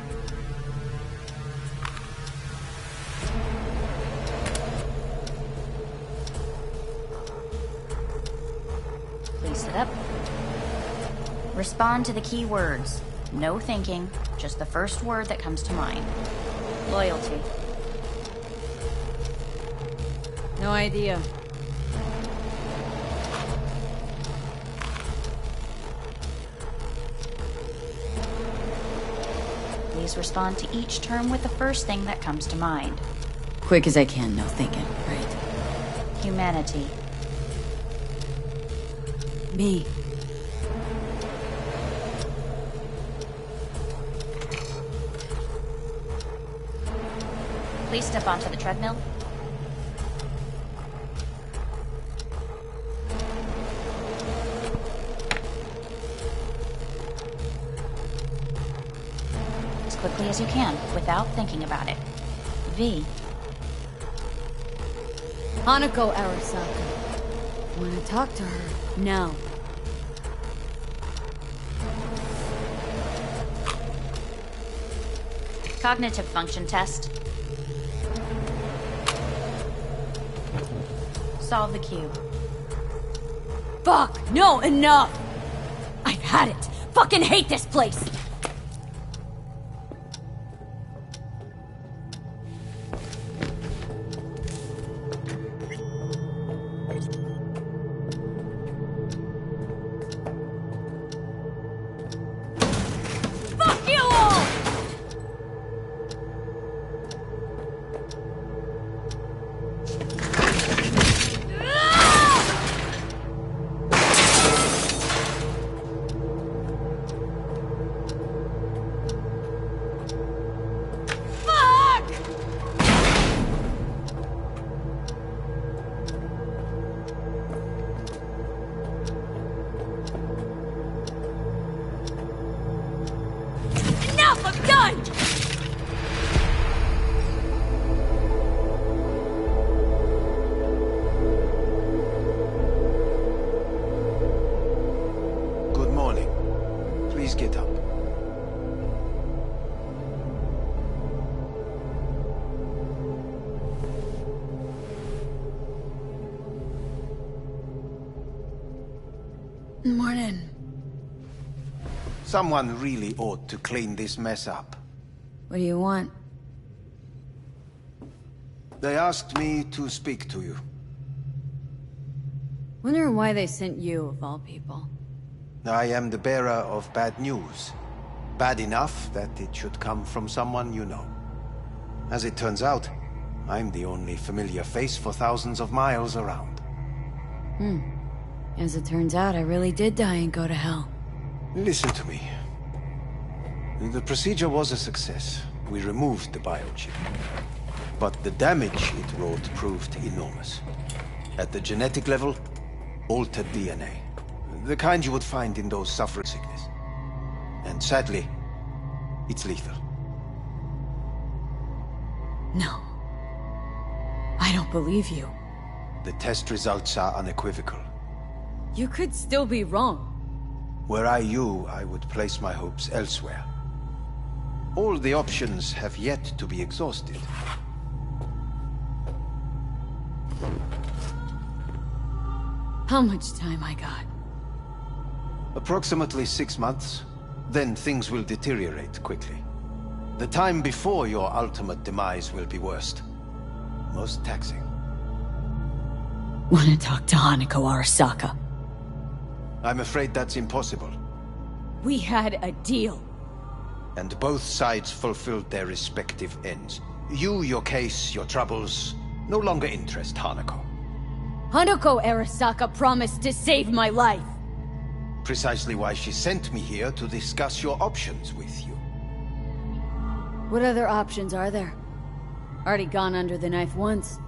Please sit up. Respond to the key words. No thinking, just the first word that comes to mind. Loyalty. No idea. Please respond to each term with the first thing that comes to mind. Quick as I can, no thinking, right? Humanity. Me. Please step onto the treadmill. As quickly as you can, without thinking about it. V. Hanako Arasaka. Wanna talk to her now. Cognitive function test. Solve the cube. Fuck! No, enough! I've had it! Fucking hate this place! Fuck you all! Enough! I'm done! Good morning. Please get up. Morning. Someone really ought to clean this mess up. What do you want? They asked me to speak to you. Wonder why they sent you, of all people. I am the bearer of bad news. Bad enough that it should come from someone you know. As it turns out, I'm the only familiar face for thousands of miles around. As it turns out, I really did die and go to hell. Listen to me. The procedure was a success. We removed the biochip. But the damage it wrought proved enormous. At the genetic level, altered DNA. The kind you would find in those suffering sickness. And sadly, it's lethal. No. I don't believe you. The test results are unequivocal. You could still be wrong. Were I you, I would place my hopes elsewhere. All the options have yet to be exhausted. How much time I got? Approximately 6 months. Then things will deteriorate quickly. The time before your ultimate demise will be worst. Most taxing. Want to talk to Hanako Arasaka? I'm afraid that's impossible. We had a deal. And both sides fulfilled their respective ends. You, your case, your troubles, no longer interest Hanako. Hanako Arasaka promised to save my life. Precisely why she sent me here to discuss your options with you. What other options are there? Already gone under the knife once.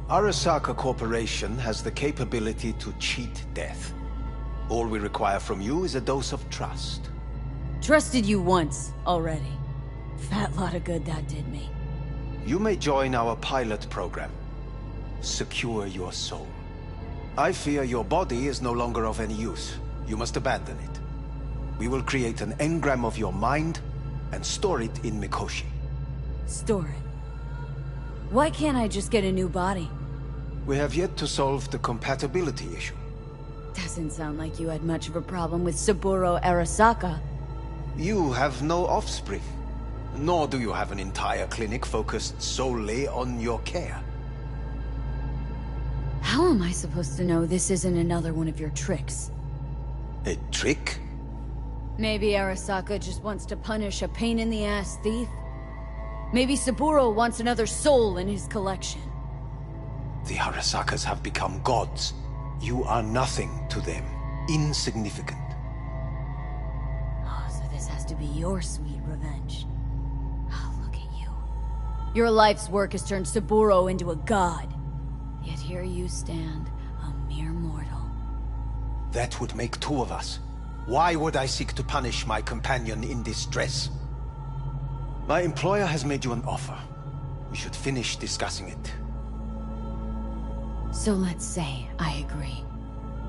Arasaka Corporation has the capability to cheat death. All we require from you is a dose of trust. Trusted you once, already. Fat lot of good that did me. You may join our pilot program. Secure your soul. I fear your body is no longer of any use. You must abandon it. We will create an engram of your mind and store it in Mikoshi. Store it? Why can't I just get a new body? We have yet to solve the compatibility issue. Doesn't sound like you had much of a problem with Saburo Arasaka. You have no offspring. Nor do you have an entire clinic focused solely on your care. How am I supposed to know this isn't another one of your tricks? A trick? Maybe Arasaka just wants to punish a pain-in-the-ass thief? Maybe Saburo wants another soul in his collection. The Arasakas have become gods. You are nothing to them. Insignificant. Oh, so this has to be your sweet revenge. Oh, look at you. Your life's work has turned Saburo into a god. Yet here you stand, a mere mortal. That would make two of us. Why would I seek to punish my companion in distress? My employer has made you an offer. We should finish discussing it. So let's say I agree.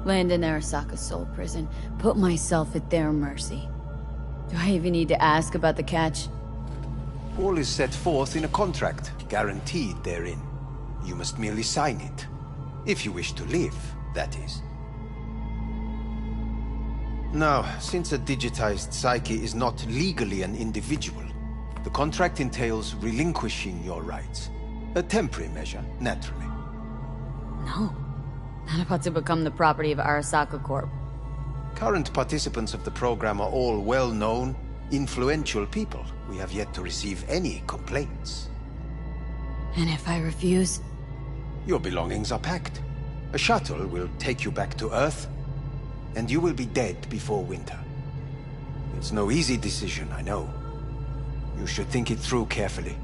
Land in Arasaka's soul prison, put myself at their mercy. Do I even need to ask about the catch? All is set forth in a contract, guaranteed therein. You must merely sign it. If you wish to live, that is. Now, since a digitized psyche is not legally an individual, the contract entails relinquishing your rights. A temporary measure, naturally. No. Not about to become the property of Arasaka Corp. Current participants of the program are all well-known, influential people. We have yet to receive any complaints. And if I refuse? Your belongings are packed. A shuttle will take you back to Earth, and you will be dead before winter. It's no easy decision, I know. You should think it through carefully.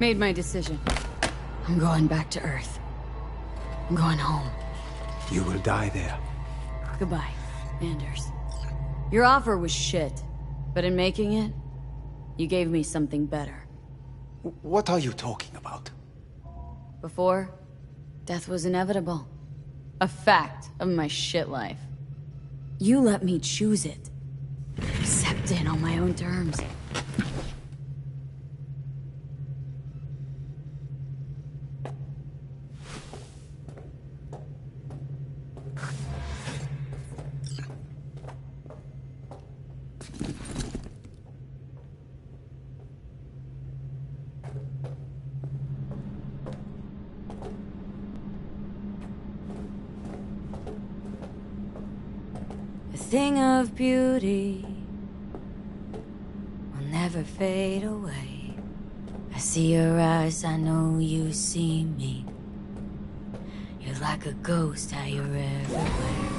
Made my decision. I'm going back to Earth. I'm going home. You will die there. Goodbye, Anders. Your offer was shit, but in making it, you gave me something better. What are you talking about? Before, death was inevitable. A fact of my shit life. You let me choose it. Accept it on my own terms. A thing of beauty will never fade away. I see your eyes, I know you see me. You're like a ghost, how you're everywhere.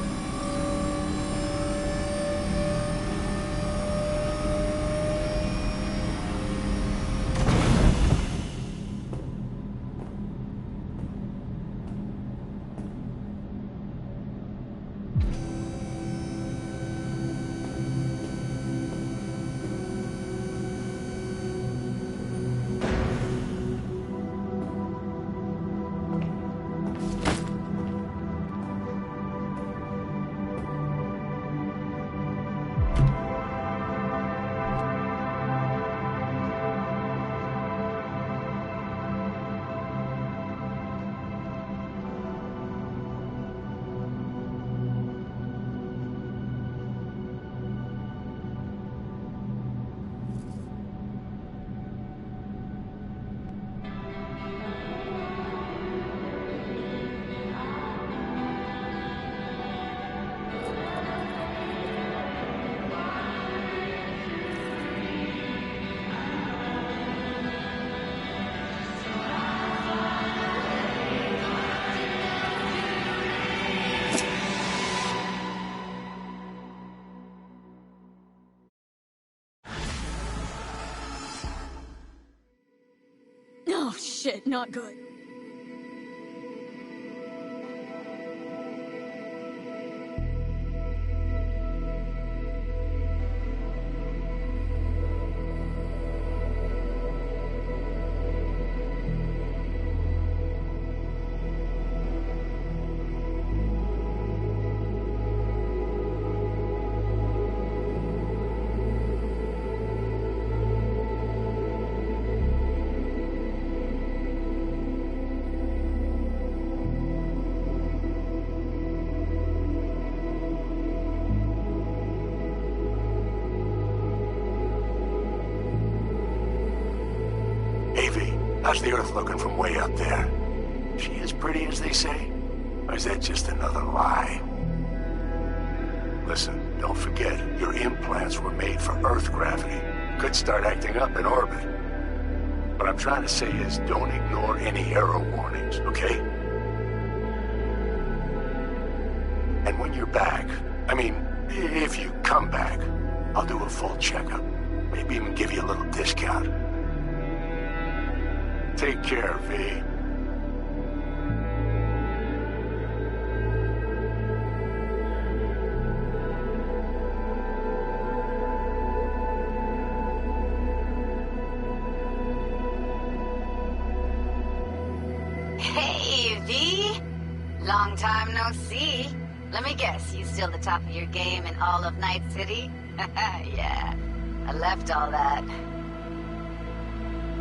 Oh shit, not good. How's the Earth looking from way up there? She as pretty as they say? Or is that just another lie? Listen, don't forget, your implants were made for Earth gravity. Could start acting up in orbit. What I'm trying to say is, don't ignore any error warnings, okay? And when you're back, I mean, if you come back, I'll do a full checkup. Maybe even give you a little discount. Take care, V. Hey, V! Long time no see. Let me guess, you still the top of your game in all of Night City? Yeah, I left all that.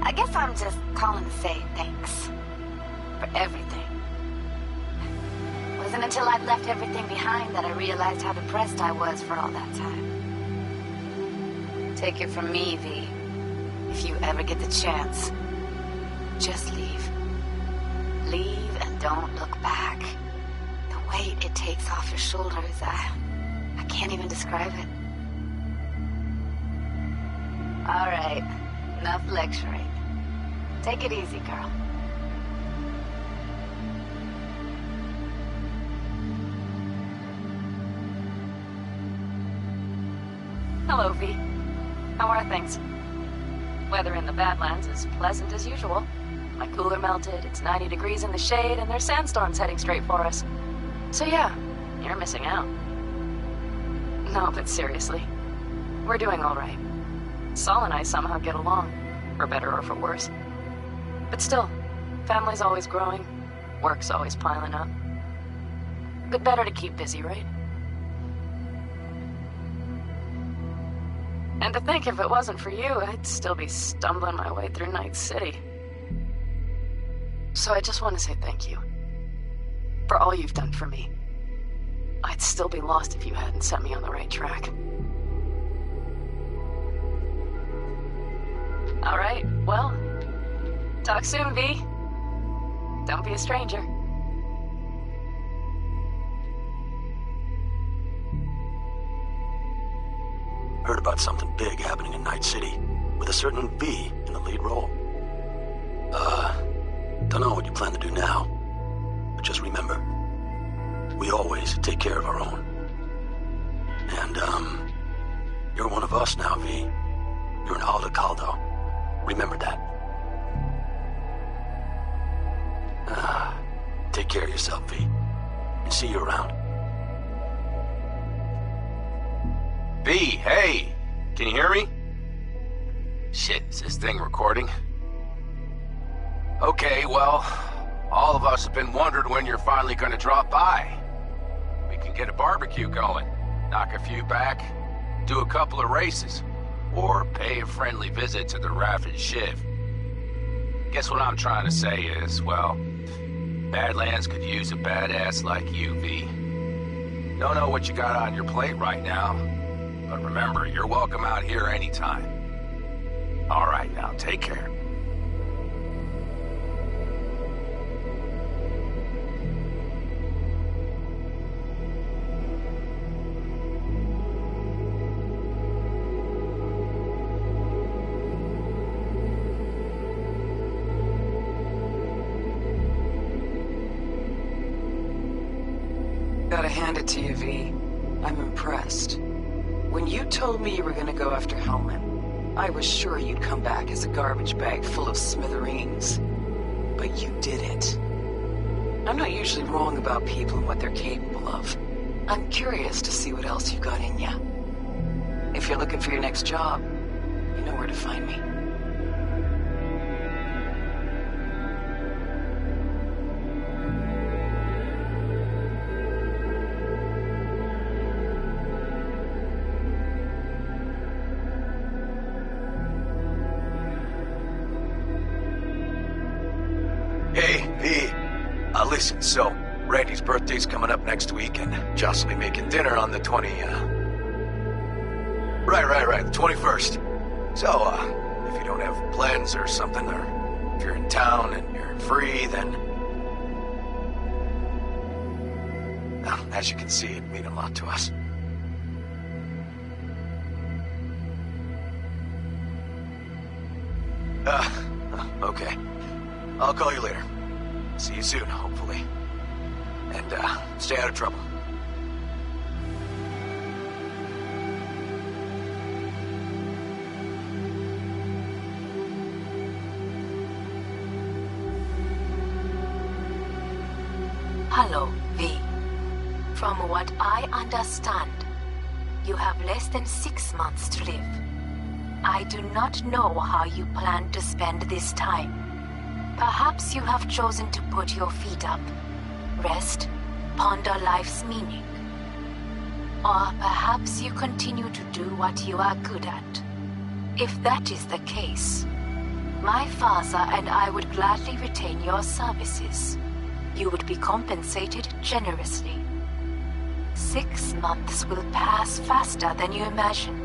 I guess I'm just calling to say thanks. For everything. It wasn't until I'd left everything behind that I realized how depressed I was for all that time. Take it from me, V. If you ever get the chance, just leave. Leave and don't look back. The weight it takes off your shoulders, I can't even describe it. All right, enough lecturing. Take it easy, girl. Hello, V. How are things? Weather in the Badlands is pleasant as usual. My cooler melted, it's 90 degrees in the shade, and there's sandstorms heading straight for us. So yeah, you're missing out. No, but seriously, we're doing all right. Saul and I somehow get along, for better or for worse. But still, family's always growing, work's always piling up. But better to keep busy, right? And to think if it wasn't for you, I'd still be stumbling my way through Night City. So I just want to say thank you. For all you've done for me. I'd still be lost if you hadn't set me on the right track. All right, well, talk soon, V. Don't be a stranger. Heard about something big happening in Night City, with a certain V in the lead role. Don't know what you plan to do now, but just remember, we always take care of our own. And, you're one of us now, V. You're an Aldecaldo. Remember that. Take care of yourself, V. And see you around. V, hey! Can you hear me? Shit, is this thing recording? Okay, well, all of us have been wondering when you're finally gonna drop by. We can get a barbecue going, knock a few back, do a couple of races, or pay a friendly visit to the Raff and Shiv. Guess what I'm trying to say is, well, Badlands could use a badass like you, V. Don't know what you got on your plate right now, but remember, you're welcome out here anytime. All right, now, take care. Gotta hand it to you, V. I'm impressed. When you told me you were gonna go after Hellman, I was sure you'd come back as a garbage bag full of smithereens. that you did it. I'm not usually wrong about people and what they're capable of. I'm curious to see what else you've got in ya. If you're looking for your next job, you know where to find me. Hey, V. Listen, so, Randy's birthday's coming up next week, and Joss will be making dinner on the 20, Right, the 21st. So, if you don't have plans or something, or if you're in town and you're free, then... as you can see, it'd mean a lot to us. Okay. I'll call you later. See you soon, hopefully. And, stay out of trouble. Hello, V. From what I understand, you have less than 6 months to live. I do not know how you plan to spend this time. Perhaps you have chosen to put your feet up, rest, ponder life's meaning. Or perhaps you continue to do what you are good at. If that is the case, my father and I would gladly retain your services. You would be compensated generously. 6 months will pass faster than you imagine.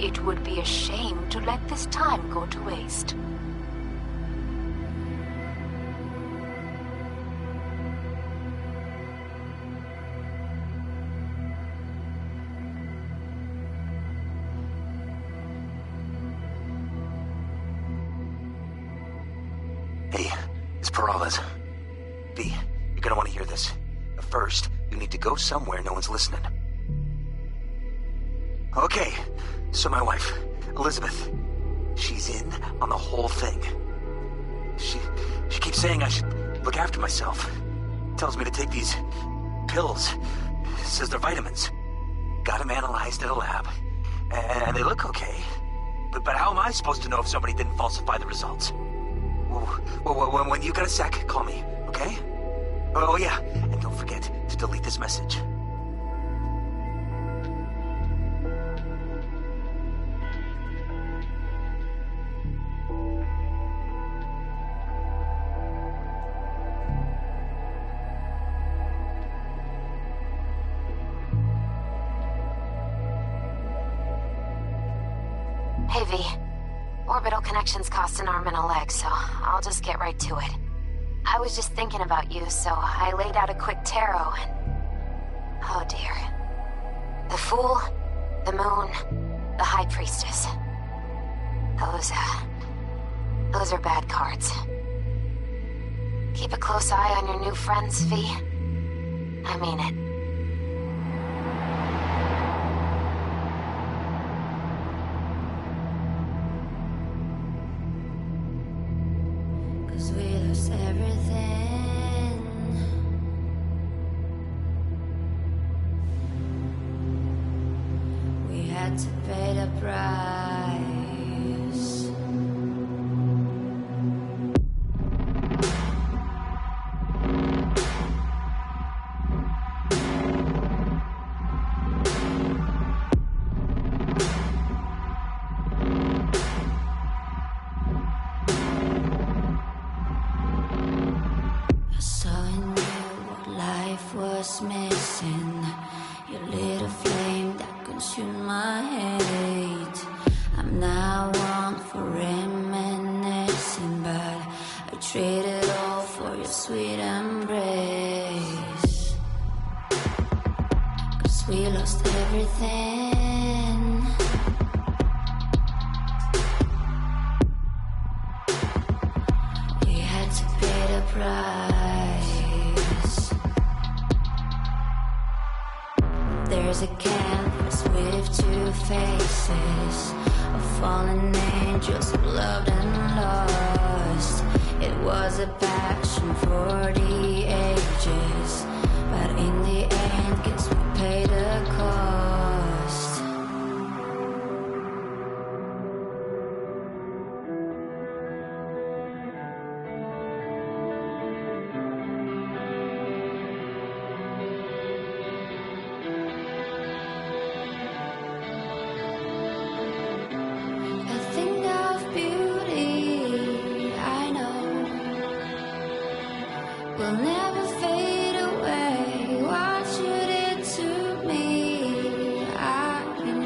It would be a shame to let this time go to waste. Hey, it's Peralez. V, you're gonna want to hear this. But first, you need to go somewhere no one's listening. Okay, so my wife, Elizabeth, she's in on the whole thing. She keeps saying I should look after myself. Tells me to take these pills. Says they're vitamins. Got them analyzed in a lab. And they look okay. But how am I supposed to know if somebody didn't falsify the results? Well, when you got a sec, call me, okay? Oh yeah, and don't forget to delete this message. Hey, V. Orbital connections cost an arm and a leg, so I'll just get right to it. I was just thinking about you, so I laid out a quick tarot and... oh dear. The Fool, the Moon, the High Priestess. Those are bad cards. Keep a close eye on your new friends, V. I mean it. There's a canvas with 2 faces of fallen angels who loved and lost. It was a passion for the ages, but in the end, guess we paid the cost. A thing of beauty, I know, will never fade away. What you did to me, I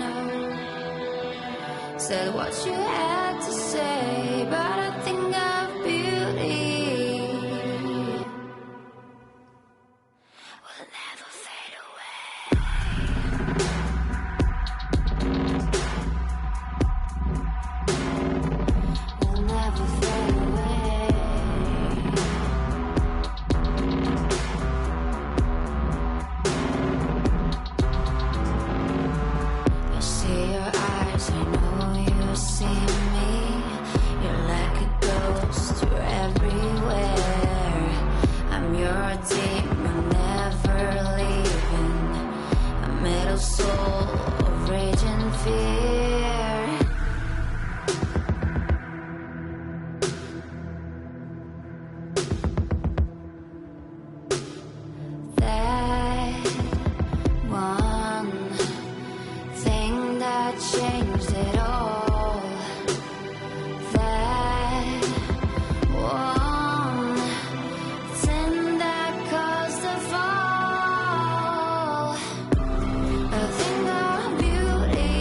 know. Said what you had to say, but a thing of beauty will never fade away. Will never fade away. I see your eyes, I know you see me. You're like a ghost, you're everywhere. I'm your demon, never leaving. A metal soul of rage and fear. That one thing that changed it all. That one thing that caused the fall. A thing of beauty,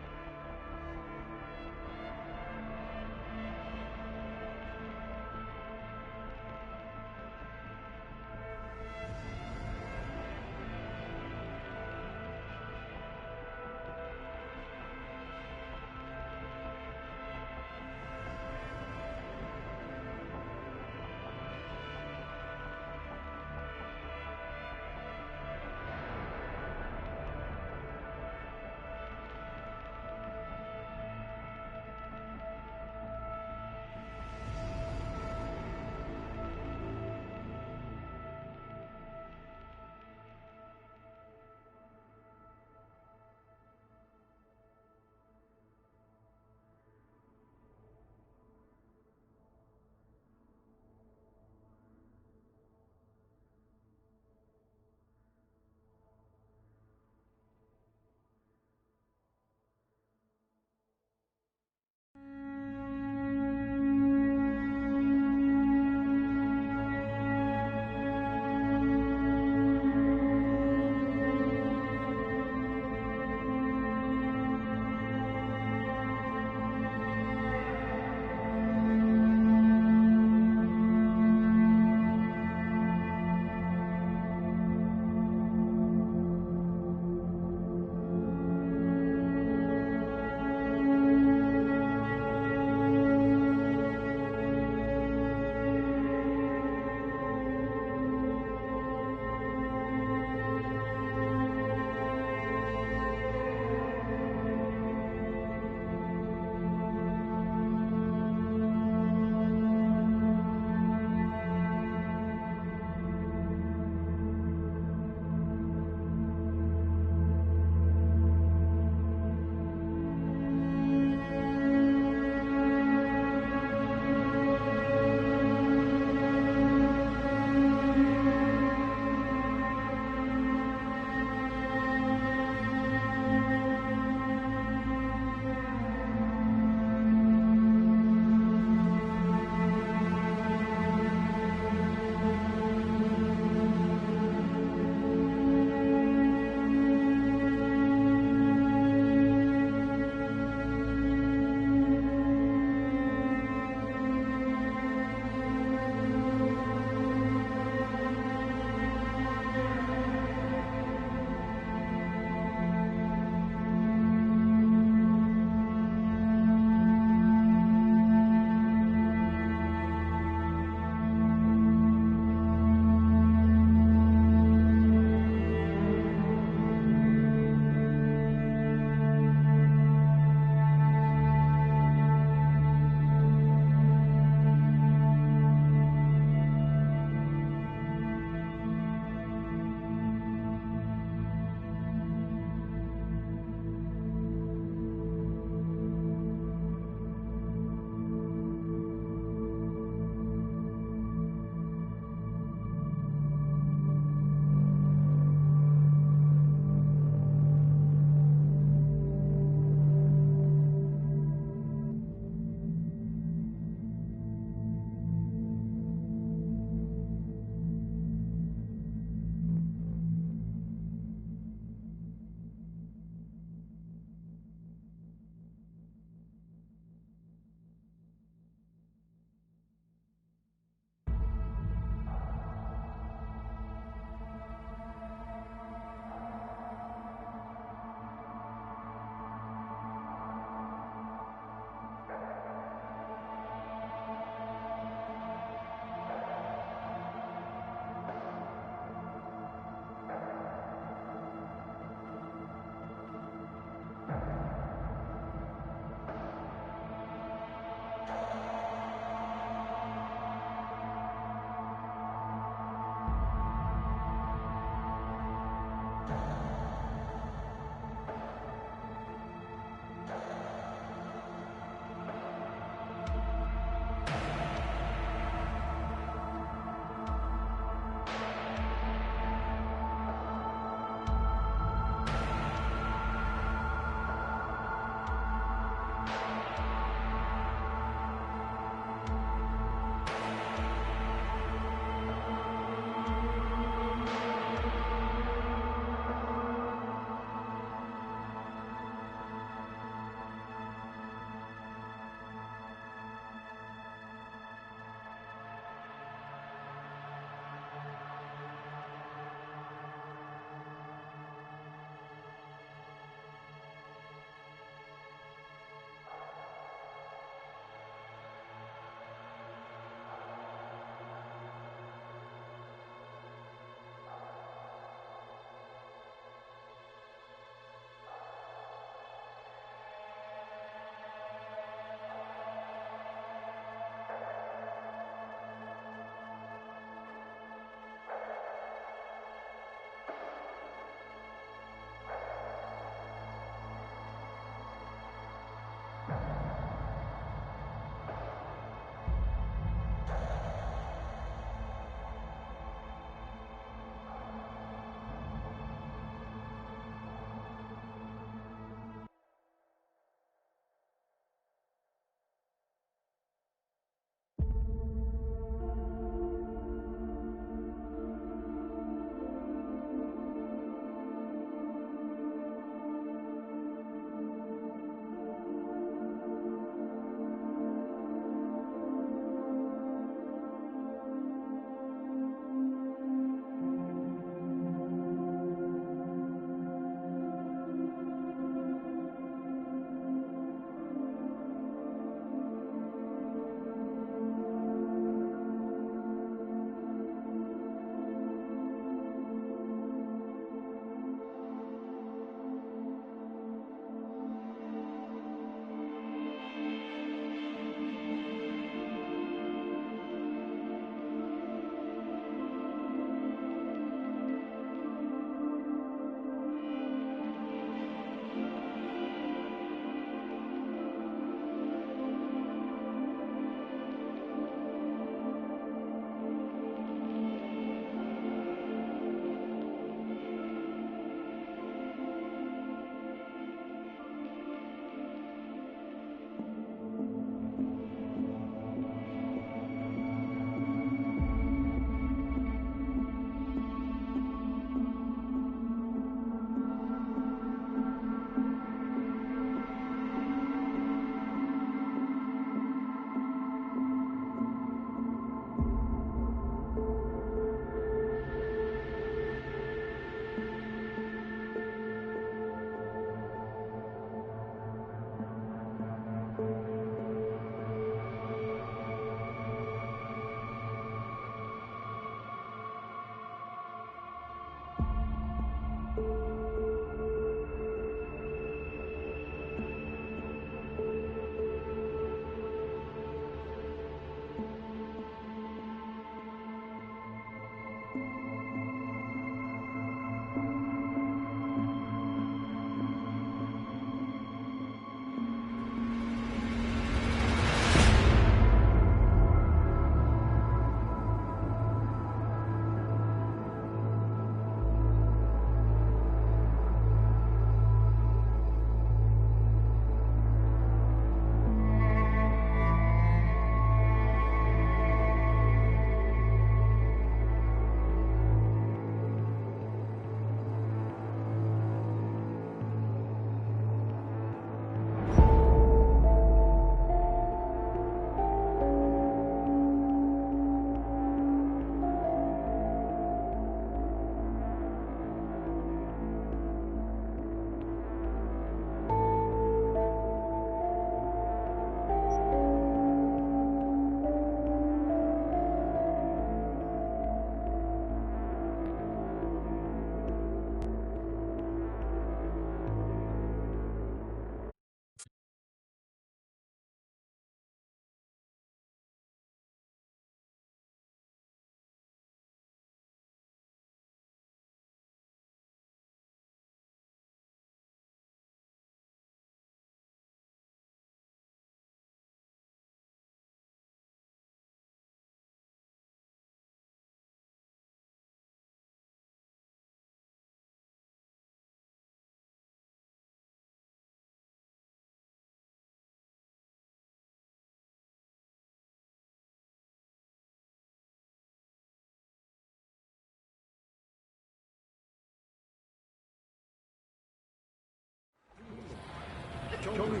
경은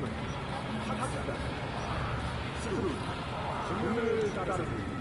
타타다. 승부 승부를 따르는